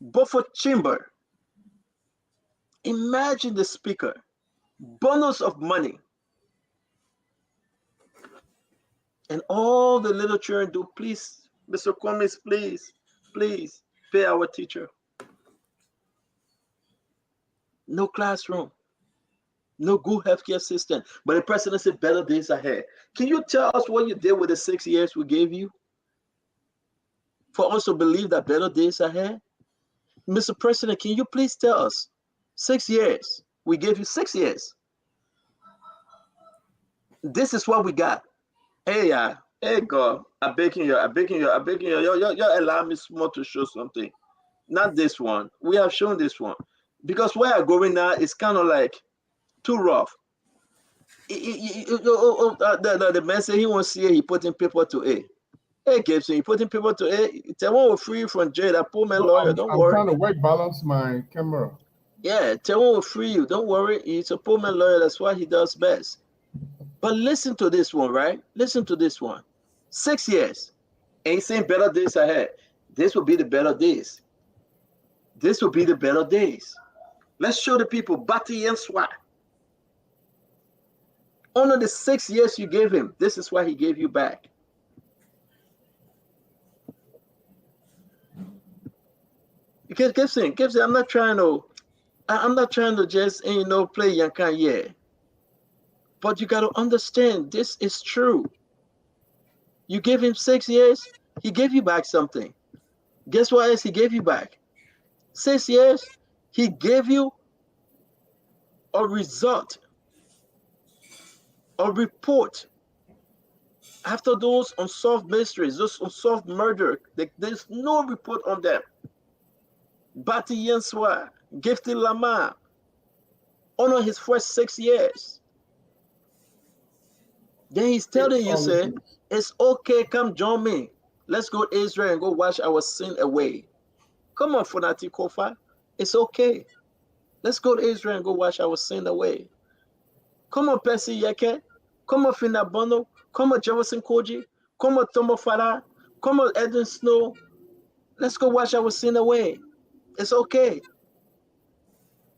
Beaufort Chamber. Imagine the speaker. Bonus of money. And all the little children do, please, Mr. Cummings, please pay our teacher. No classroom. No good healthcare system. But the president said better days ahead. Can you tell us what you did with the 6 years we gave you? For us to believe that better days ahead? Mr. President, can you please tell us? 6 years. We gave you 6 years. This is what we got. Hey, God, I'm begging you, you allow me small to show something. Not this one. We have shown this one. Because where I'm going now is kind of like too rough. The man said he wants to see it, he putting people to A. Hey, Gibson, you putting people to A. Taiwan will free you from jail. That poor man lawyer, don't worry. I'm trying to white balance my camera. Yeah, Taiwan will free you. Don't worry. He's a poor man lawyer. That's what he does best. But listen to this one, right? Listen to this one. 6 years. Ain't saying better days ahead. This will be the better days. This will be the better days. Let's show the people Bati and Swat. Only the 6 years you gave him, this is what he gave you back. Gibson, I'm not trying to just play Yankan, yeah. But you got to understand, this is true. You gave him 6 years, he gave you back something. Guess what else he gave you back? 6 years, he gave you a result, a report. After those unsolved mysteries, those unsolved murder, there's no report on them. Bati Yenswa, Gifty Lama, honor his first 6 years. Then he's telling you, say, it's okay, come join me. Let's go to Israel and go wash our sin away. Come on, Funati Kofa. It's okay. Let's go to Israel and go wash our sin away. Come on, Percy Yeke. Come on, Finabono. Come on, Jefferson Koji. Come on, Tomo Farah. Come on, Edwin Snow. Let's go wash our sin away. It's okay.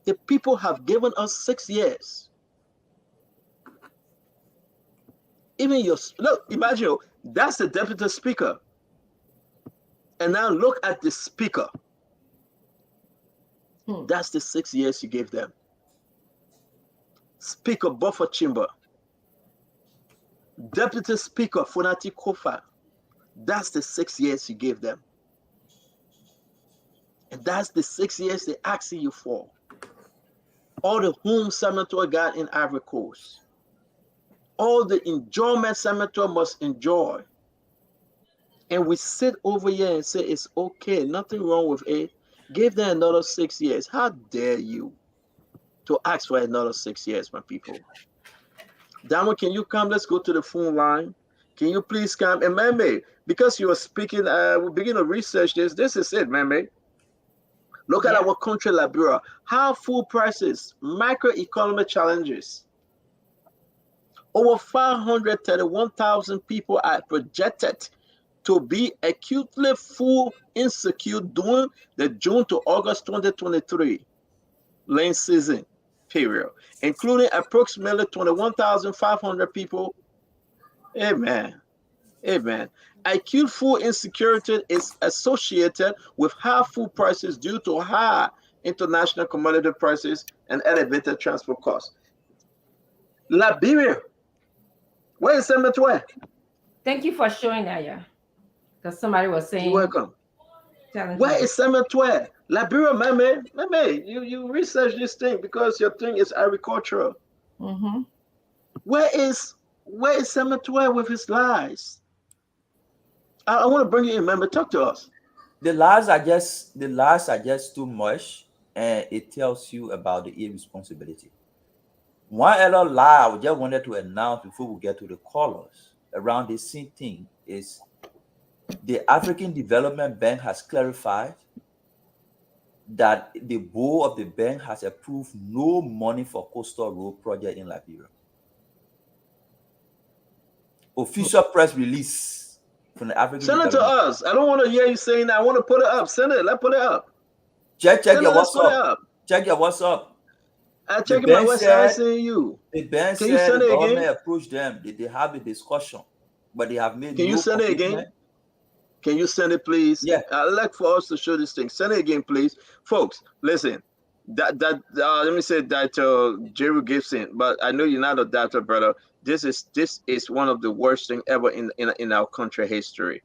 The people have given us 6 years. Even look, imagine, that's the deputy speaker. And now look at the speaker. That's the 6 years you gave them. Speaker Buffer Chimber, Deputy Speaker Funati Kofa, that's the 6 years you gave them. And that's the 6 years they're asking you for. All the home Senator got in Ivory Coast. All the enjoyment Senator must enjoy. And we sit over here and say it's okay, nothing wrong with it. Give them another 6 years. How dare you to ask for another 6 years, my people? Damo, can you come? Let's go to the phone line. Can you please come? And Meme, because you are speaking, we begin to research this. This is it, Meme. Look at our country, Liberia. How food prices, microeconomic challenges. Over 531,000 people are projected to be acutely food insecure during the June to August 2023 rain season period, including approximately 21,500 people. Amen. Amen. Acute food insecurity is associated with high food prices due to high international commodity prices and elevated transport costs. Liberia, where is Senator? Thank you for showing that, yeah. Because somebody was saying. You're welcome. Where is Senator? Liberia, Meme, you research this thing because your thing is agricultural. Mm-hmm. Where is Senator with his lies? I want to bring you in, Meme. Talk to us. The lies are just too much, and it tells you about the irresponsibility. One other lie I just wanted to announce before we get to the callers around this same thing is the African Development Bank has clarified that the board of the bank has approved no money for coastal road project in Liberia. Official press release from the African Send it to us. I don't want to hear you saying that. I want to put it up. Send it. Let's put it up. Check your WhatsApp. Check your WhatsApp. I check my WhatsApp. I send you. The bank Can you said send the it government again? approached them. They have a discussion, but they have made Can you send it again? Can you send it, please? Yeah. I'd like for us to show this thing. Send it again, please. Folks, listen. Let me say that Jerry Gibson, but I know you're not a doctor, brother. This is one of the worst things ever in our country history.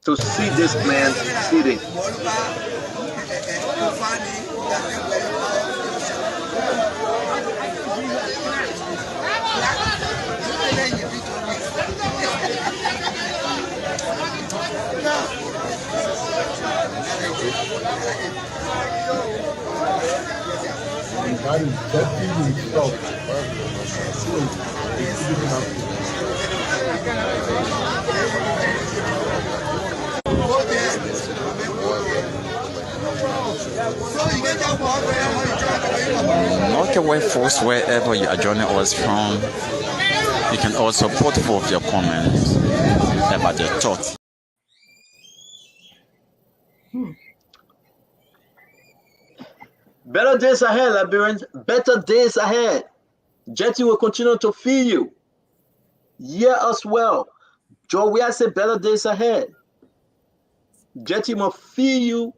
To see this man sitting. That is definitely himself. Okay, folks, wherever you are joining us from, you can also put forth your comments about your thoughts. Better days ahead, Liberians. Better days ahead. Jetty will continue to feed you. Hear us well. Joe, we are saying better days ahead. Jetty will feed you.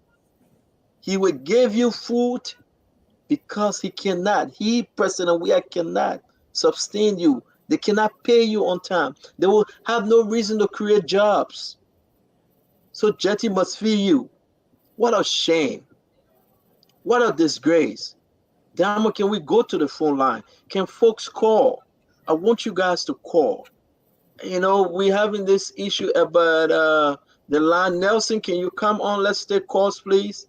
He will give you food because he cannot. He, President Weah, cannot sustain you. They cannot pay you on time. They will have no reason to create jobs. So Jetty must feed you. What a shame. What a disgrace. Damo, can we go to the phone line? Can folks call? I want you guys to call. You know, we're having this issue about the line. Nelson, can you come on? Let's take calls, please.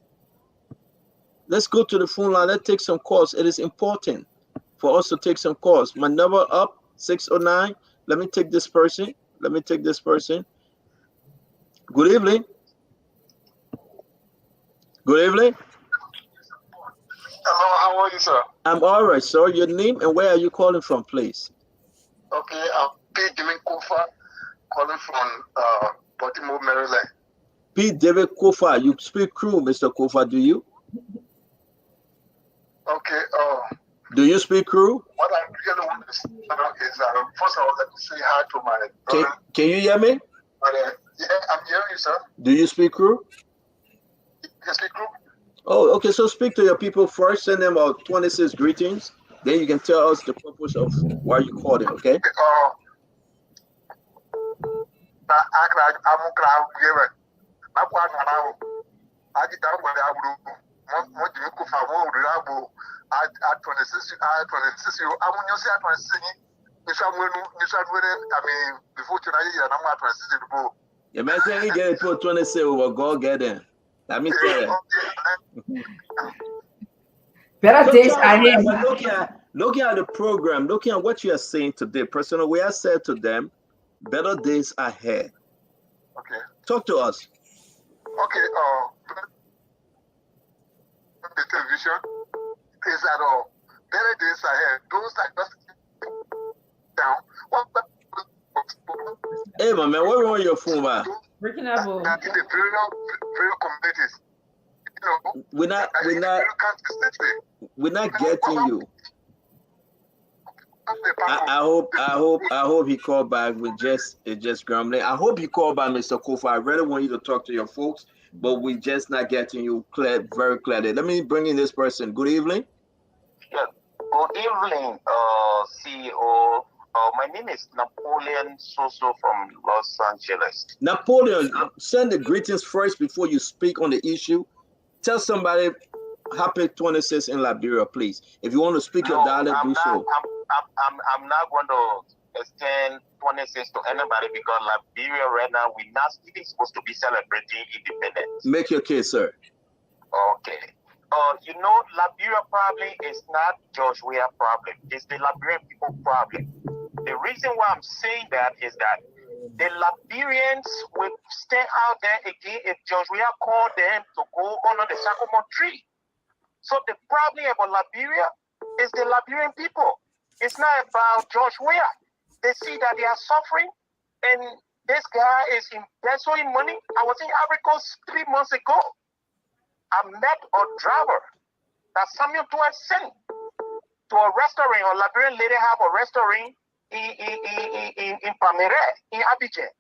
Let's go to the phone line. Let's take some calls. It is important for us to take some calls. My number up, 609. Let me take this person. Good evening. Good evening. Hello, how are you, sir? I'm all right, sir. Your name and where are you calling from, please? Okay, I'm P. David Kofa, calling from Baltimore, Maryland. P. David Kofa. You speak Kru, Mr. Kofa, do you? Okay. Do you speak Kru? What I really want to say now is, first of all, let me say hi to my brother. Can you hear me? But, yeah, I'm hearing you, sir. Do you speak Kru? You speak Kru? Oh, okay. So speak to your people first. Send them our 26 greetings. Then you can tell us the purpose of why you called them. Okay. The man say he get it for 26 over go get them. Let me tell you. Better days ahead. Looking at the program, looking at what you are saying today, personal, we have said to them, better days ahead. Okay. Talk to us. Okay. The television is that better days ahead. Those that just down. Hey, my man, where on your phone, man? Breaking up. In the various communities. You know, we're not getting you. I hope he called back with just grumbling. I hope you call back, Mr. Kofa. I really want you to talk to your folks, but we're just not getting you clear, very clearly. Let me bring in this person. Good evening. Yeah. Good evening, CEO. My name is Napoleon Soso from Los Angeles. Napoleon, send the greetings first before you speak on the issue. Tell somebody happy 26 in Liberia, please. If you want to speak your dialect, do so. I'm not going to extend 26 to anybody because Liberia right now, we're not even supposed to be celebrating independence. Make your case, sir. Okay. You know, Liberia problem is not George Weah problem. It's the Liberian people problem. The reason why I'm saying that is that the Liberians will stand out there again if George Weah called them to go under the sycamore tree. So the problem about Liberia is the Liberian people. It's not about George Weah. They see that they are suffering, and this guy is embezzling money. I was in Ivory Coast 3 months ago. I met a driver that Samuel Tuan sent to a restaurant. A Liberian lady have a restaurant in Palmyra, in Abidjan.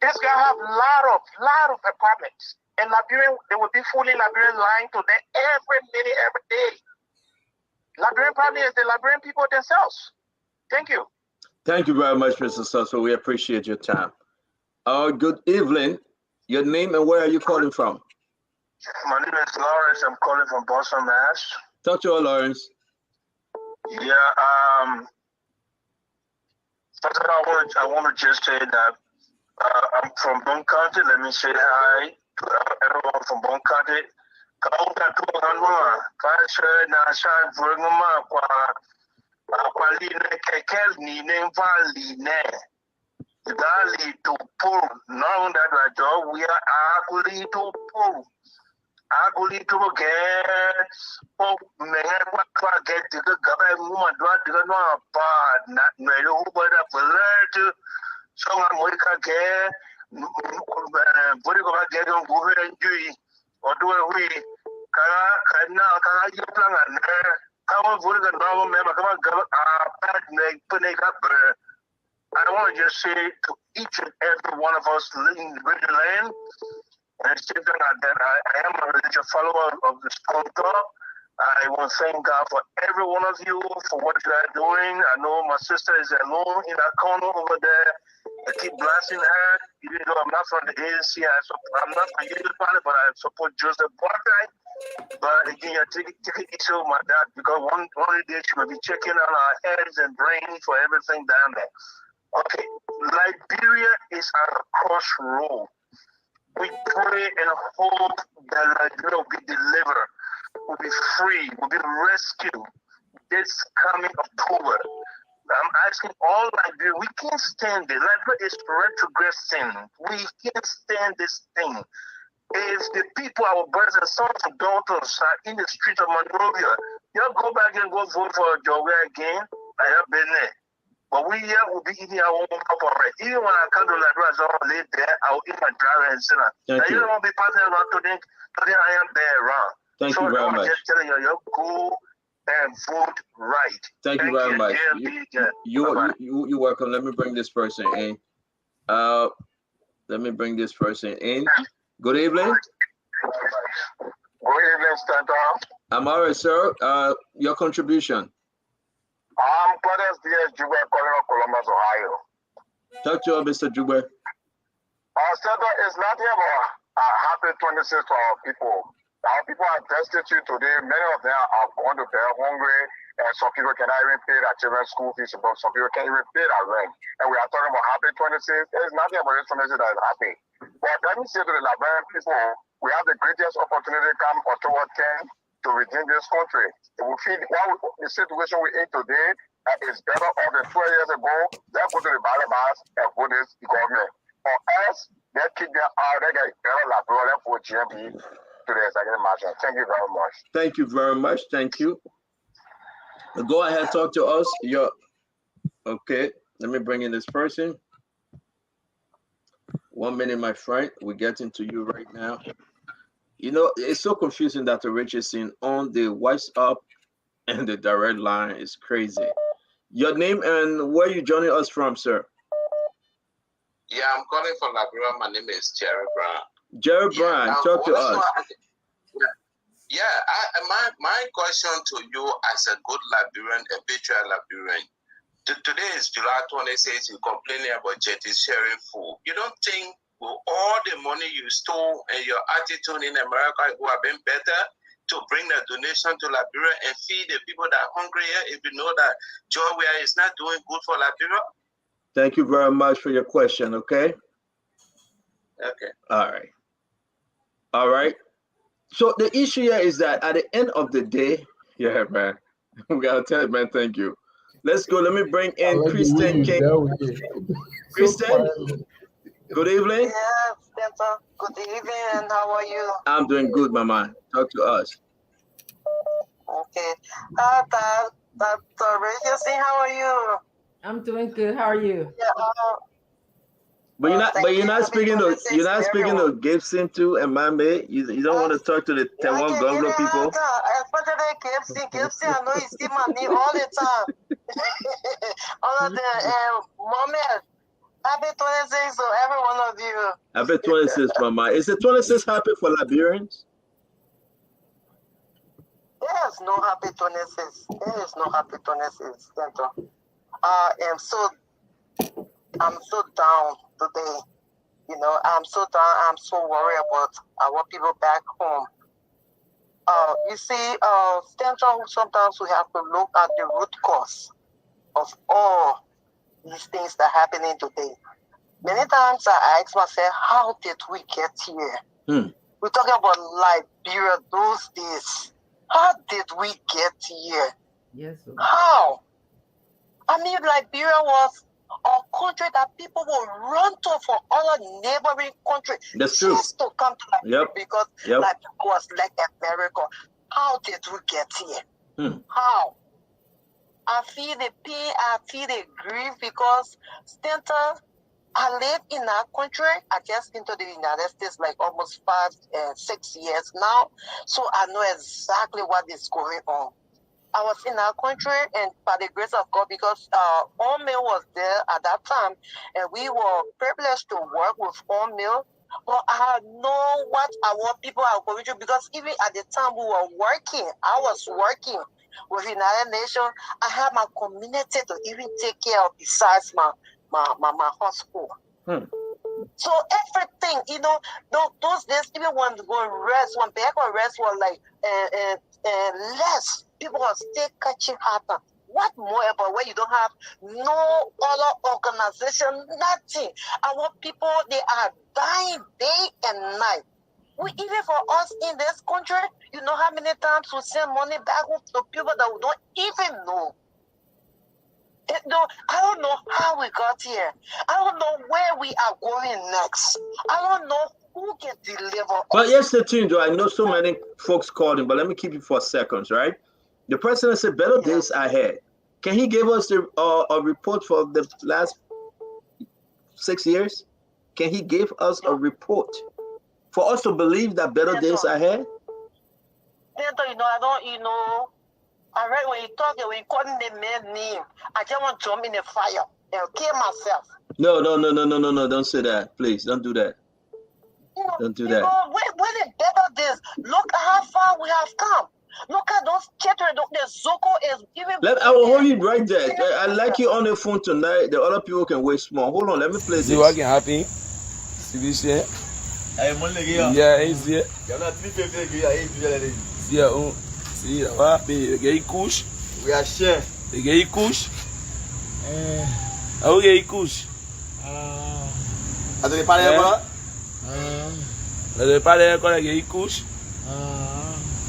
This guy have lot of apartments. And Liberian, they will be fully Liberian lying to them every minute, every day. Liberian problem is the Liberian people themselves. Thank you. Thank you very much, Mr. Soso. We appreciate your time. Good evening. Your name and where are you calling from? My name is Lawrence. I'm calling from Boston, Mass. Talk to us, Lawrence. Yeah. First of all, I want to just say that I'm from Bon County. Let me say hi to everyone from Bon County. Dali to pull, knowing that our job we are ugly to pull. Ugly to get, oh, man, what get the government woman do not bad, not made over the alert. So I'm going to get, what you going to get on go ahead and do, or do we? Can you plan on there? Come on, vote the normal member, come on, go, bad make, put it up. I want to just say to each and every one of us living in the British land, and something like that, I am a religious follower of the sculptor. I want to thank God for every one of you for what you are doing. I know my sister is alone in that corner over there. I keep blessing her, even though I'm not from the ANC. I'm not from the party, but I support Joseph Boakai. But again, I take it easy with my dad because one day she will be checking on our heads and brains for everything down there. Okay, Liberia is at a crossroad. We pray and hope that Liberia will be delivered, will be free, will be rescued this coming October. I'm asking all Liberia, we can't stand it. Liberia is retrogressing. We can't stand this thing. If the people, our brothers and sons and daughters are in the streets of Monrovia, you'll go back and go vote for Georgia again. I have been there. But we here will be eating our own corporate. Even when I come to Liberia, I live there, I'll eat my driver and sinner. Now you don't want to be passing around today I am there around. Thank you very much. Just telling you, go and vote right. Thank you very much. You're welcome. Let me bring this person in. Good evening. Good evening, Stanton. I'm all right, sir. Your contribution. I'm Panelists Jube calling from Columbus, Ohio. Talk to us, Mr. Jube. Stanton, it's not here about a happy 26th for our people. Our people are destitute today. Many of them are going to bed hungry, and some people cannot even pay their children's school fees, but some people can't even pay their rent. And we are talking about happy 26th. It's nothing about this 26th that is happy. But let me say to the Liberian people, we have the greatest opportunity come October 10th to redeem this country. We feel the situation we're in today is better off than 12 years ago. Let's go to the ballot box and vote this government. For us, they kick them out, they get better Liberia for GMP to the executive marshal. Thank you very much. Thank you very much. Thank you. Go ahead, talk to us. Okay, let me bring in this person. 1 minute, my friend. We're getting to you right now. You know, it's so confusing that the Richardson on the WhatsApp and the direct line is crazy. Your name and where you joining us from, sir? Yeah, I'm calling from Liberia. My name is Jerry Brown. Jerry Brown, talk to us. My question to you as a good Liberian, a patriot Liberian. Today is July 26th. You're complaining about jetty sharing food. You don't think with all the money you stole and your attitude in America, it would have been better to bring the donation to Liberia and feed the people that are hungry here if you know that Georgia is not doing good for Liberia? Thank you very much for your question, okay? Okay. All right. So the issue here is that at the end of the day, yeah, man, we gotta tell it, man, thank you. Let's go. Let me bring in Kristen King. Kristen, good evening. Yeah, Spencer. Good evening. How are you? I'm doing good, Mama. Talk to us. Okay. Reggie, how are you? I'm doing good. How are you? Yeah. But you're not speaking to Gibson too and Mame. You don't want to talk to the Taiwan government people. Especially Gibson, I know you see my knee all the time. All of them. And Mohammed, happy 26 to every one of you. Happy 26, Mama. Is the 26 happy for Liberians? There is no happy 26. There is no happy 26. I'm so down today. You know, I'm so down. I'm so worried about our people back home. You see, sometimes we have to look at the root cause of all these things that are happening today. Many times I ask myself, how did we get here? We're talking about Liberia those days. How did we get here? Yes. Sir. How? I mean, Liberia was a country that people will run to for other neighboring countries. That's true. Just to come to Liberia because Liberia was like America. How did we get here? How? I feel the pain, I feel the grief because I live in our country. I just into the United States like almost 6 years now. So I know exactly what is going on. I was in our country, and by the grace of God, because Unrest was there at that time, and we were privileged to work with Unrest. But I know what our people are going through because even at the time we were working, I was working with the United Nations. I had my community to even take care of besides my hospital. So everything, you know, those days, even when rest, when back on rest was like less, people were still catching happen. What more about where you don't have no other organization, nothing. Our people, they are dying day and night. Even for us in this country, you know how many times we send money back to people that we don't even know. I don't know how we got here. I don't know where we are going next. I don't know who can deliver. But yes, the thing, though, I know so many folks called him, but let me keep you for seconds, right? The president said better days ahead. Can he give us a report for the last 6 years? Can he give us a report for us to believe that better days ahead? I read when you talk, when you call the man's name, I just want to jump in the fire and kill myself. No, don't say that. Please, don't do that. Don't do that. When it better days, look how far we have come. Look at those children. The Zoko is even. I will hold you right there. I like you on the phone tonight. The other people can wait small. Hold on, let me play this. See what can happen. See this here. Yeah, he's here. See what? They get kush. We are sharing. They get kush. How get kush? Attendez, parlez quoi? Attendez, parlez quoi? They get kush.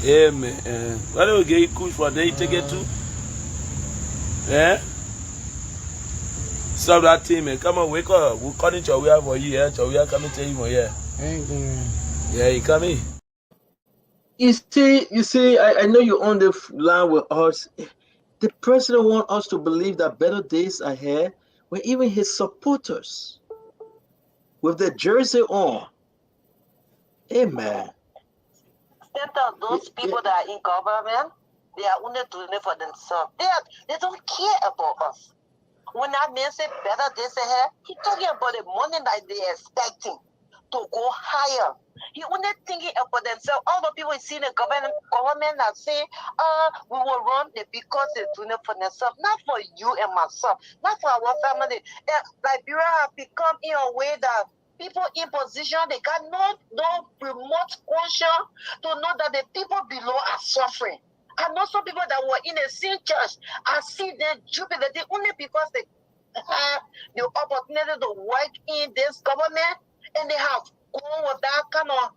Yeah, man. What do we get kush for? They take it too. Yeah. Stop that thing, man. Come on, wake up. We'll call it Chawia for you. Yeah, Chawia coming to you for here. Yeah, you coming. You see, I know you're on the line with us. The president wants us to believe that better days are ahead, when even his supporters, with their jersey on, amen. Those people that are in government, they are only doing it for themselves. They don't care about us. When that man said better days ahead, he's talking about the money that they're expecting to go higher. He only thinking about themselves. All the people see the government that say, we will run it because they're doing it for themselves, not for you and myself, not for our family. And Liberia have become in a way that people in position, they got no remote conscience to know that the people below are suffering. I know some people that were in the same church. I see them jubilate only because they have the opportunity to work in this government, and they have gone with that kind of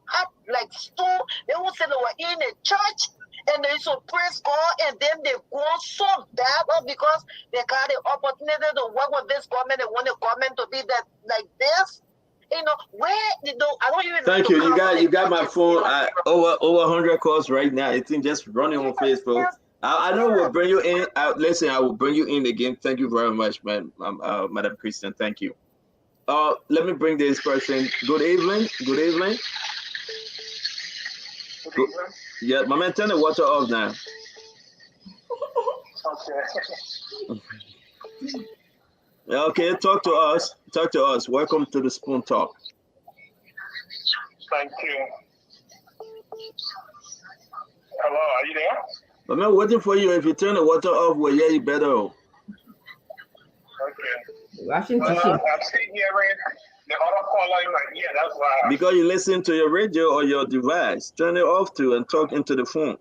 like stool. They will say they were in a church and they used to praise God, and then they go so bad because they got the opportunity to work with this government. They want the government to be that like this. You know, where I don't even. Thank you. You got my phone over 100 calls right now. It's just running on Facebook. I know we'll bring you in. Listen, I will bring you in again. Thank you very much, man, Madam Christian. Thank you. Let me bring this person. Good evening. Good evening. Yeah, my man, turn the water off now. Okay. Okay, talk to us. Talk to us. Welcome to the Spoon Talk. Thank you. Hello, are you there? But man, waiting for you. If you turn the water off, we'll hear you better. Okay. I'm sitting hearing the other caller. Like, yeah, that's why. Because you listen to your radio or your device. Turn it off to and talk into the phone.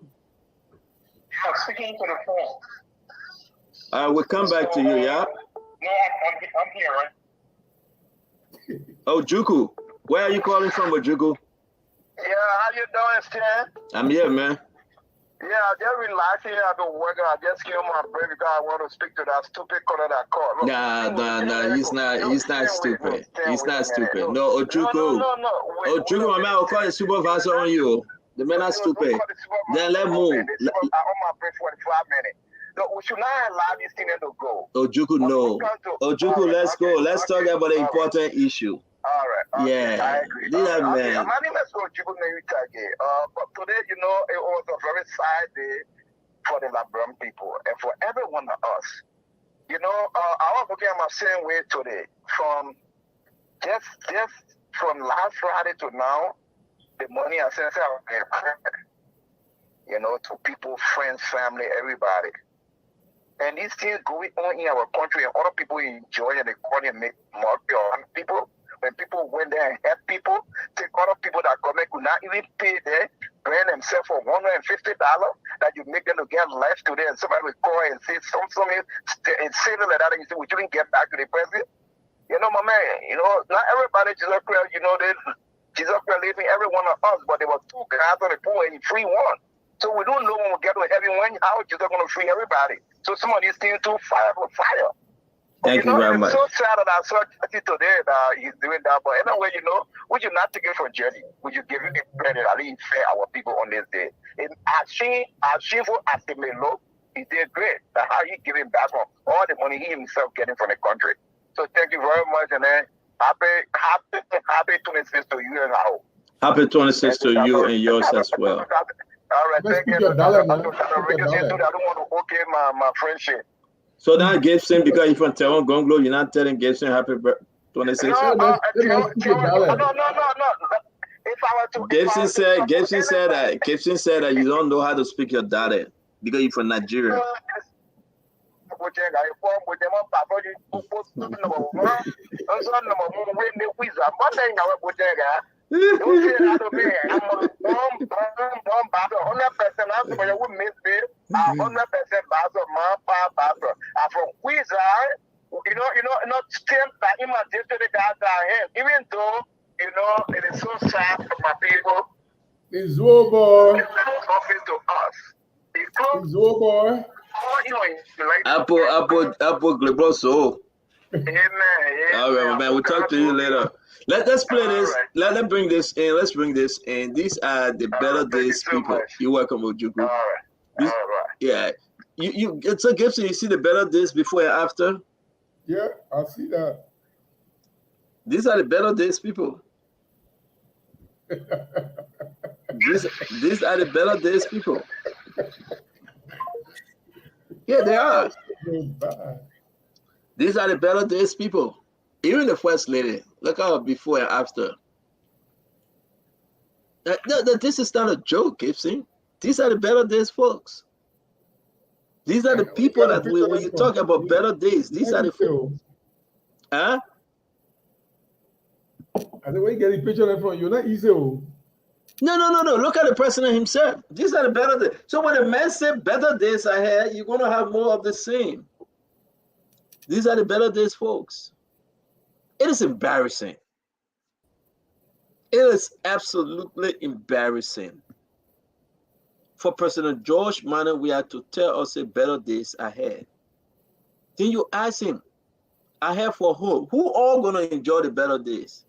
I'm speaking to the phone. We'll come back to you, yeah? No, I'm here, right? Oh, Juku. Where are you calling from, Juku? Yeah, how you doing, Stan? I'm here, man. Yeah, just relaxing. I've been working. I just came on my break because I want to speak to that stupid caller that called. Look, Nah, he's not stupid. He's not stupid. No, Ojuku. Ojuku, my man will call the supervisor on you. The man is stupid. Then let move. I'm on my break for 45 minutes. No, we should not allow this thing to go. Ojuku, no. Ojuku, let's go. Let's talk about the important issue. All right. Yeah. I agree. Do that, man. My name is Ojuku Neritage. But today, you know, it was a very sad day for the Liberian people and for every one of us. You know, I was looking at my same way today. From just from last Friday to now, the money I sent out, you know, to people, friends, family, everybody. And these things going on in our country, and other people enjoy and they go and make money on people. When people went there and help people, take other people that government could not even pay there, brand themselves for $150 that you make them to get left today, and somebody will call and say something and say like that, and you say, we shouldn't get back to the president. You know, my man, you know, not everybody Jesus Christ, you know, Jesus Christ leaving every one of us, but there were two guys on the pool and he free one. So we don't know when we get to heaven when how Jesus is going to free everybody. So some of these things too fire for fire. Thank you very much. It's so sad that I saw today that he's doing that. But anyway, you know, would you not take it for journey? Would you give him the credit at least fair our people on this day? And as shameful as it may look, he did great. That's how he giving back on all the money he himself getting from the country. So thank you very much, and then happy 26th to you and I hope. Happy 26th to you and yours as well. All right, thank you. I don't want to okay my friendship. So now Gibson, because you're from Tehran Gonglo, you're not telling Gibson happy 26th? No. It's Gibson said that you don't know how to speak your dialect because you're from Nigeria. Even though, it is so sad for my people. It's boy. It's talking to us. It's boy. Apple Gleboso. Amen. All right, man. We'll talk to you later. Let's play this. Right. Let's bring this in. Let's bring this in. These are the Better Days people. You're welcome, Ojuku. All right. All right. Yeah. You it's a Gibson. You see the Better Days before and after? Yeah, I see that. These are the Better Days people. These are the Better Days people. Yeah, they are. These are the Better Days people. Even the First Lady. Look at her before and after. This is not a joke, Gibson. These are the Better Days folks. These are the people that when you talk about Better Days, these are the folks. Huh? I said, where you get the picture from? You're not easy. No. Look at the president himself. These are the better days. So when a man says better days ahead, you're going to have more of the same. These are the Better Days folks. It is embarrassing. It is absolutely embarrassing for President George Manneh Weah to tell us a better days ahead. Then you ask him, ahead for who? Who all going to enjoy the better days?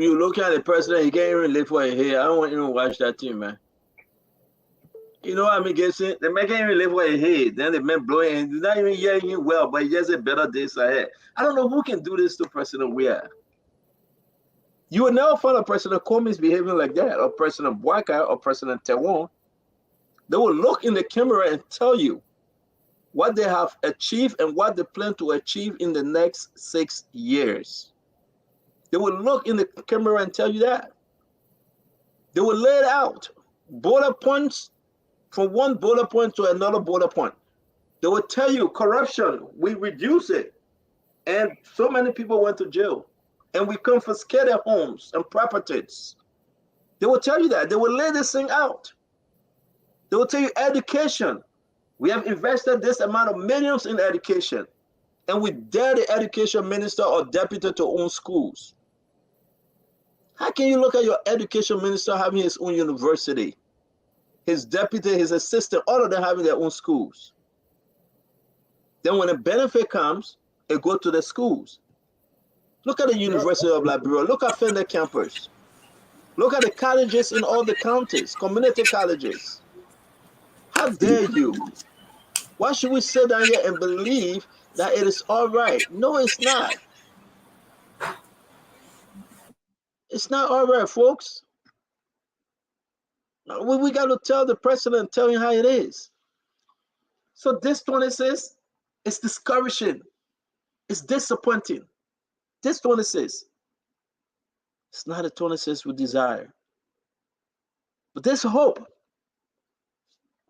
You look at the president, he can't even live for a hair. I don't want to even watch that team, man. You know what I mean, Gibson? The man can't even live for a hair. Then the man blowing, and he's not even hearing him well, but he just a better days ahead. I don't know who can do this to President Weah. You will never find a President Comey behaving like that, or President Bwaka, or President Tewon. They will look in the camera and tell you what they have achieved and what they plan to achieve in the next 6 years. They will look in the camera and tell you that. They will lay it out. Bullet points from one bullet point to another bullet point. They will tell you corruption, we reduce it. And so many people went to jail. And we confiscate their homes and properties. They will tell you that. They will lay this thing out. They will tell you education. We have invested this amount of millions in education. And we dare the education minister or deputy to own schools. How can you look at your education minister having his own university? His deputy, his assistant, all of them having their own schools. Then when a benefit comes, it goes to the schools. Look at the University of Liberia. Look at Fender campus. Look at the colleges in all the counties, community colleges. How dare you? Why should we sit down here and believe that it is all right? No, it's not. It's not all right, folks. We got to tell the president, tell him how it is. So this 26 is discouraging. It's disappointing. This 26, it's not a 26 we desire. But there's hope.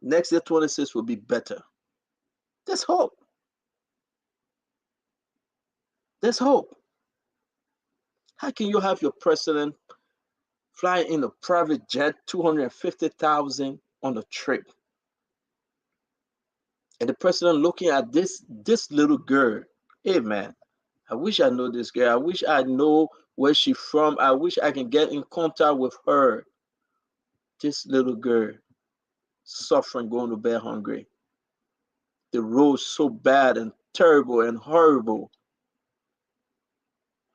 Next year 26 will be better. There's hope. There's hope. How can you have your president flying in a private jet, $250,000 on a trip? And the president looking at this little girl. Hey, man, I wish I know this girl. I wish I know where she's from. I wish I can get in contact with her. This little girl suffering, going to bed hungry. The road's so bad and terrible and horrible.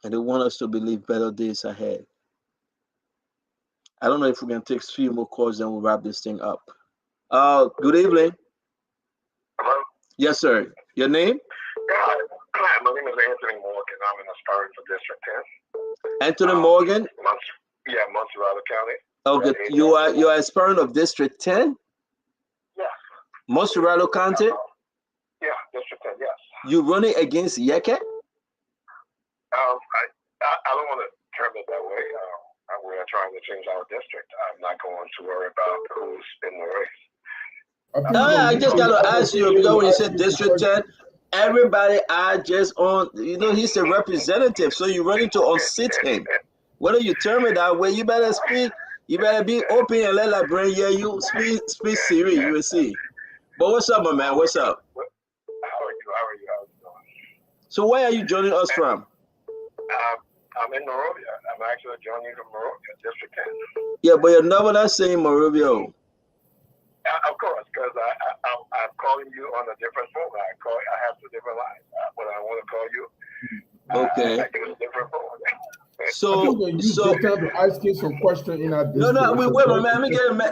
And they want us to believe better days ahead. I don't know if we can take 3 more calls, then we'll wrap this thing up. Good evening. Hello? Yes, sir. Your name? My name is Anthony Morgan. I'm an aspirant for District 10. Anthony Morgan? Montserrat County. Okay, you are aspirant of District 10? Yes. Montserrat County? Yeah, District 10, yes. You running against Yeke? I don't want to term it that way. We are trying to change our district. I'm not going to worry about who's in the race. I just got to ask you, because when you said District 10, everybody are just on, he's the representative, so you're running to unseat him. Whether you term it that way, you better speak, you better be open and let that brain hear you. Speak serious, you will see. But what's up, my man? What's up? How are you doing? So where are you joining us from? I'm in Monrovia. I'm actually joining you from Monrovia, District 10. Yeah, but you're never not saying Monrovia. Of course, because I'm calling you on a different phone. I have two different lines. When I want to call you, okay. I use a different phone. So time to asking some question in our district. No, wait, man.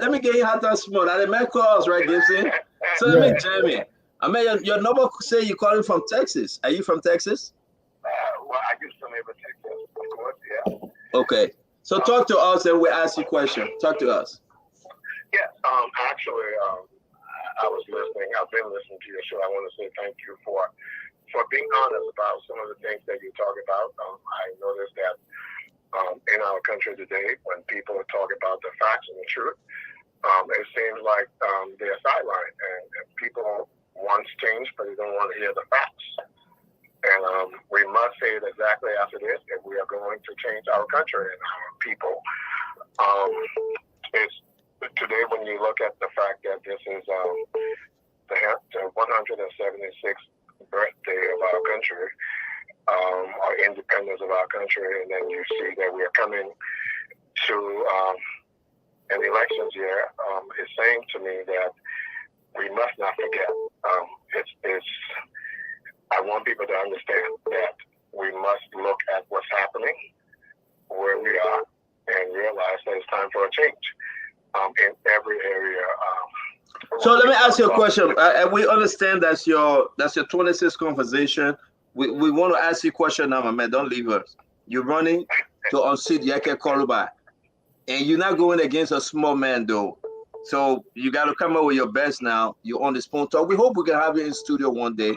Let me get you hot and small. Now the man calls, right, Gibson? So let me jam it. I mean, your number say you're calling from Texas. Are you from Texas? Well, I used to live in Texas, of course, yeah. Okay. So talk to us and we'll ask you a question. Talk to us. Yeah, actually, I was listening. I've been listening to your show. I want to say thank you for being honest about some of the things that you talk about. I noticed that in our country today, when people talk about the facts and the truth, it seems like they're sidelined, and people want change, but they don't want to hear the facts. And we must say it exactly as it is if we are going to change our country and our people. It's today when you look at the fact that this is the 176th birthday of our country, our independence of our country, and then you see that we are coming to an elections year, it's saying to me that we must not forget. I want people to understand that we must look at what's happening, where we are, and realize that it's time for a change in every area. So let me ask you a question. And we understand that's your 26th conversation. We want to ask you a question now, my man. Don't leave us. You're running to unseat Yeke Koluba, and you're not going against a small man, though. So you got to come up with your best now. You're on this phone talk. We hope we can have you in studio one day.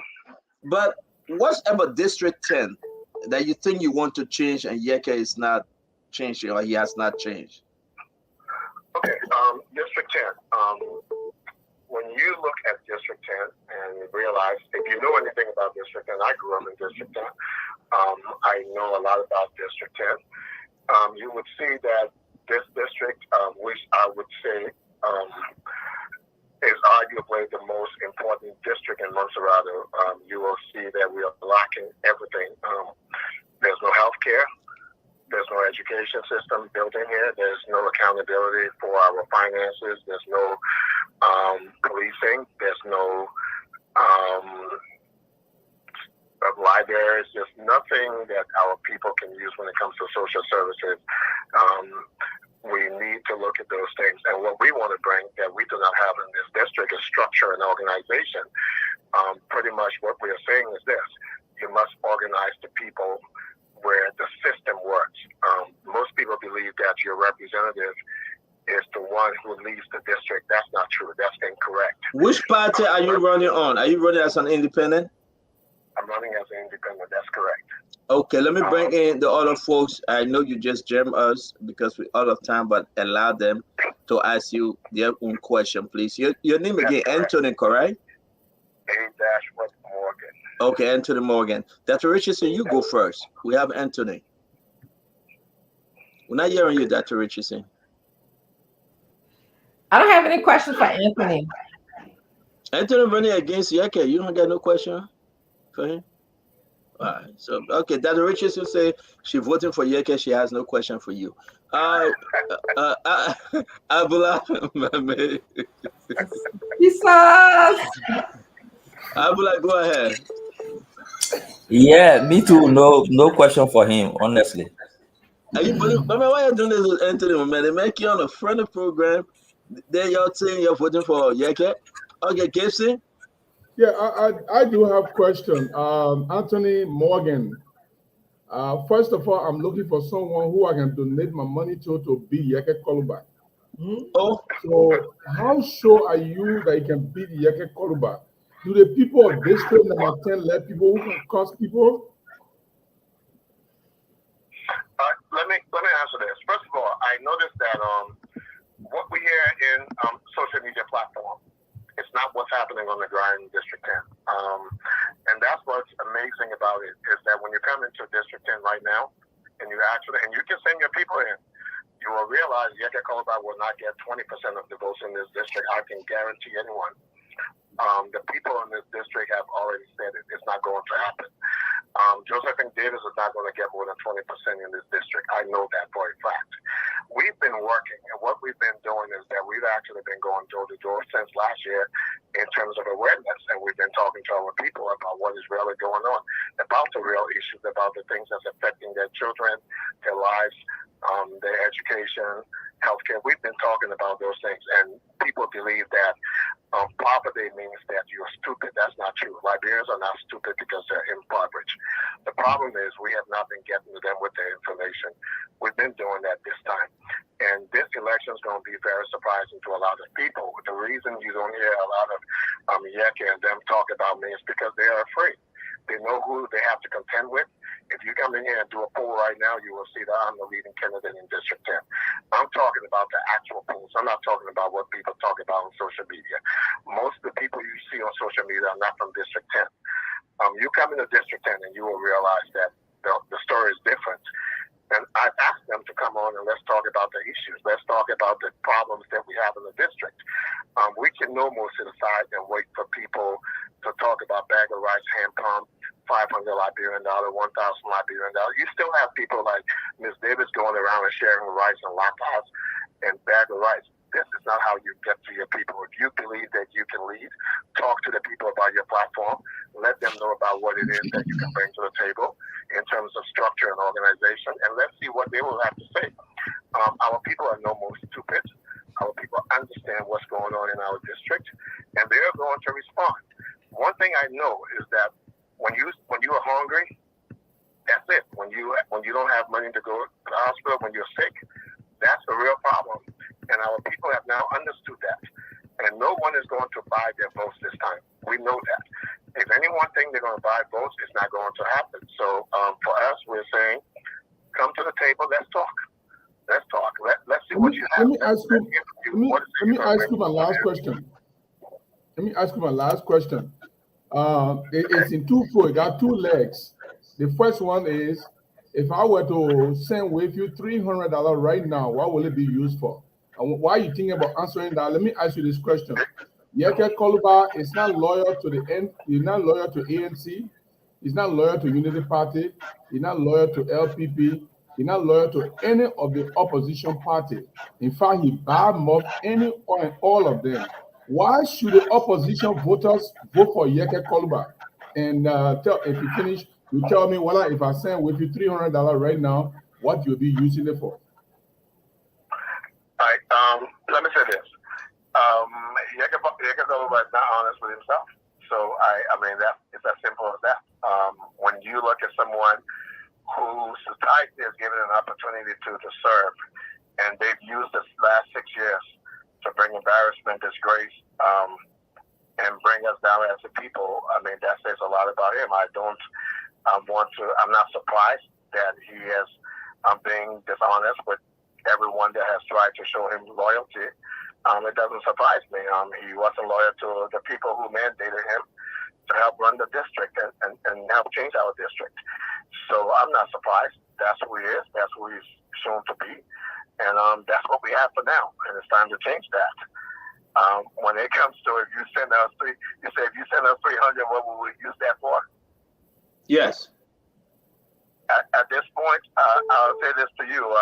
But what's about District 10 that you think you want to change and Yeke is not changing or he has not changed? Okay, District 10. When you look at District 10 and you realize, if you know anything about District 10, I grew up in District 10. I know a lot about District 10. You would see that this district, which I would say is arguably the most important district in Montserrat, you will see that we are lacking everything. There's no health care. There's no education system built in here. There's no accountability for our finances. There's no policing. There's no libraries. There's nothing that our people can use when it comes to social services. We need to look at those things. And what we want to bring that we do not have in this district is structure and organization. Pretty much what we are saying is this: you must organize the people where the system works. Most people believe that your representative is the one who leads the district. That's not true. That's incorrect. Which party are you running on? Are you running as an independent? I'm running as an independent. That's correct. Okay, let me bring in the other folks. I know you just jammed us because we're out of time, but allow them to ask you their own question, please. Your name again, Anthony, correct? A-Morgan. Okay, Anthony Morgan. Dr. Richardson, you go first. We have Anthony. We're not hearing you, Dr. Richardson. I don't have any questions for Anthony. Anthony running against Yeke. You don't got no question for him? All right. So, okay, Dr. Richardson say she voting for Yeke. She has no question for you. Abula, Abula, go ahead. Yeah, me too. No question for him, honestly. Are you voting? Why are you doing this with Anthony? Man, they make you on a friendly program. Then you're saying you're voting for Yeke. Okay, Gibson. Yeah, I do have question. Anthony Morgan. First of all, I'm looking for someone who I can donate my money to be Yeke Koluba. Oh. So how sure are you that you can beat Yeke Koluba? Do the people of District Number 10 let people who can cause people? Let me answer this. First of all, I noticed that what we hear in social media platform, it's not what's happening on the ground in District 10. And that's what's amazing about it, is that when you come into District 10 right now, and you can send your people in, you will realize Yeke Koluba will not get 20% of the votes in this district. I can guarantee anyone. The people in this district have already said it. It's not going to happen. Josephine Davis is not going to get more than 20% in this district. I know that for a fact. We've been working, and what we've been doing is that we've actually been going door to door since last year in terms of awareness, and we've been talking to our people about what is really going on, about the real issues, about the things that's affecting their children, their lives, their education, healthcare. We've been talking about those things, and people believe that poverty means that you're stupid. That's not true. Liberians are not stupid because they're impoverished. The problem is we have not been getting to them with the information. We've been doing that this time. And this election is going to be very surprising to a lot of people. The reason you don't hear a lot of Yeke and them talk about me is because they are afraid. They know who they have to contend with. If you come in here and do a poll right now, you will see that I'm the leading candidate in District 10. I'm talking about the actual polls. I'm not talking about what people talk about on social media. Most of the people you see on social media are not from District 10. You come into District 10 and you will realize that the story is different. And I've asked them to come on and let's talk about the issues. Let's talk about the problems that we have in the district. We can no more sit aside and wait for people to talk about bag of rice, hand pump, $500 Liberian dollar, $1,000 Liberian dollar. You still have people like Ms. Davis going around and sharing rice and laptops and bag of rice. This is not how you get to your people. If you believe that you can lead, talk to the people about your platform, let them know about what it is that you can bring to the table in terms of structure and organization, and let's see what they will have to say. Our people are no more stupid. Our people understand what's going on in our district, and they are going to respond. One thing I know is that when you are hungry, that's it. When you don't have money to go to the hospital, when you're sick, that's a real problem. And our people have now understood that. And no one is going to buy their votes this time. We know that. If anyone thinks they're going to buy votes, it's not going to happen. So for us, we're saying, come to the table, let's talk. Let's talk. Let's see what you have. Let me ask you my last question. Let me ask you my last question. It's in twofold. It got two legs. The first one is, if I were to send with you $300 right now, what will it be used for? And why are you thinking about answering that? Let me ask you this question. Yeke Koluba is not loyal to the end. He's not loyal to ANC. He's not loyal to Unity Party. He's not loyal to LPP. He's not loyal to any of the opposition party. In fact, he badmouthed any and all of them. Why should the opposition voters vote for Yeke Koluba? And if you finish, you tell me, well, if I send with you $300 right now, what you'll be using it for? All right. Let me say this. Yeke Koluba is not honest with himself. So I mean that it's as simple as that. When you look at someone who society has given an opportunity to serve, and they've used this last 6 years to bring embarrassment, disgrace, and bring us down as a people, I mean that says a lot about him. I'm not surprised that he is being dishonest with everyone that has tried to show him loyalty. It doesn't surprise me. He wasn't loyal to the people who mandated him to help run the district and help change our district. So I'm not surprised. That's who he is. That's who he's shown to be. And that's what we have for now. And it's time to change that. When it comes to if you send us 300, what will we use that for? Yes. At this point, I'll say this to you.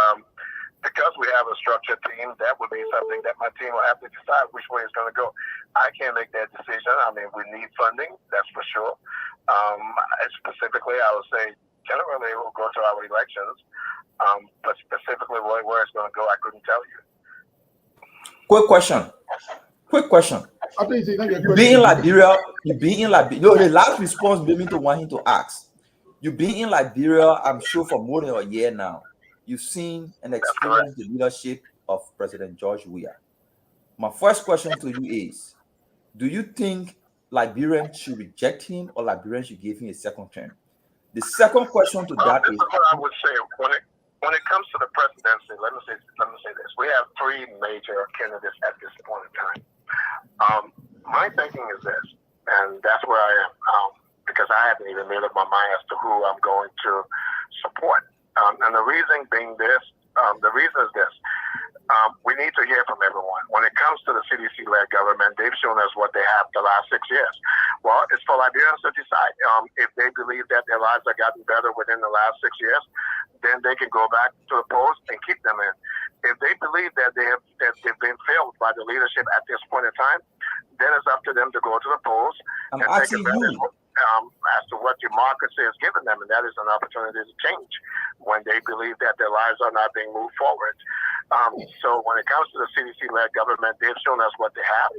Because we have a structured team, that would be something that my team will have to decide which way it's going to go. I can't make that decision. I mean, we need funding, that's for sure. Specifically, I would say generally we'll go to our elections, but specifically where it's going to go, I couldn't tell you. Quick question. I think it's not your You question. being in Liberia, you being in Liberia. No, the last response made me to want him to ask. You being in Liberia, I'm sure for more than a year now. You've seen and experienced the leadership of President George Weah. My first question to you is, do you think Liberians should reject him or Liberians should give him a second term? The second question to that This is what I would say. When it comes to the presidency, let me say this. We have three major candidates at this point in time. My thinking is this, and that's where I am, because I haven't even made up my mind as to who I'm going to support. And the reason being this, the reason is this. We need to hear from everyone. When it comes to the CDC-led government, they've shown us what they have the last 6 years. Well, it's for Liberians to decide. If they believe that their lives have gotten better within the last 6 years, then they can go back to the polls and keep them in. If they believe that they've been failed by the leadership at this point in time, then it's up to them to go to the polls and take advantage as to what democracy has given them, and that is an opportunity to change when they believe that their lives are not being moved forward. So when it comes to the CDC-led government, they've shown us what they have.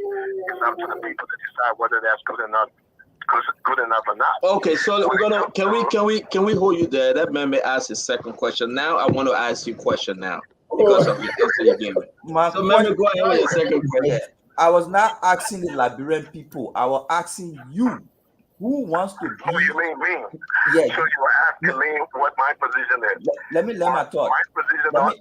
It's up to the people to decide whether that's good enough or not. Okay, so we're gonna can we hold you there? That man may ask his second question. Now I want to ask you a question now because of the answer you gave me. So let me go ahead with your second question. I was not asking the Liberian people. I was asking you, who wants to be? Oh, you mean me? Yeah. So you were asking me what my position is. Let me talk. My position.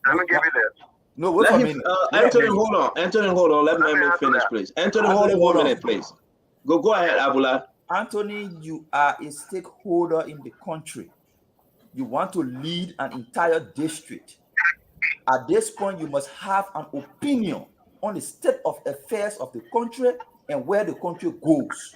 Let me give you this. No, wait for a minute. Anthony, hold on. Anthony, hold on. Let me finish, please. Anthony, hold on 1 minute, please. Go ahead, Abula. Anthony, you are a stakeholder in the country. You want to lead an entire district. At this point, you must have an opinion on the state of affairs of the country and where the country goes.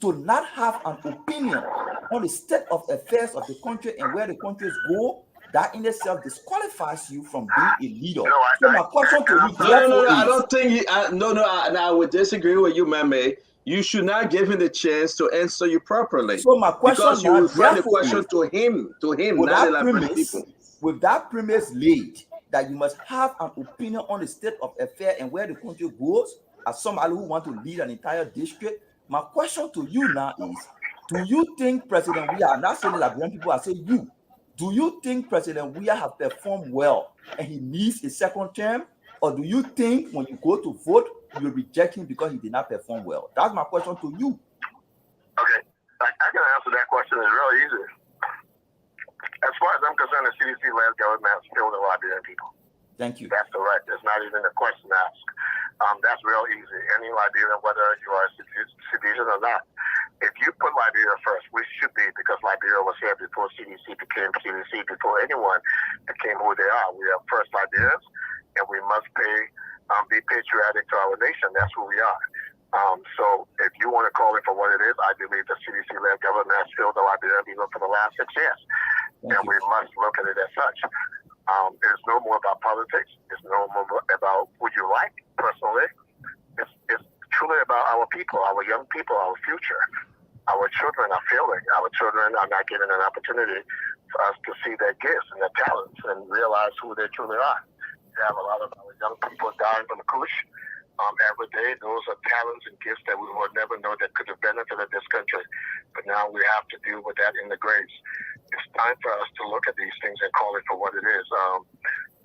To not have an opinion on the state of affairs of the country and where the countries go, that in itself disqualifies you from being a leader. So my question to you, no, I don't think I would disagree with you, Mame. You should not give him the chance to answer you properly. So my question because you refer the therefore question to him, not the Liberian people. With that premise laid, that you must have an opinion on the state of affairs and where the country goes, as somebody who wants to lead an entire district, my question to you now is, do you think President Weah, I'm not saying the Liberian people, I say you, do you think President Weah has performed well and he needs a second term? Or do you think when you go to vote, you reject him because he did not perform well? That's my question to you. Okay, I can answer that question. It's real easy. As far as I'm concerned, the CDC-led government has failed the Liberian people. Thank you. That's correct. There's not even a question asked. That's real easy. Any Liberian, whether you are a citizen or not, if you put Liberia first, we should be, because Liberia was here before CDC became CDC, before anyone became who they are. We are first Liberians, and we must be patriotic to our nation. That's who we are. So if you want to call it for what it is, I believe the CDC-led government has failed the Liberian people for the last 6 years. And we must look at it as such. It's no more about politics. It's no more about who you like personally. It's truly about our people, our young people, our future. Our children are failing. Our children are not getting an opportunity for us to see their gifts and their talents and realize who they truly are. We have a lot of our young people dying from the kush every day. Those are talents and gifts that we would never know that could have benefited this country. But now we have to deal with that in the graves. It's time for us to look at these things and call it for what it is.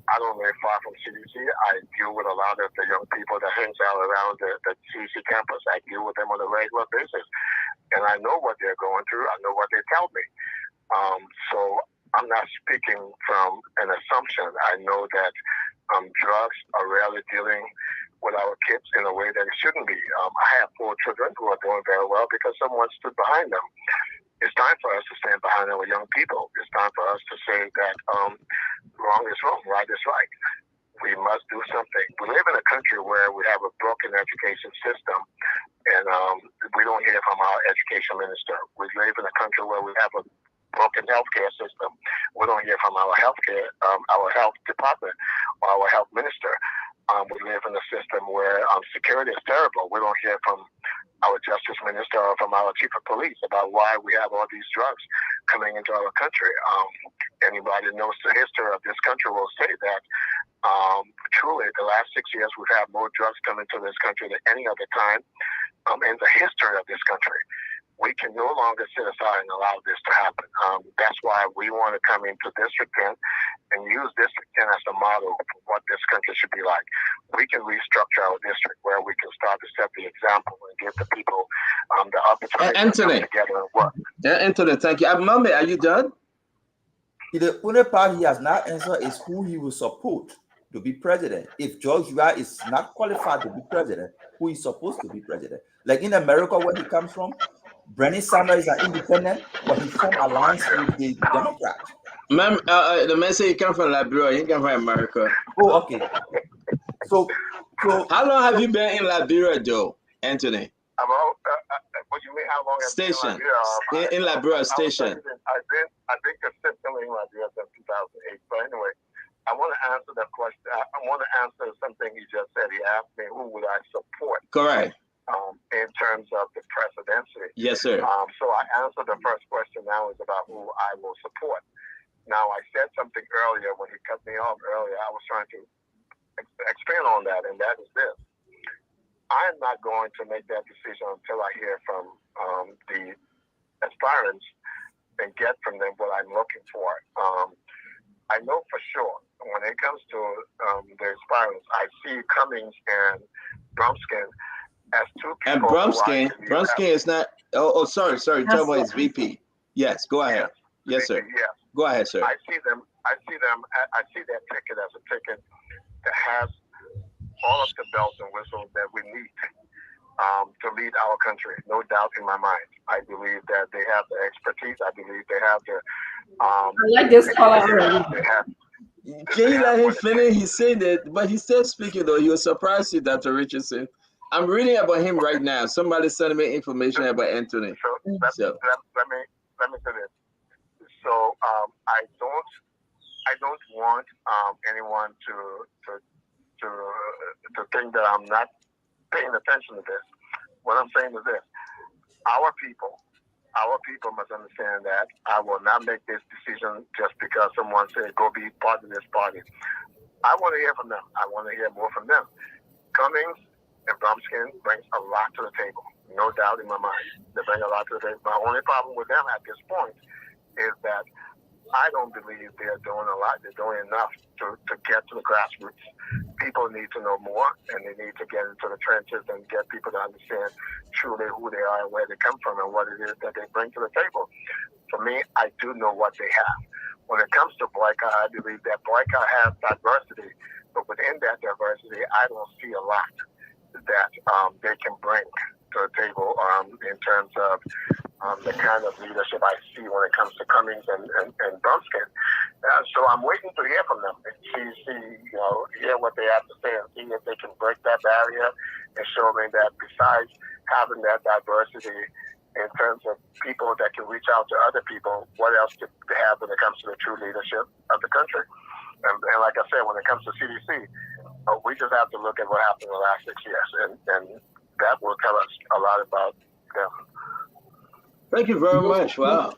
I don't live far from CDC. I deal with a lot of the young people that hangs out around the CDC campus. I deal with them on a regular basis. And I know what they're going through. I know what they tell me. So I'm not speaking from an assumption. I know that drugs are rarely dealing with our kids in a way that it shouldn't be. I have 4 children who are doing very well because someone stood behind them. It's time for us to stand behind our young people. It's time for us to say that wrong is wrong, right is right. We must do something. We live in a country where we have a broken education system, and we don't hear from our education minister. We live in a country where we have a broken healthcare system. We don't hear from our health department or our health minister. We live in a system where security is terrible. We don't hear from our justice minister or from our chief of police about why we have all these drugs coming into our country. Anybody who knows the history of this country will say that truly the last 6 years we've had more drugs come into this country than any other time in the history of this country. We can no longer sit aside and allow this to happen. That's why we want to come into District 10 and use District 10 as a model for what this country should be like. We can restructure our district where we can start to set the example and give the people the opportunity to come together and work. Anthony, thank you. Mame, are you done? The only part he has not answered is who he will support to be president. If George Weah is not qualified to be president, who is supposed to be president? Like in America, where he comes from, Bernie Sanders is an independent, but he formed alliance with the Democrats. Ma'am, the man say he come from Liberia, he come from America. Oh, okay. So how long have you been in Liberia, though, Anthony? About what you mean? How long? Station in Liberia station. I've been consistently in Liberia since 2008. But anyway, I want to answer that question. I want to answer something he just said. He asked me who would I support. Correct. In terms of the presidency. Yes, sir. So I answered the first question. Now is about who I will support. Now I said something earlier when he cut me off earlier. I was trying to expand on that, and that is this. I'm not going to make that decision until I hear from the aspirants and get from them what I'm looking for. I know for sure when it comes to the aspirants, I see Cummings and Bromskin as two people. And Bromskin is not. Sorry. Talk about his VP. Yes, go ahead. Yes, sir. Yes. Go ahead, sir. I see that ticket as a ticket that has all of the bells and whistles that we need to lead our country. No doubt in my mind. I believe that they have the expertise. I believe they have the. I like this color already. Can you let him finish? He said that, but he's still speaking though. He was surprised you, Dr. Richardson. I'm reading about him right now. Somebody sending me information about Anthony. So let me say this. So I don't want anyone to think that I'm not paying attention to this. What I'm saying is this: our people must understand that I will not make this decision just because someone said go be part of this party. I want to hear from them. I want to hear more from them. Cummings and Bromskin brings a lot to the table, no doubt in my mind. They bring a lot to the table. My only problem with them at this point is that I don't believe they're doing a lot. They're doing enough to get to the grassroots. People need to know more, and they need to get into the trenches and get people to understand truly who they are and where they come from and what it is that they bring to the table. For me, I do know what they have. When it comes to boycott, I believe that boycott has diversity, but within that diversity, I don't see a lot that they can bring to the table in terms of the kind of leadership I see when it comes to Cummings and Bromskin. So I'm waiting to hear from them and hear what they have to say and see if they can break that barrier and show me that besides having that diversity in terms of people that can reach out to other people, what else do they have when it comes to the true leadership of the country? And like I said, when it comes to CDC, we just have to look at what happened in the last 6 years, and that will tell us a lot about them. Thank you very much. Wow.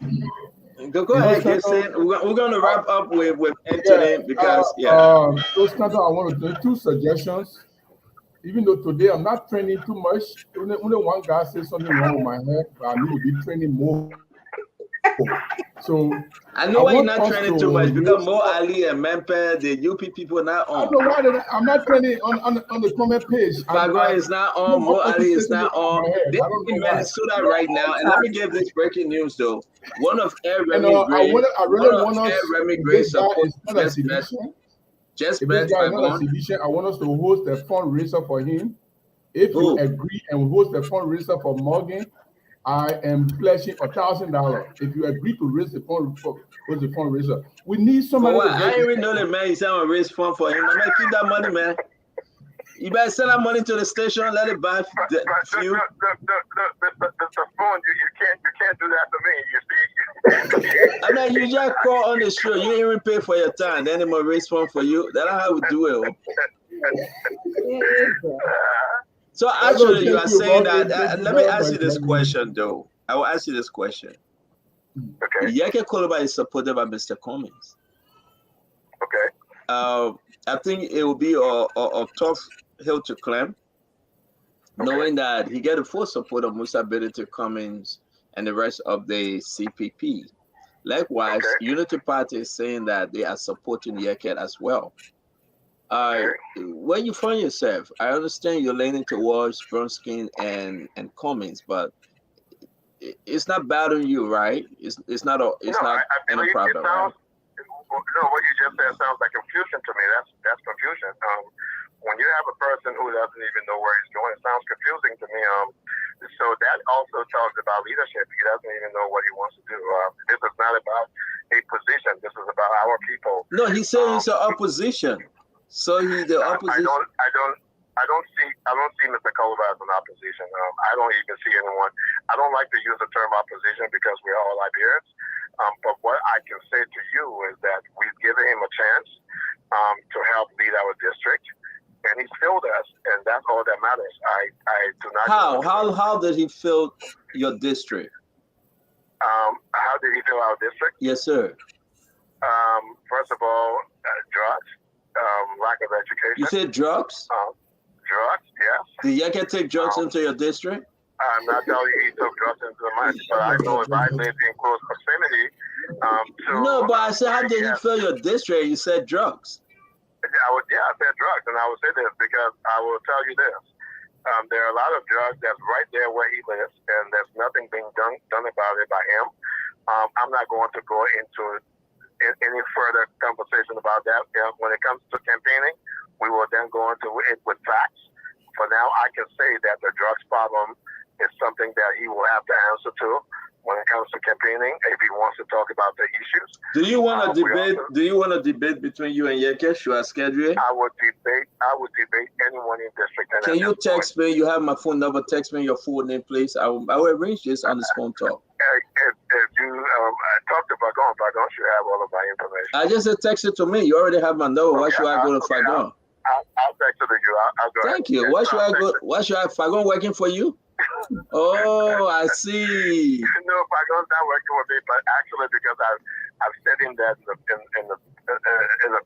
Go ahead, Gibson. We're going to wrap up with Anthony because, So, Scott, I want to do 2 suggestions. Even though today I'm not training too much, only one guy says something wrong with my head, but I need to be training more. So I know why you're not training too much because Mo Ali and Mempe, the UP people are not on. I don't know why I'm not training on the comment page. Fagua is not on. Mo Ali is not on. They're in Minnesota right now, and let me give this breaking news though. One of Air Remy Gray's supporters just bet. I want us to host a fundraiser for him. If you agree and host a fundraiser for Morgan, I am pledging $1,000. If you agree to raise the fundraiser, we need somebody. I ain't even know that man. He's going to raise fund for him. I'm gonna keep that money, man. You better send that money to the station. Let it buy the phone. You can't do that to me. You see. I mean, you just call on the show. You ain't even pay for your time. Then they will raise fund for you. That's how we do it. So actually, you are saying that. Let me ask you this question, though. I will ask you this question. Okay. Yeke Koloba is supported by Mr. Cummings. Okay. I think it will be a tough hill to climb, knowing that he get the full support of Musa Benedict Cummings and the rest of the CPP. Likewise, Unity Party is saying that they are supporting Yeke as well. Where you find yourself, I understand you're leaning towards Bronski and Cummings, but it's not bothering you, right? It's not a problem, right? No, what you just said sounds like confusion to me. That's confusion. When you have a person who doesn't even know where he's going, it sounds confusing to me. So that also talks about leadership. He doesn't even know what he wants to do. This is not about a position. This is about our people. No, he said he's an opposition. So the opposition. I don't see Mr. Koloba as an opposition. I don't even see anyone. I don't like to use the term opposition because we're all Liberians. But what I can say to you is that we've given him a chance to help lead our district, and he's filled us, and that's all that matters. I do not. How did he fill your district? How did he fill our district? Yes, sir. First of all, drugs, lack of education. You said drugs? Drugs, yes. Did Yeke take drugs into your district? I'm not telling you he took drugs into mine, but I know if I lived in close proximity No, but I said, how did he fill your district? You said drugs. I said drugs, and I would say this because I will tell you this. There are a lot of drugs that's right there where he lives, and there's nothing being done about it by him. I'm not going to go into any further conversation about that. When it comes to campaigning, we will then go into it with facts. For now, I can say that the drugs problem is something that he will have to answer to when it comes to campaigning if he wants to talk about the issues. Do you want to debate? Do you want to debate between you and Yeke? Should I schedule it? I would debate anyone in district. Can you text me? You have my phone number. Text me your full name, please. I will arrange this on this phone talk. If you talk to Fagon should have all of my information. I just said text it to me. You already have my number. Why should I go to Fagon? I'll text it to you. I'll go. Thank you. Why should I go? Why should I Fagon working for you? Oh, I see. No, Fagon's not working with me, but actually because I've said him that in the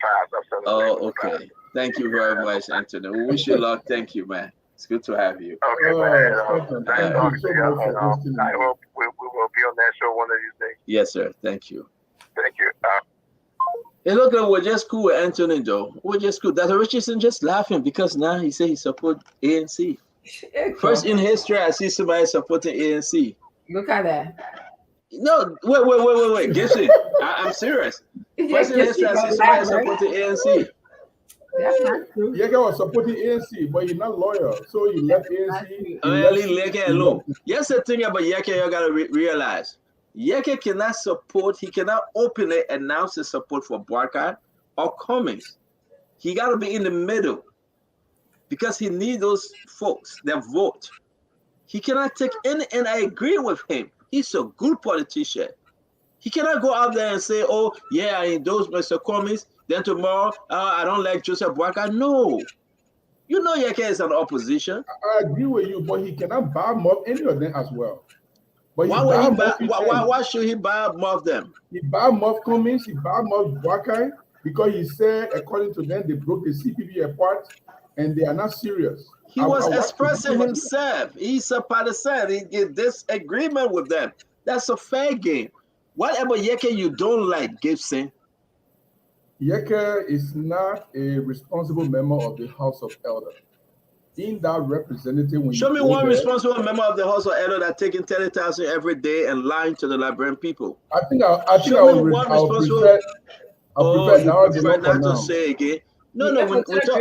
past. I've said him okay. Thank you very much, Anthony. We wish you luck. Thank you, man. It's good to have you. Okay, man. I hope we will be on that show one of these days. Yes, sir. Thank you. Thank you. Hey, look, we're just cool with Anthony, though. We're just cool. Dr. Richardson just laughing because now he said he supports ANC. First in history, I see somebody supporting ANC. Look at that. No, wait. Gibson, I'm serious. First in history, I see somebody supporting ANC. That's not true. Yeke was supporting ANC, but he's not loyal, so he left ANC. Leave Yeke alone. Yes, the thing about Yeke, you gotta realize. Yeke cannot support, he cannot openly announce his support for Barker or Cummings. He got to be in the middle because he needs those folks that vote. He cannot take any, and I agree with him. He's a good politician. He cannot go out there and say, oh, yeah, I endorse Mr. Cummings, then tomorrow, I don't like Joseph Barker. No. You know Yeke is an opposition. I agree with you, but he cannot bomb up any of them as well. But why should he bomb off them? He bomb off Cummings, he bomb off Barker, because he said, according to them, they broke the CPP apart and they are not serious. He was expressing himself. He's a partisan. He did disagreement with them. That's a fair game. Whatever Yeke you don't like, Gibson. Yeke is not a responsible member of the House of Elders. In that representative, when show me one responsible member of the House of Elders that taking 30,000 every day and lying to the Liberian people. I think I prefer not to say again. No, when we talk.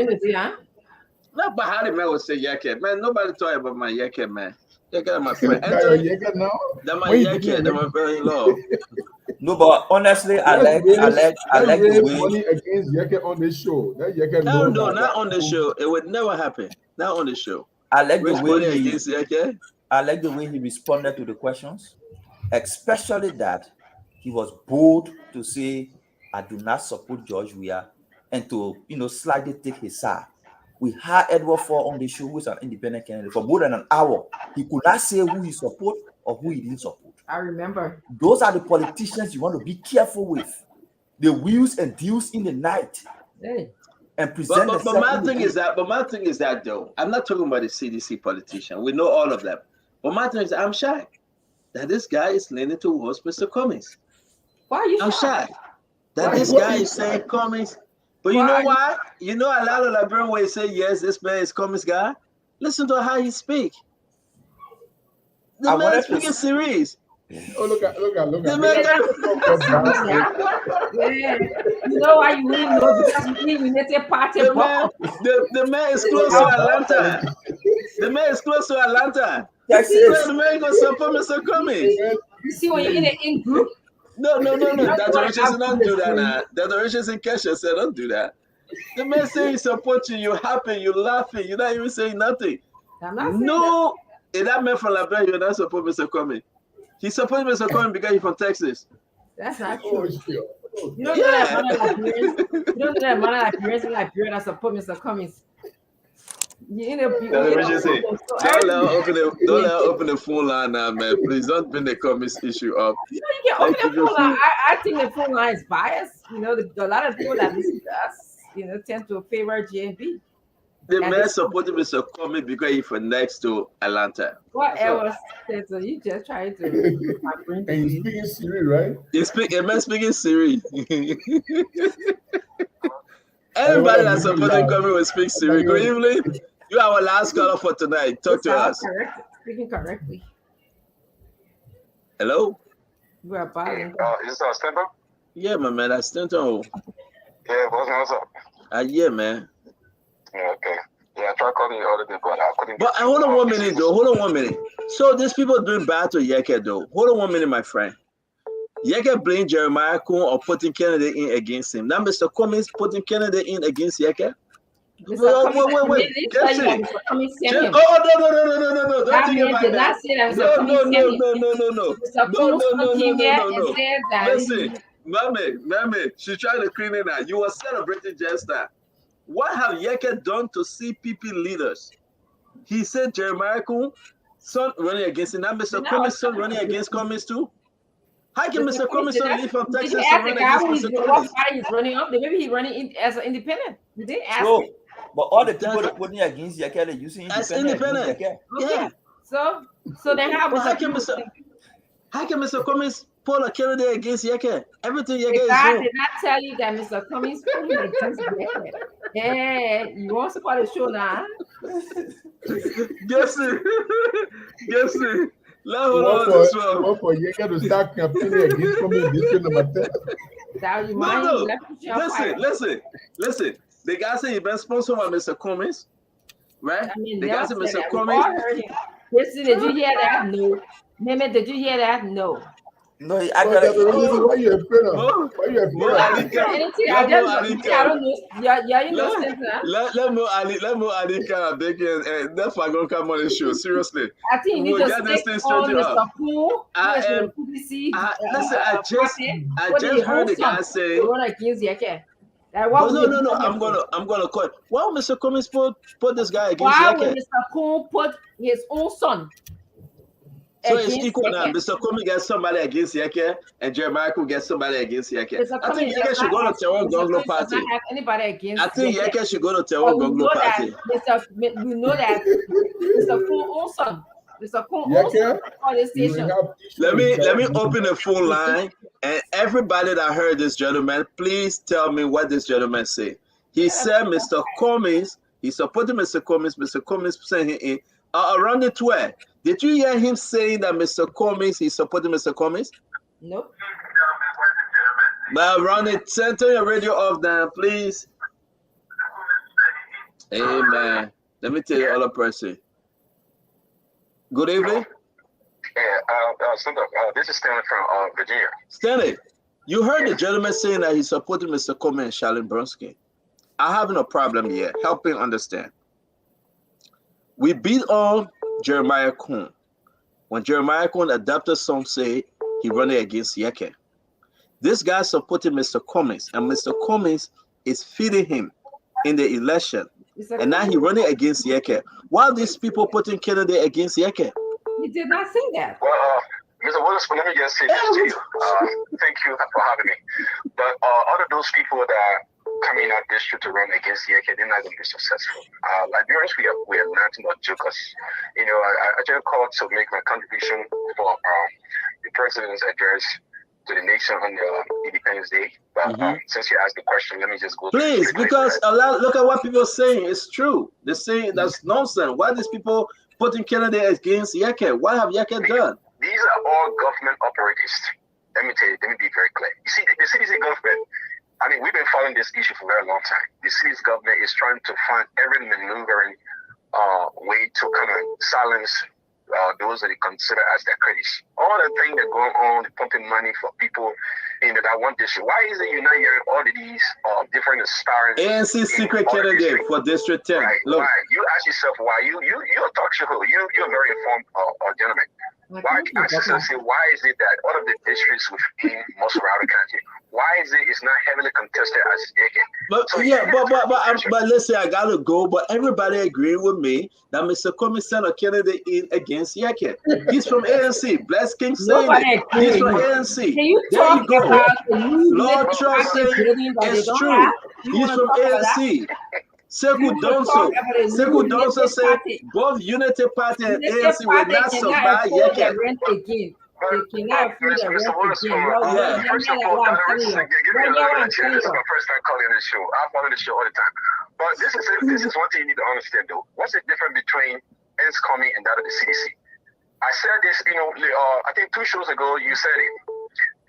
No, but how the man would say Yeke, man? Nobody talk about my Yeke, man. Yeke, my friend. Yeke now? That my Yeke, that my very low. No, but honestly, I like the way money against Yeke on the show. No, not on the show. It would never happen. Not on the show. I like the way I like the way he responded to the questions, especially that he was bold to say, "I do not support George Weah," and to slightly take his side. We had Edward Ford on the show, who is an independent candidate, for more than an hour. He could not say who he support or who he didn't support. I remember. Those are the politicians you want to be careful with. The wheels and deals in the night. Hey. And present but my thing is that though, I'm not talking about the CDC politician. We know all of them. But my thing is, I'm shocked that this guy is leaning towards Mr. Cummings. Why are you I'm shocked? shocked that this guy is saying Cummings. But you know why? You know a lot of Liberians will say, yes, this man is Cummings guy. Listen to how he speak. The man speaking serious. Oh, look at. The man yeah. You know why you really know? Because we United Party. The man is close to Atlanta. The man is close to Atlanta. The man going to support Mr. Cummings. You see when you're in an in group? No. Dr. Richardson, don't do that now. Dr. Richardson Kesha said, don't do that. The man saying he supports you, you're happy, you're laughing, you're not even saying nothing. I'm not saying no, if that man from Liberia, you're not support Mr. Cummings. He supports Mr. Cummings because he's from Texas. That's not true. You don't know that man like Liberians in Liberia that support Mr. Cummings. Don't open the phone line now, man. Please don't bring the Cummings issue up. You can open the phone line. I think the phone line is biased. You know, a lot of people that listen to us, tend to favor JNB. The man supported Mr. Cummings because he's from next to Atlanta. Whatever. So you just trying to. And he's speaking Siri, right? A man speaking Siri. Everybody that supported Cummings will speak Siri. Good evening. You are our last caller for tonight. Talk to us. Speaking correctly. Hello? You are buying. Is this Stanton? Yeah, my man. That's Stanton. Yeah, what's up? Yeah, man. Yeah, okay. Yeah, I tried calling you the other day, but I couldn't. But hold on 1 minute, though. Hold on 1 minute. So these people doing bad to Yeke, though. Hold on 1 minute, my friend. Yeke blamed Jeremiah Kuhn or putting Kennedy in against him. Now Mr. Cummings putting Kennedy in against Yeke. Wait. Oh, no. Don't think about that. Listen, Mame, she tried to clean it out. You were celebrating just that. What have Yeke done to CPP leaders? He said Jeremiah Kuhn, son running against him. Now Mr. Cummings, son running against Cummings too. How can Mr. Cummings leave from Texas and run against Mr. Cummings? He's running up. Maybe he's running as an independent. You didn't ask him. But all the people that putting against Yeke, they're using independent. Okay. Yeah. So then how can Mr. Cummings pull a Kennedy against Yeke? Everything Yeke is I wrong. did not tell you that Mr. Cummings pulling against Yeke. Yeah, you want to support the show now? Guess it. For Yeke to start campaigning against Cummings, Listen. The guy said he been sponsored by Mr. Cummings, right? I mean, the guy said Mr. Cummings. Did you hear that? No. Meme, did you hear that? No. No, I got it. Why you afraid of? Why you afraid of? I don't know. Yeah, you know. Let me Alika beg you, and that's why I'm gonna come on the show. Seriously, I think you need to stick on Mr. Cool. Listen, I just heard the guy say. No. I'm gonna call. Why would Mr. Cummings put this guy against Yeke? Why would Mr. Cool put his own son? So it's equal now. Mr. Cummings gets somebody against Yeke, and Jeremiah could get somebody against Yeke. I think Yeke should go to Tewan Gonglo Party. I think Yeke should go to Tewan Gonglo Party. We know that Mr. Cool own son. Mr. Cool also on the station. Let me open the phone line, and everybody that heard this gentleman, please tell me what this gentleman said. He said Mr. Cummings, he supported Mr. Cummings. Mr. Cummings sent him in around the 12. Did you hear him saying that Mr. Cummings, he supported Mr. Cummings? Nope. Now around it, turn your radio off now, please. Amen. Let me tell you other person. Good evening. Yeah, this is Stanley from Virginia. Stanley, you heard the gentleman saying that he supported Mr. Cummings and Charlene Bronski. I have no problem here. Helping understand. We beat on Jeremiah Kuhn. When Jeremiah Kuhn adopted some say he running against Yeke. This guy supported Mr. Cummings, and Mr. Cummings is feeding him in the election. And now he running against Yeke. Why are these people putting Kennedy against Yeke? He did not say that. Well, Mr. Willis, let me just say this to you. Thank you for having me. But all of those people that are coming out district to run against Yeke, they're not going to be successful. Liberians, we are nothing but jokers. You know, I just called to make my contribution for the president's address to the nation on the Independence Day. But since you asked the question, let me just go. Please, because look at what people are saying. It's true. They're saying that's nonsense. Why are these people putting Kennedy against Yeke? What have Yeke done? These are all government operators. Let me tell you, let me be very clear. You see, the city's government, I mean, we've been following this issue for a very long time. The city's government is trying to find every maneuvering way to kind of silence those that they consider as their critics. All the things that go on, pumping money for people that want this shit. Why is it you're not hearing all of these different aspiring ANC secret candidate for District 10? Right. Look. Why? You ask yourself why. You're a talk show. You're a very informed gentleman. Why? Ask yourself, say, why is it that all of the districts within most of our country, why is it's not heavily contested as Yeke? But let's say I gotta go. But everybody agreeing with me that Mr. Comey sent a candidate in against Yeke. He's from ANC. Bless King saying it. He's from ANC. There you go. Lord Trump saying it's true. He's from ANC. Sekou Donso said both Unity Party and ANC will not survive Yeke. First of all, give me a chance. This is my first time calling this show. I follow this show all the time. But this is one thing you need to understand, though. What's the difference between Ernst Comey and that of the CDC? I said this, I think 2 shows ago you said it,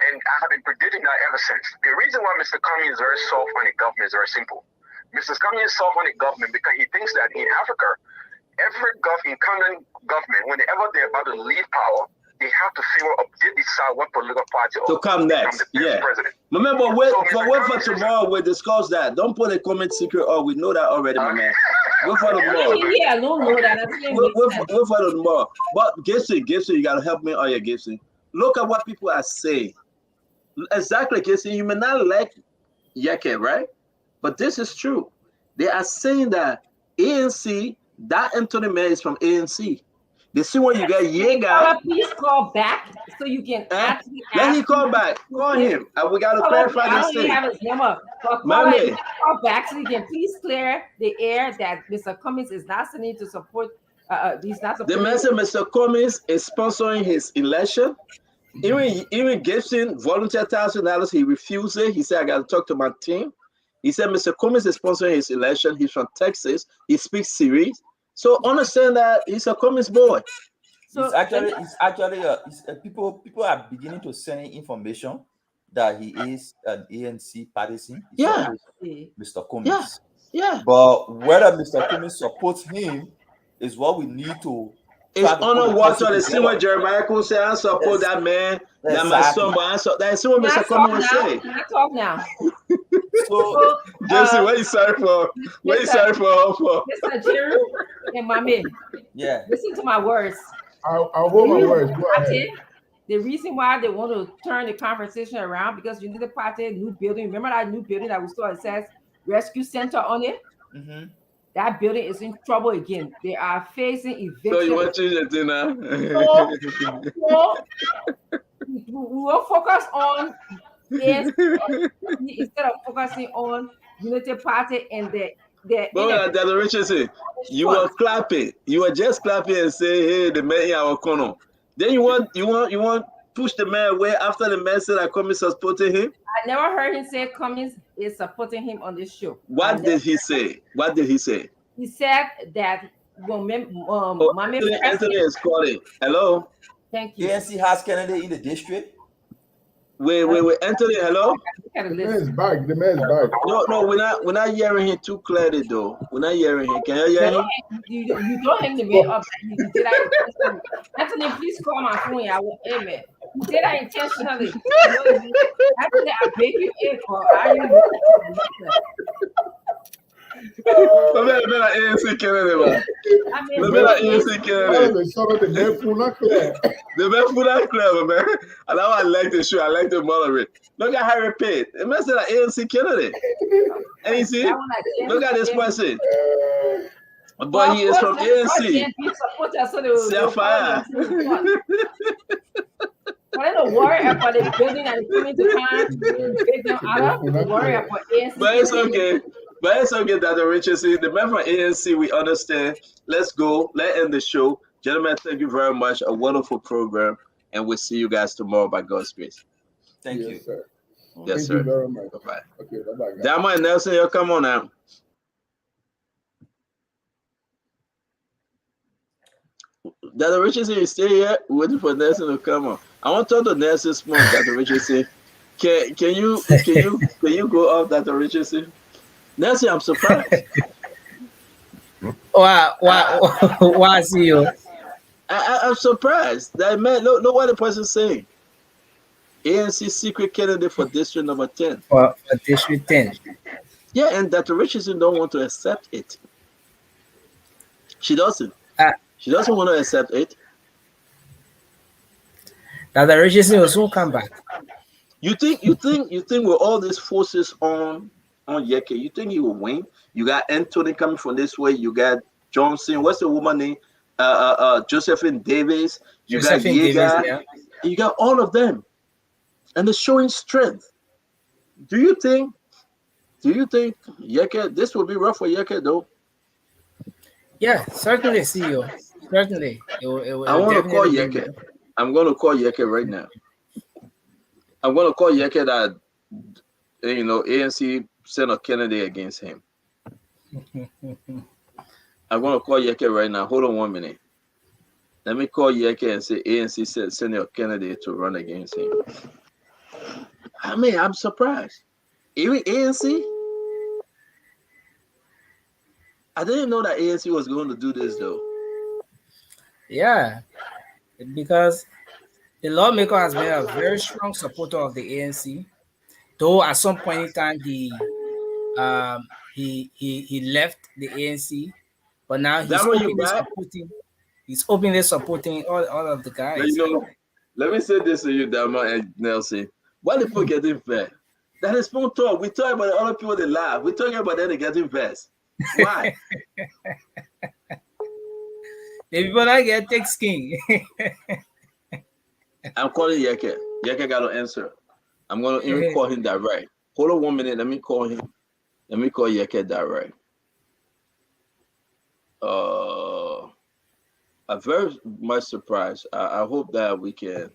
and I have been predicting that ever since. The reason why Mr. Comey is very soft on the government is very simple. Mr. Comey is soft on the government because he thinks that in Africa, every incumbent government, whenever they're about to leave power, they have to decide what political party to come next. President. Remember, wait for tomorrow. We'll discuss that. Don't put a comment secret. Oh, we know that already, my man. Wait for tomorrow. Yeah, I don't know that. Wait for tomorrow. But Gibson, you gotta help me. Oh yeah, Gibson. Look at what people are saying. Exactly, Gibson. You may not like Yeke, right? But this is true. They are saying that ANC, that Anthony Mayor is from ANC. They see when you get Yega. Please call back so you can actually let him call back. Call him. We got to clarify this thing. I don't have his number. But call back so you can please clear the air that Mr. Cummings is not sending to support. He's not supporting. The message Mr. Cummings is sponsoring his election. Even Gibson volunteered $1,000. He refused it. He said, I got to talk to my team. He said, Mr. Cummings is sponsoring his election. He's from Texas. He speaks Series. So understand that he's a Cummings boy. So it's actually people are beginning to send information that he is an ANC partisan. Mr. Cummings. Yeah. But whether Mr. Cummings supports him is what we need to. It's on water. The same way Jeremiah could say, I support that man. That my son, but that's what Mr. Cummings would say. Can I talk now? So, Jesse, what are you sorry for? What are you sorry for? Mr. Jerry and my man. Yeah. Listen to my words. I'll hold my words. Go ahead. The reason why they want to turn the conversation around because you need a party, new building. Remember that new building that we saw? It says Rescue Center on it. Mm-hmm. That building is in trouble again. They are facing eviction. So you want to change the thing now? We will focus on this instead of focusing on Unity Party and the. But Richardson, you were clapping. You were just clapping and say, "Hey, the man in our corner." Then you want push the man away after the man said that Cummings is supporting him. I never heard him say Cummings is supporting him on this show. What did he say? He said that Anthony is calling. Hello. Thank you. ANC has Kennedy in the district. Wait, Anthony, hello? The man's back. No, we're not hearing him too clearly though. We're not hearing him. Can you hear him? You don't hang the man up. Anthony, please call my phone. I will amen. You did that intentionally. Anthony, I beg you for. ANC Kennedy, man. ANC Kennedy. The best food I clever, man. And now I like the show. I like the moderate. Look at Harry Pitt. It must say like ANC Kennedy. And you see, look at this person. But he is from ANC. Sapphire. But I don't worry about the building and coming to time to take them out of. Worry about ANC. But it's okay. But it's okay, Dr. Richardson. The man from ANC, we understand. Let's go. Let's end the show. Gentlemen, thank you very much. A wonderful program. And we'll see you guys tomorrow by God's grace. Thank you. Sir. Yes, Thank sir. you very much. Bye-bye. Okay, bye-bye. Dama and Nelson, you come on now. Dr. Richardson, you stay here waiting for Nelson to come on. I want to talk to Nelson Spoon, Dr. Richardson. Can you go off, Dr. Richardson? Nelson, I'm surprised. Why see you? I'm surprised. That man, look what the person saying. ANC secret candidate for district number 10. For district 10. Yeah, and Dr. Richardson don't want to accept it. She doesn't. She doesn't want to accept it. Dr. Richardson will soon come back. You think with all these forces on Yeke, you think he will win? You got Anthony coming from this way. You got Johnson. What's the woman name? Josephine Davis. You got Yeager. Yeah. You got all of them, and they're showing strength. Do you think Yeke? This will be rough for Yeke, though. Yeah, certainly, CEO. Certainly, it will I want to call Yeke. I'm going to call Yeke right now. I'm going to call Yeke that ANC sent a candidate against him. I'm going to call Yeke right now. Hold on 1 minute. Let me call Yeke and say ANC sent a candidate to run against him. I mean, I'm surprised. Even ANC? I didn't know that ANC was going to do this, though. Yeah, because the lawmaker has been a very strong supporter of the ANC, though at some point in time he left the ANC, but now he's openly supporting all of the guys. Let me say this to you, Dama and Nelson. Why the people getting fed? That is phone talk. We talk about the other people that laugh. We're talking about them getting vexed. Why? The people that get thick skin. I'm calling Yeke. Yeke got to answer. I'm going to even call him direct. Hold on 1 minute. Let me call him. Let me call Yeke direct. I'm very much surprised. I hope that we can.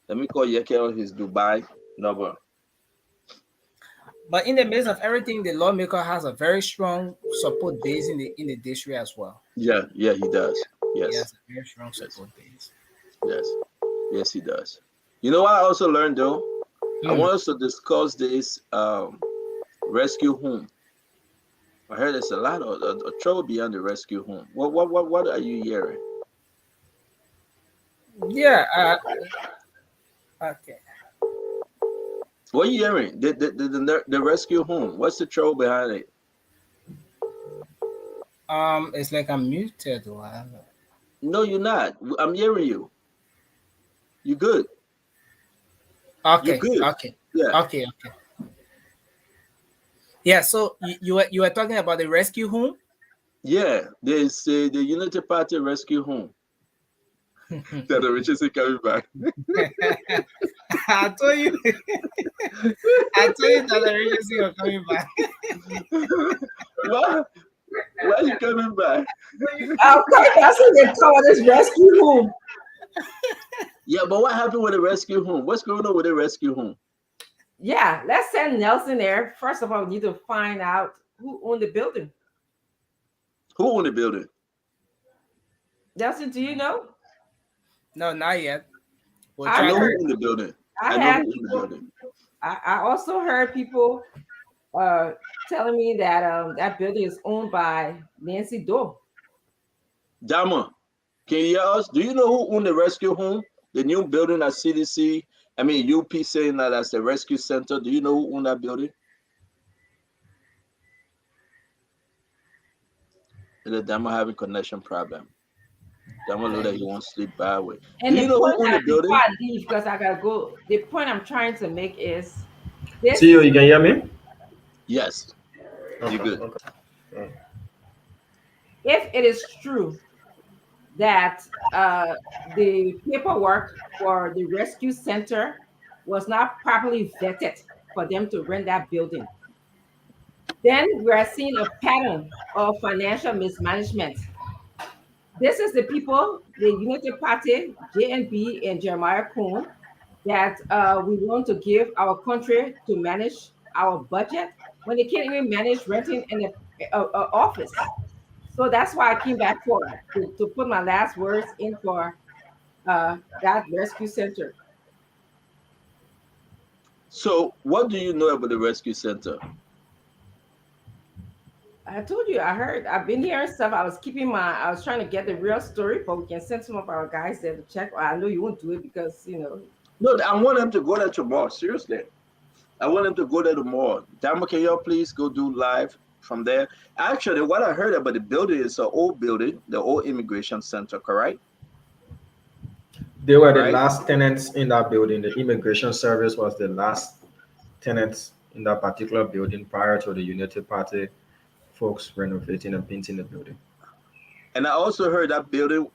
Let me call Yeke on his Dubai number. But in the midst of everything, the lawmaker has a very strong support base in the district as well. Yeah, he does. Yes. He has a very strong support base. Yes, he does. You know what I also learned though? I want us to discuss this rescue home. I heard there's a lot of trouble beyond the rescue home. What are you hearing? Yeah. Okay. What are you hearing? The rescue home. What's the trouble behind it? It's like I'm muted. No, you're not. I'm hearing you. You good? Okay. You're good. Okay. Yeah. Okay. Yeah. So you were talking about the rescue home? Yeah. There's the Unity Party rescue home. That the Richardson coming back. I told you that the Richardson are coming back. Why are you coming back? That's what they call this rescue home. Yeah, but what happened with the rescue home? What's going on with the rescue home? Yeah, let's send Nelson there. First of all, we need to find out who owned the building. Who owned the building? Nelson, do you know? No, not yet. I know who owned the building. I also heard people telling me that that building is owned by Nancy Doe. Dama, can you hear us? Do you know who owned the rescue home? The new building at CDC, UP saying that that's the rescue center. Do you know who owned that building? The Damo having connection problem. Damo know that he won't sleep bad way. And Do you the know point who own the before building? I leave, because I gotta go. The point I'm trying to make is this. See you can hear me? Yes. You good. Okay. If it is true that the paperwork for the rescue center was not properly vetted for them to rent that building, then we are seeing a pattern of financial mismanagement. This is the people, the Unity Party, JNB, and Jeremiah Kuhn, that we want to give our country to manage our budget when they can't even manage renting an office. So that's why I came back for to put my last words in for that rescue center. So, what do you know about the rescue center? I told you, I've been hearing stuff. I was trying to get the real story, but we can send some of our guys there to check. I know you won't do it because, No, I want them to go there tomorrow. Seriously. I want them to go there tomorrow. Damo, can you please go do live from there? Actually, what I heard about the building is an old building, the old immigration center, correct? They were the last tenants in that building. The immigration service was the last tenants in that particular building prior to the Unity Party folks renovating and painting the building. And I also heard that building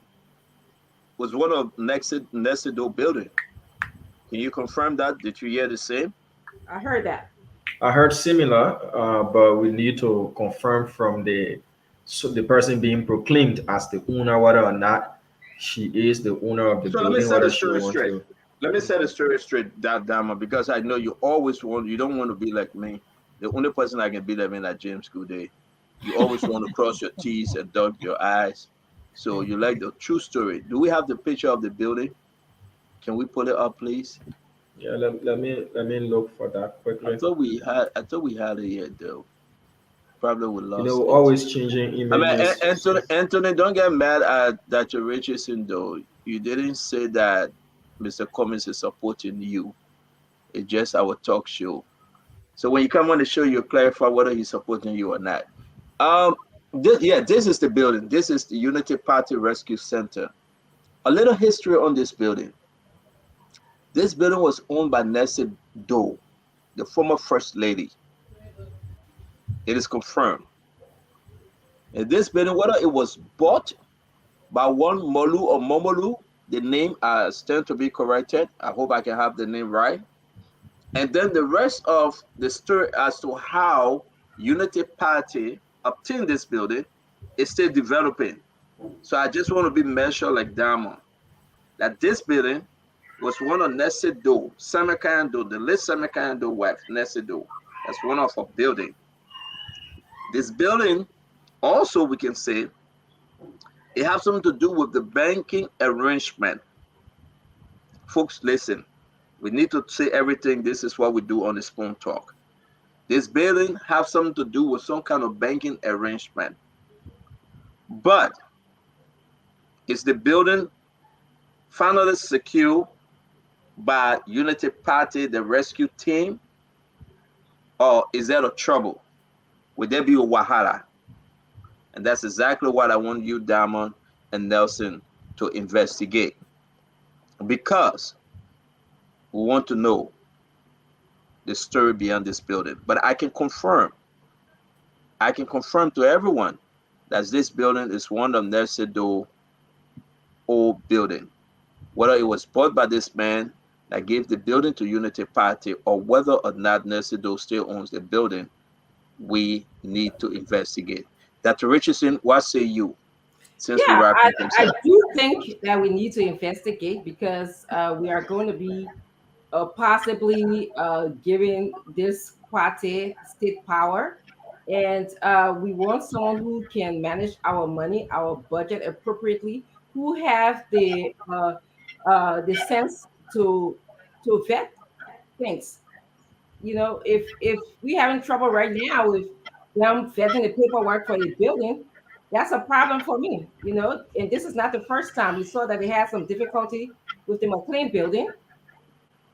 was one of nested door building. Can you confirm that? Did you hear the same? I heard that. I heard similar, but we need to confirm from the person being proclaimed as the owner whether or not she is the owner of the building. Let me set the story straight. Let me set the story straight, Dama, because I know you don't want to be like me. The only person I can be like me like James Goodday. You always want to cross your T's and dot your I's. So you like the true story. Do we have the picture of the building? Can we pull it up, please? Yeah, let me look for that quickly. I thought we had it here though. Probably we lost. We're always changing images. I mean, Anthony, don't get mad at Dr. Richardson though. You didn't say that Mr. Cummings is supporting you. It's just our talk show. So when you come on the show, you clarify whether he's supporting you or not. This is the building. This is the Unity Party Rescue Center. A little history on this building. This building was owned by Nessie Doe, the former First Lady. It is confirmed. And this building, whether it was bought by one Molu or Momolu, the name stands to be corrected. I hope I can have the name right. And then the rest of the story as to how Unity Party obtained this building is still developing. So I just want to be measured like Diamond. That this building was one of Nessie Doe, Samarkand, the late Samarkand wife, Nessie Doe. That's one of her building. This building, also we can say, it has something to do with the banking arrangement. Folks, listen. We need to say everything. This is what we do on the Spoon Talk. This building has something to do with some kind of banking arrangement. But is the building finally secured by Unity Party, the rescue team? Or is there a trouble? Would there be a wahala? And that's exactly what I want you, Diamond and Nelson, to investigate. Because we want to know the story behind this building. But I can confirm to everyone that this building is one of Nessie Doe old building. Whether it was bought by this man that gave the building to Unity Party or whether or not Nessie Doe still owns the building, we need to investigate. Dr. Richardson, what say you? Since we wrap I do think that we need to investigate because we are going to be possibly giving this party state power. And we want someone who can manage our money, our budget appropriately, who have the sense to vet things. If we having trouble right now with them vetting the paperwork for the building, that's a problem for me. And this is not the first time. We saw that they had some difficulty with the McLean building.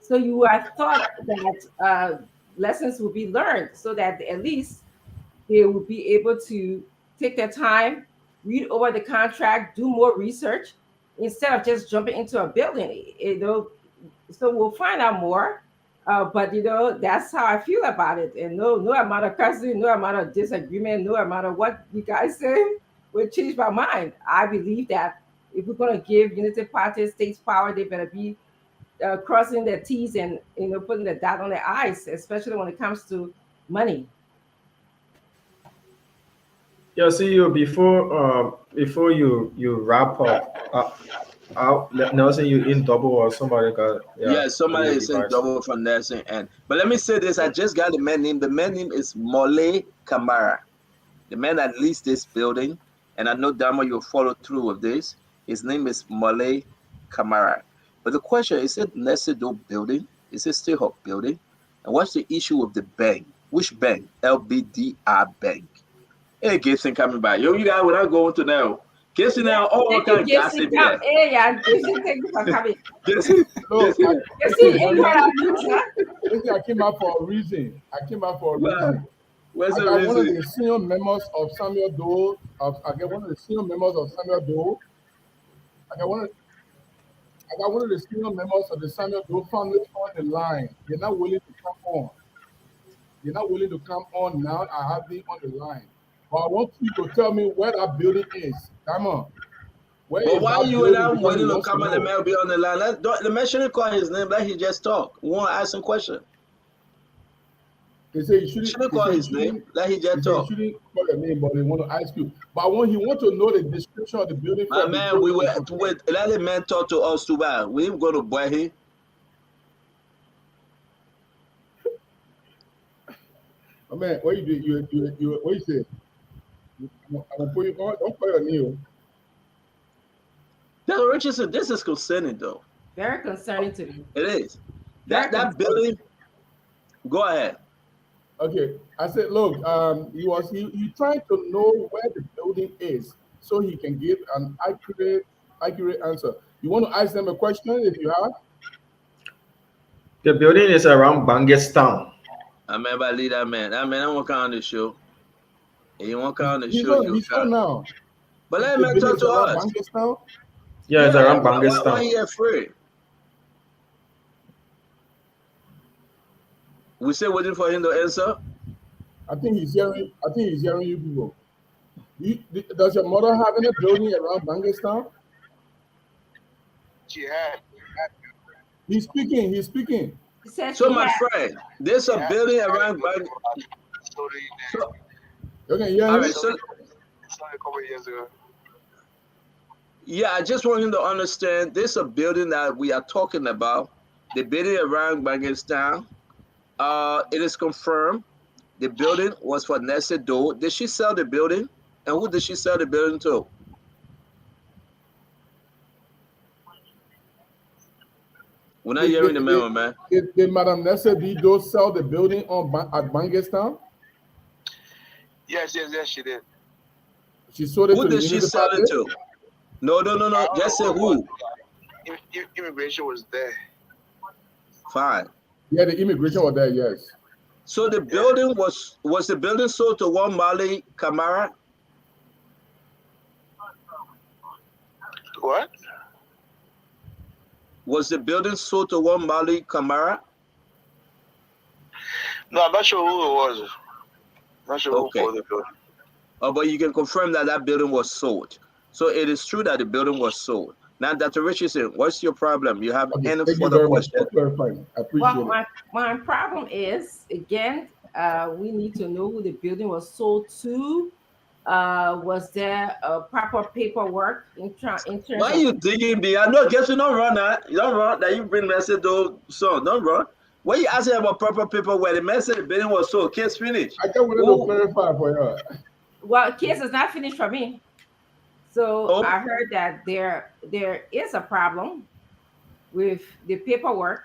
So I thought that lessons would be learned so that at least they would be able to take their time read over the contract, do more research instead of just jumping into a building. So we'll find out more. But that's how I feel about it. And no amount of cussing, no amount of disagreement, no amount of what you guys say will change my mind. I believe that if we're going to give Unity Party states power, they better be crossing their T's and putting the dot on their I's, especially when it comes to money. Yeah, see you before you wrap up. Nelson, you in double or somebody got somebody is in double from Nelson. But let me say this: I just got the man name. The man name is Mole Kamara, the man that leads this building, and I know Dama you'll follow through with this. His name is Mole Kamara. But the question is it Nesedo building? Is it still her building? And what's the issue with the bank? Which bank? LBDR Bank. Hey, Gibson coming back. Yo, you guys, when I go into now, Gibson now, all kind of gossip here. Hey, yeah, Gibson, thank you for coming. Listen, I came out for a reason. Where's I the got reason? one of the senior members of Samuel Doe. I got one of the senior members of Samuel Doe. I got one of the senior members of the Samuel Doe family on the line. They're not willing to come on. They're not willing to come on now. I have them on the line. But I want you to tell me where that building is. Come on. But why you and I'm waiting to come on the man be on the line? The man shouldn't call his name. Let him just talk. We want to ask some question. They say you shouldn't call his name. Let him just talk. You shouldn't call your name, but they want to ask you. But he want to know the description of the building. My man, we were let the man talk to us too bad. We ain't going to buy him. My man, what you do? You what you say? I'm gonna put you on. Don't call your name. Dr. Richardson, this is concerning though. Very concerning to me. It is. That building. Go ahead. Okay, I said, look, he trying to know where the building is so he can give an accurate answer. You want to ask them a question if you have? The building is around Bangestown. I remember lead that man. That man, I won't come on the show. He won't come on the show. He's on now. But let him talk to us. Bangestown? Yeah, it's around Bangestown. Why are you afraid? We still waiting for him to answer. I think he's hearing you people. Does your mother have any building around Bangestown? She had. He's speaking. So my friend, there's a building around So, okay, yeah. All right, so a couple of years ago. Yeah, I just want him to understand there's a building that we are talking about. The building around Bangestown. It is confirmed the building was for Nessa Doe. Did she sell the building? And who did she sell the building to? We're not hearing the memo, man. Did Madame Nessa Doe sell the building at Bangestown? Yes, she did. She sold it who to did she sell it to? No. Just say who. Immigration was there. Fine. Yeah, the immigration was there, yes. So the building was the building sold to one Male Kamara? What? Was the building sold to one Male Kamara? No, I'm not sure who it was. Not sure who bought the building. Oh, but you can confirm that building was sold. So it is true that the building was sold. Now, Dr. Richardson, what's your problem? You have any further questions? I appreciate it. My problem is, again, we need to know who the building was sold to. Was there a proper paperwork in terms Why are you digging me? I know, guess you don't run that. You don't run that. You bring message to son. Don't run. Why are you asking about proper paperwork? The message the building was sold. Case finished. I just wanted to clarify for you. Well, case is not finished for me. So I heard that there is a problem with the paperwork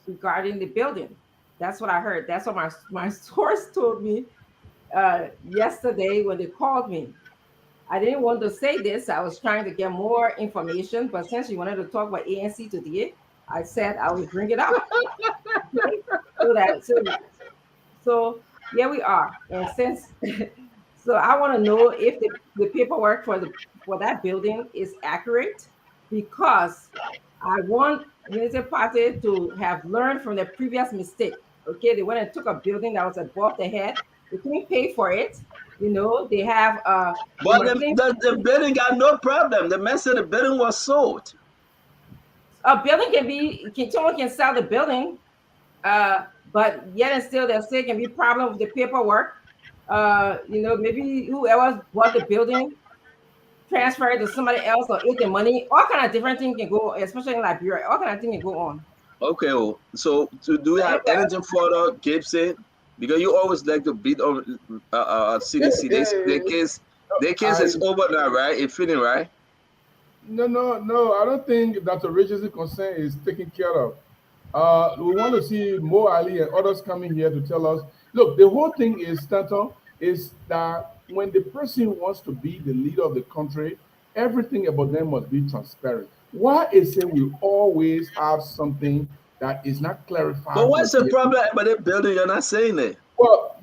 regarding the building. That's what I heard. That's what my source told me yesterday when they called me. I didn't want to say this. I was trying to get more information, but since you wanted to talk about ANC today, I said I would bring it up. So here we are. And So I want to know if the paperwork for that building is accurate, because I want Unity Party to have learned from their previous mistake. Okay, they went and took a building that was above their head. They couldn't pay for it. They have But the building got no problem. The man said the building was sold. A building someone can sell the building, but yet and still there still can be problem with the paperwork. Maybe whoever bought the building transfer it to somebody else or eat the money. All kind of different things can go, especially in Liberia. All kind of things can go on. Okay, so do we have anything further, Gibson? Because you always like to beat on CDC. Their case is over now, right? It's finished, right? No. I don't think that the Richardson concern is taken care of. We want to see Mo Ali and others coming here to tell us. Look, the whole thing is, Stanton, is that when the person wants to be the leader of the country, everything about them must be transparent. Why is it we always have something that is not clarified? But what's the problem about the building? You're not saying it. Well,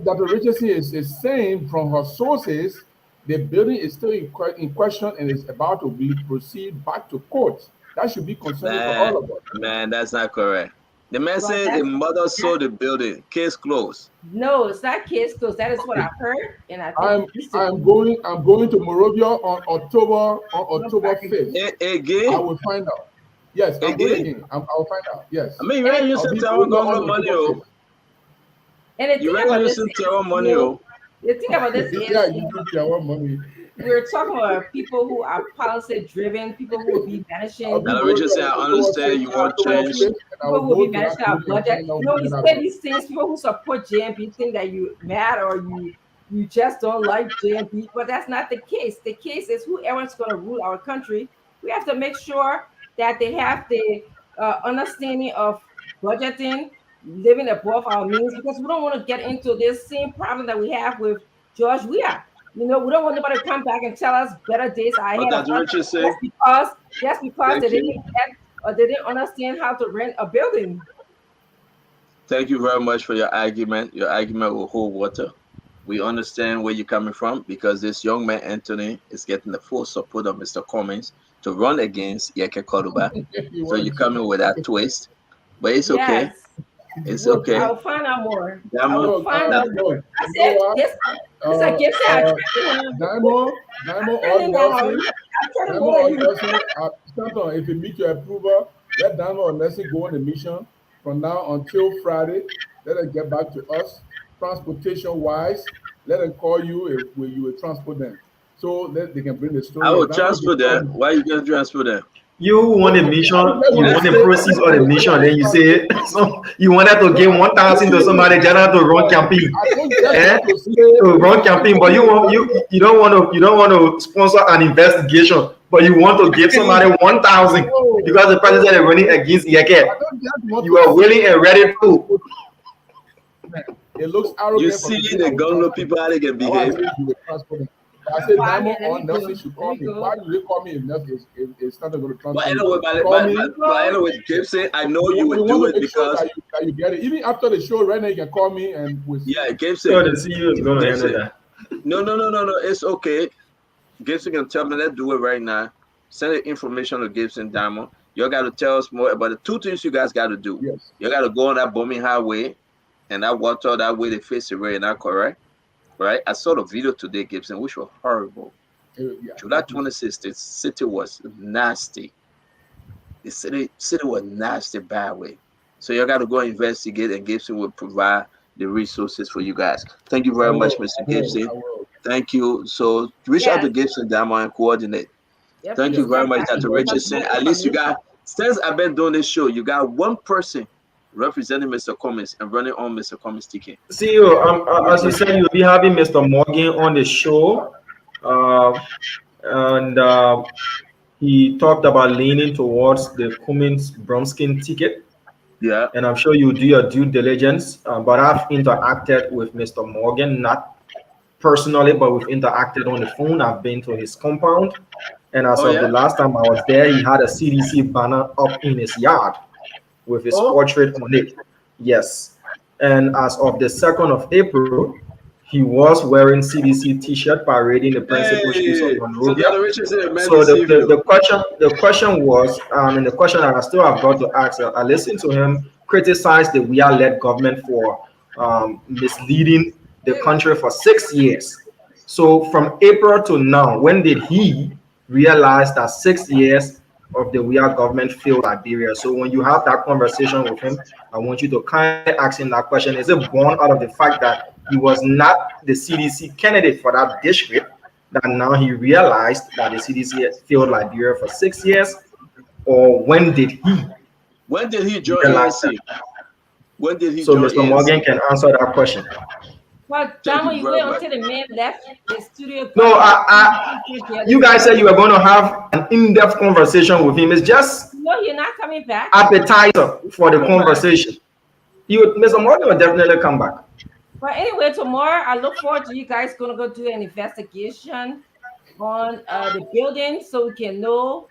Dr. Richardson is saying from her sources, the building is still in question and is about to be proceed back to court. That should be concerning for all of us. Man, that's not correct. The man said the mother sold the building. Case closed. No, it's not case closed. That is what I've heard, and I'm going to Morovia on October 5th. Again? I will find out. Yes, I'm going again. I will find out. Yes. I mean, you're not using government money, you're not using terror money, The thing about this is, you do terror money. We're talking about people who are policy driven, people who will be managing. Richardson, I understand you want change. People who will be managing our budget. You say these things, people who support JMP think that you mad or you just don't like JMP, but that's not the case. The case is whoever's going to rule our country, we have to make sure that they have the understanding of budgeting, living above our means, because we don't want to get into this same problem that we have with George Weah. We don't want nobody to come back and tell us better days are ahead of us just because they didn't get or they didn't understand how to rent a building. Thank you very much for your argument. Your argument will hold water. We understand where you're coming from, because this young man, Anthony, is getting the full support of Mr. Cummings to run against Yeke Koduba. So you're coming with that twist. But it's okay. It's okay. I'll find out more. I will find out more. I said, it's a gift. If you meet your approval, let Damo or Nessie go on a mission from now until Friday. Let them get back to us. Transportation wise, let them call you if you will transport them. So that they can bring the story. I will transfer them. Why you going to transfer them? You want a mission, you want the proceeds of the mission, then you say, so you wanted to give 1,000 to somebody just to run campaign. To run campaign, but you don't want to sponsor an investigation, but you want to give somebody 1,000 because the president is running against Yeke. You are willing and ready to. It looks arrogant. You see the Gongo people how they can behave. I said, Damo or Nelson should call me. Why do they call me if Nelson is not going to transfer? But anyway, Gibson, I know you would do it because that you get it. Even after the show, right now you can call me and Gibson. So the CEO is going to handle that. No. It's okay. Gibson can tell me. Let's do it right now. Send the information to Gibson, Damo. You got to tell us more about the two things you guys got to do. Yes. You got to go on that bombing highway and that water that way they face the rain. Not correct. Right, I saw the video today, Gibson, which was horrible. July 26th, the city was nasty. The city was nasty, bad way. So you got to go investigate, and Gibson will provide the resources for you guys. Thank you very much, Mr. Gibson. Thank you. So reach out to Gibson, Damo, and coordinate. Yep. Thank you very much, Dr. Richardson. At least you got, since I've been doing this show, you got one person representing Mr. Cummings and running on Mr. Cummings' ticket. CEO, as you said, you'll be having Mr. Morgan on the show, and he talked about leaning towards the Cummings Bromskin ticket. Yeah, and I'm sure you do your due diligence. But I've interacted with Mr. Morgan, not personally, but we've interacted on the phone. I've been to his compound, and as of the last time I was there, he had a CDC banner up in his yard with his portrait on it. Yes. And as of the 2nd of April, He was wearing CDC T-shirt parading the principal streets of Monrovia. So the question was, and the question that I still have got to ask, I listened to him criticize the WIA-led government for misleading the country for 6 years. So from April to now, when did he realize that 6 years of the WIA government failed Liberia? So when you have that conversation with him, I want you to kind of ask him that question. Is it born out of the fact that he was not the CDC candidate for that district, that now he realized that the CDC failed Liberia for 6 years? Or when did he join ANC? When did he so join Mr. ANC? Morgan can answer that question. Well, John, you wait until the man left the studio. No, you guys said you were going to have an in-depth conversation with him. It's just no, you're not coming back. Appetizer for the conversation. Mr. Morgan will definitely come back. But anyway, tomorrow I look forward to you guys going to go do an investigation on the building so we can know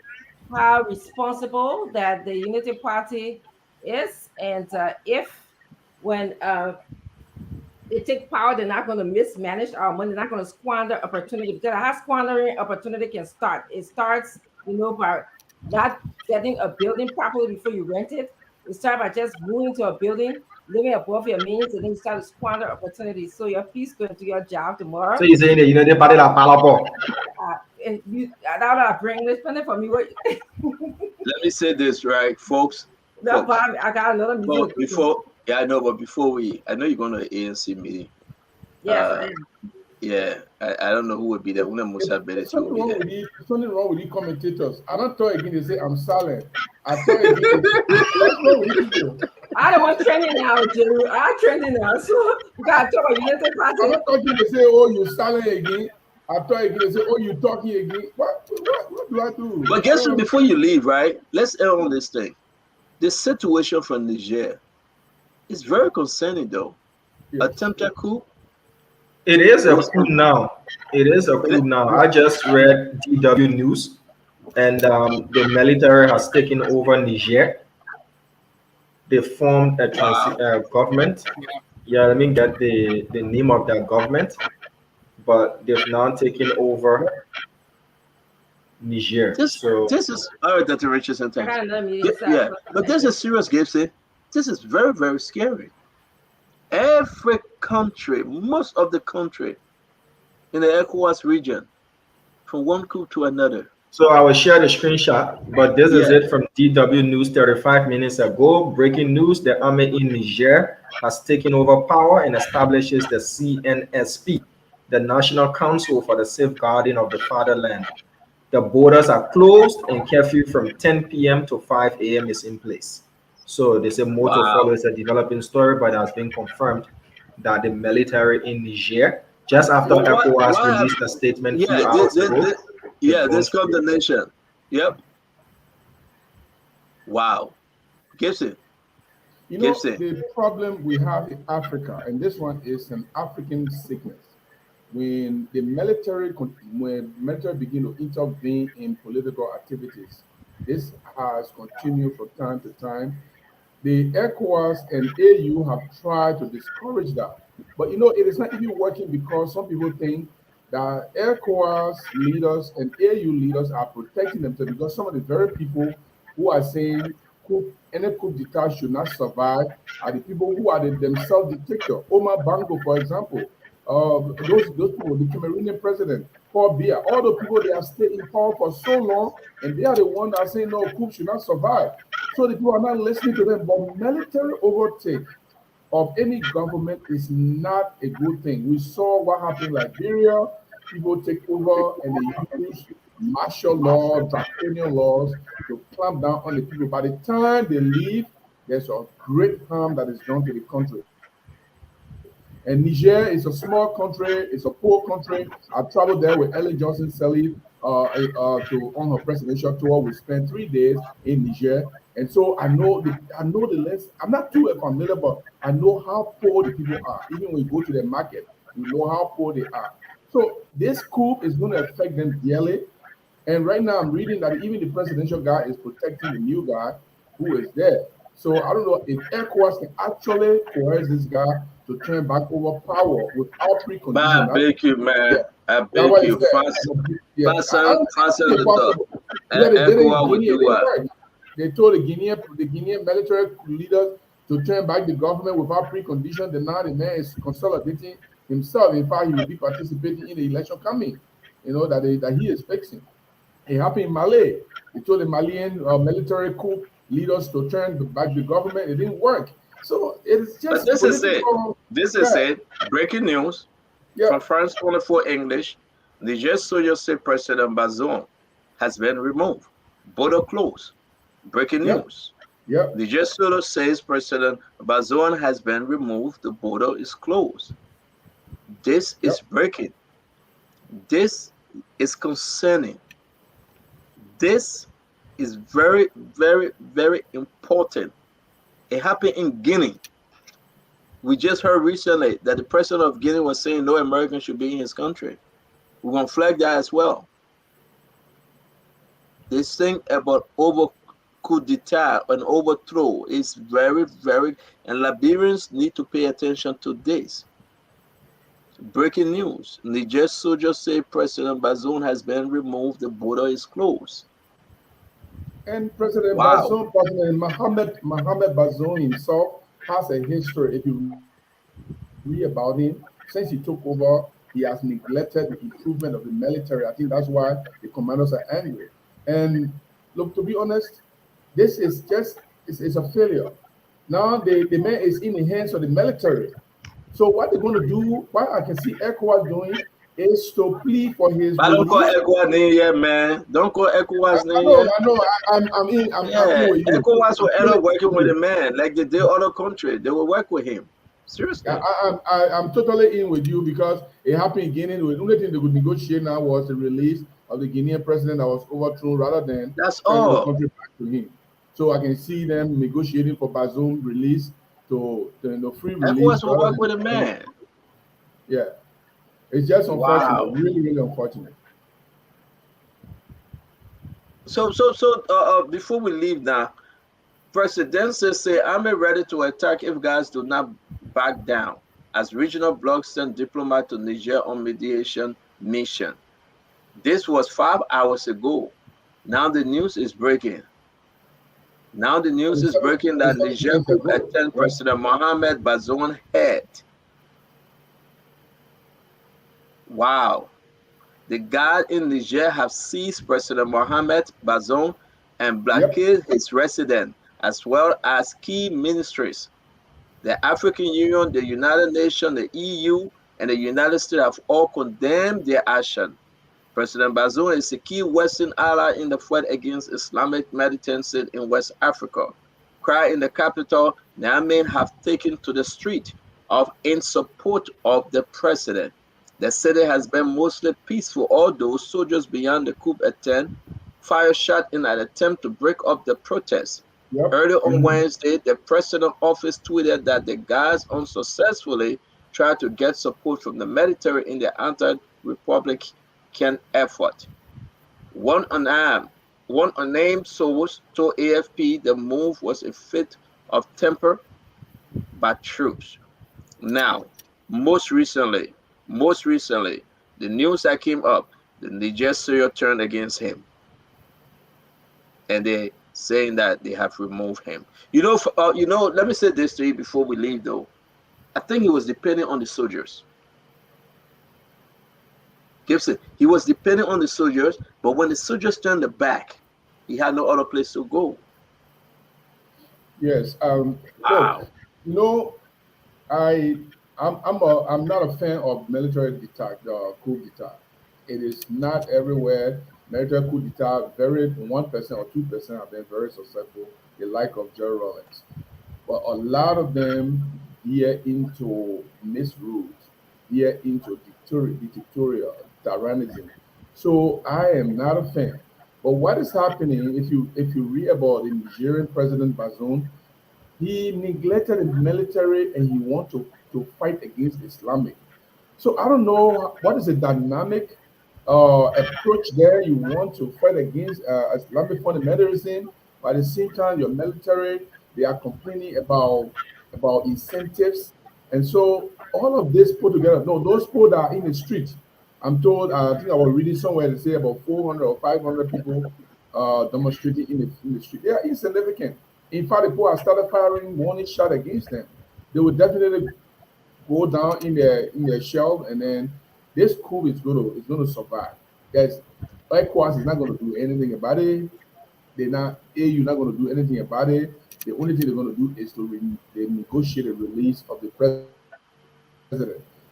how responsible that the Unity Party is, and if when they take power, they're not going to mismanage our money. They're not going to squander opportunity, because how squandering opportunity can start. It starts, by not getting a building properly before you rent it. It starts by just moving to a building, living above your means, and then you start to squander opportunities. So your please go do your job tomorrow. So you're saying that they party la palapo. And you, that bring English for me. Let me say this, right, folks. No, Bob, I got another music. Yeah, I know, but before I know you're going to an ANC meeting. Yes, yeah, I don't know who would be there. Something wrong with the commentators. I don't talk again. They say I'm silent. I talk again. What's wrong with you? I don't want trending now, Jerry. I'm trending now, so you gotta talk about United Party. I'm not talking. They say, "Oh, you silent again." I talk again. They say, "Oh, you talking again." What do I do? But guess what? Before you leave, right? Let's end on this thing. The situation from Niger is very concerning, though. Yes. Attempted coup. It is a coup now. It is a coup now. I just read DW News, and the military has taken over Niger. They formed a government. Yeah, let me get the name of that government. But they've now taken over Niger. This is all right, Dr. Richardson. Yeah, but this is serious, Gibson. This is very, very scary. Every country, most of the country in the ECOWAS region, from one coup to another. So I will share the screenshot, but this is it from DW News 35 minutes ago. Breaking news: the army in Niger has taken over power and establishes the CNSP, the National Council for the Safeguarding of the Fatherland. The borders are closed and curfew from 10 p.m. to 5 a.m. is in place. So they say more to follow. It's a developing story, but it has been confirmed that the military in Niger, just after ECOWAS released a statement few hours ago. This condemnation. Yep. Wow. Gibson. The problem we have in Africa, and this one is an African sickness. When the military begin to intervene in political activities, this has continued from time to time. The ECOWAS and AU have tried to discourage that. But it is not even working, because some people think that ECOWAS leaders and AU leaders are protecting themselves, because some of the very people who are saying any coup d'etat should not survive are the people who are themselves dictators. Omar Bongo, for example, those people, the Cameroonian president, Paul Biya, all the people, they have stayed in power for so long, and they are the ones that are saying no, coup should not survive. So the people are not listening to them. But military overtake of any government is not a good thing. We saw what happened in Liberia. People take over and they use martial law, draconian laws to clamp down on the people. By the time they leave, there's a great harm that is done to the country. And Niger is a small country, it's a poor country. I traveled there with Ellen Johnson Sirleaf on her presidential tour. We spent 3 days in Niger. And so I know the list. I'm not too familiar, but I know how poor the people are. Even when you go to the market, you know how poor they are. So this coup is going to affect them dearly. And right now I'm reading that even the presidential guy is protecting the new guy who is there. So I don't know if ECOWAS can actually coerce this guy to turn back over power without precondition. I beg you, man. Yeah. I That's beg what he you. said. Yeah. Fasten the door. Yeah, they did it in ECOWAS will Guinea. do It didn't what? work. They told the Guinean military leaders to turn back the government without precondition. Then now the man is consolidating himself. In fact, he will be participating in the election coming. You know that he is fixing. It happened in Mali. They told the Malian military coup leaders to turn back the government. It didn't work. So it's just But this is it. political. This is it. Breaking news from France 24 English. Niger soldiers say President Bazoum has been removed. Border closed. Breaking news. Niger soldiers says President Bazoum has been removed. The border is closed. This is breaking. This is concerning. This is very, very, very important. It happened in Guinea. We just heard recently that the president of Guinea was saying no American should be in his country. We're going to flag that as well. This thing about coup d'etat and overthrow is very, very, and Liberians need to pay attention to this. Breaking news. Niger soldiers say President Bazoum has been removed. The border is closed. And President Bazoum, President Mohamed Bazoum himself has a history. If you read about him, since he took over, he has neglected the improvement of the military. I think that's why the commanders are angry. And look, to be honest, this is just it's a failure. Now the man is in the hands of the military. So what they're going to do, what I can see ECOWAS doing, is to plead for his. But don't call ECOWAS name yet, man. Don't call ECOWAS name yet. I know. I'm in with you. ECOWAS will end up working with the man, like they did other countries. They will work with him. Seriously. I'm totally in with you because it happened in Guinea. The only thing they could negotiate now was the release of the Guinean president that was overthrown rather than that's all the country back to him. So I can see them negotiating for Bazoum release to free release. ECOWAS will work with the man. Yeah. It's just unfortunate, really, really unfortunate. So, before we leave now, President say army ready to attack if guys do not back down. As regional bloc sent diplomat to Niger on mediation mission. This was 5 hours ago. Now the news is breaking. That Niger could attend President Mohamed Bazoum head. Wow. The guard in Niger have seized President Mohamed Bazoum and blockaded his residence, as well as key ministries. The African Union, the United Nations, the EU, and the United States have all condemned their action. President Bazoum is a key Western ally in the fight against Islamic militants in West Africa. Crowds in the capital, Niamey, have taken to the street in support of the president. The city has been mostly peaceful, although soldiers beyond the coup attempt fire shot in an attempt to break up the protests. Early on Wednesday, the president's office tweeted that the guards unsuccessfully tried to get support from the military in the anti-republican effort. One unnamed source told AFP the move was a fit of temper by troops. Now, most recently, the news that came up, the Niger soldier turned against him, and they saying that they have removed him. Let me say this to you before we leave, though. I think he was depending on the soldiers. Gibson, he was depending on the soldiers, but when the soldiers turned their back, he had no other place to go. Yes. Look, I'm not a fan of military coup d'etat. It is not everywhere. Military coup d'etat, 1% or 2% have been very successful, the like of Jerry Rawlings. But a lot of them veer into misrule, veer into dictatorial tyrannism. So I am not a fan. But what is happening, if you read about the Nigerian President Bazoum, he neglected the military and he wants to fight against Islamic. So I don't know what is the dynamic approach there. You want to fight against Islamic fundamentalism, but at the same time your military They are complaining about incentives, and so all of this put together. No, those people that are in the street. I'm told. I think I was reading somewhere to say about 400 or 500 people demonstrating in the street. They are insignificant. In fact, the people have started firing warning shot against them. They will definitely go down in their shell, and then this coup is going to survive. Yes, ECOWAS is not going to do anything about it. They're not AU not going to do anything about it. The only thing they're going to do is to they negotiate a release of the president.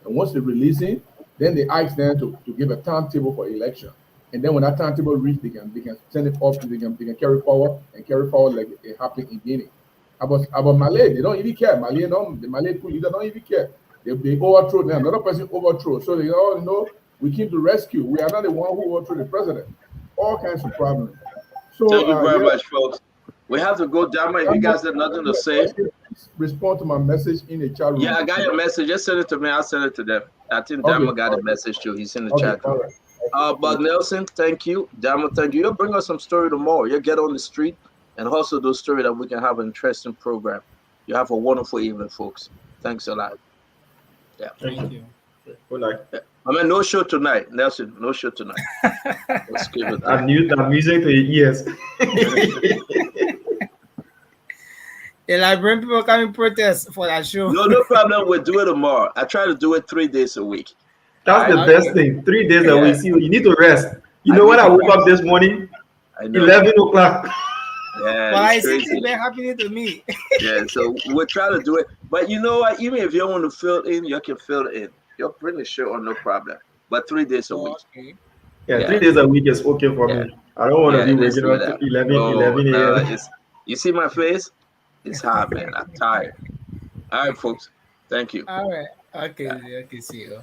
And once they release it, then they ask them to give a timetable for election. And then when that timetable reaches, they can send it off. They can carry forward like it happened in Guinea. About Malay, they don't even care. The Malay coup leader don't even care. They overthrow them. Another person overthrow. So they all know we came to rescue. We are not the one who overthrew the president. All kinds of problems. So thank you very much, folks. We have to go down. If you guys have nothing to say, respond to my message in the chat room. Yeah, I got your message. Just send it to me. I'll send it to them. I think Dama got a message too. He's in the chat room. But Nelson, thank you. Dama, thank you. You'll bring us some story tomorrow. You'll get on the street and also those stories that we can have an interesting program. You have a wonderful evening, folks. Thanks a lot. Yeah. Thank you. Good night. Yeah. I mean, no show tonight, Nelson. No show tonight. Let's keep it. I'm music to your ears. The Liberian people coming protest for that show. No problem. We'll do it tomorrow. I try to do it 3 days a week. That's the best thing. 3 days a week. See, you need to rest. You know when I woke up this morning, 11 o'clock. Yeah, well, it's been happening to me. Yeah, so we'll try to do it. But you know what? Even if you don't want to fill in, you can fill in. You're pretty sure, no problem. But 3 days a week. Okay. Yeah, 3 days a week is okay for me. I don't want to be waking up to 11 a.m. You see my face? It's hard, man. I'm tired. All right, folks. Thank you. All right. Okay. Okay. See you.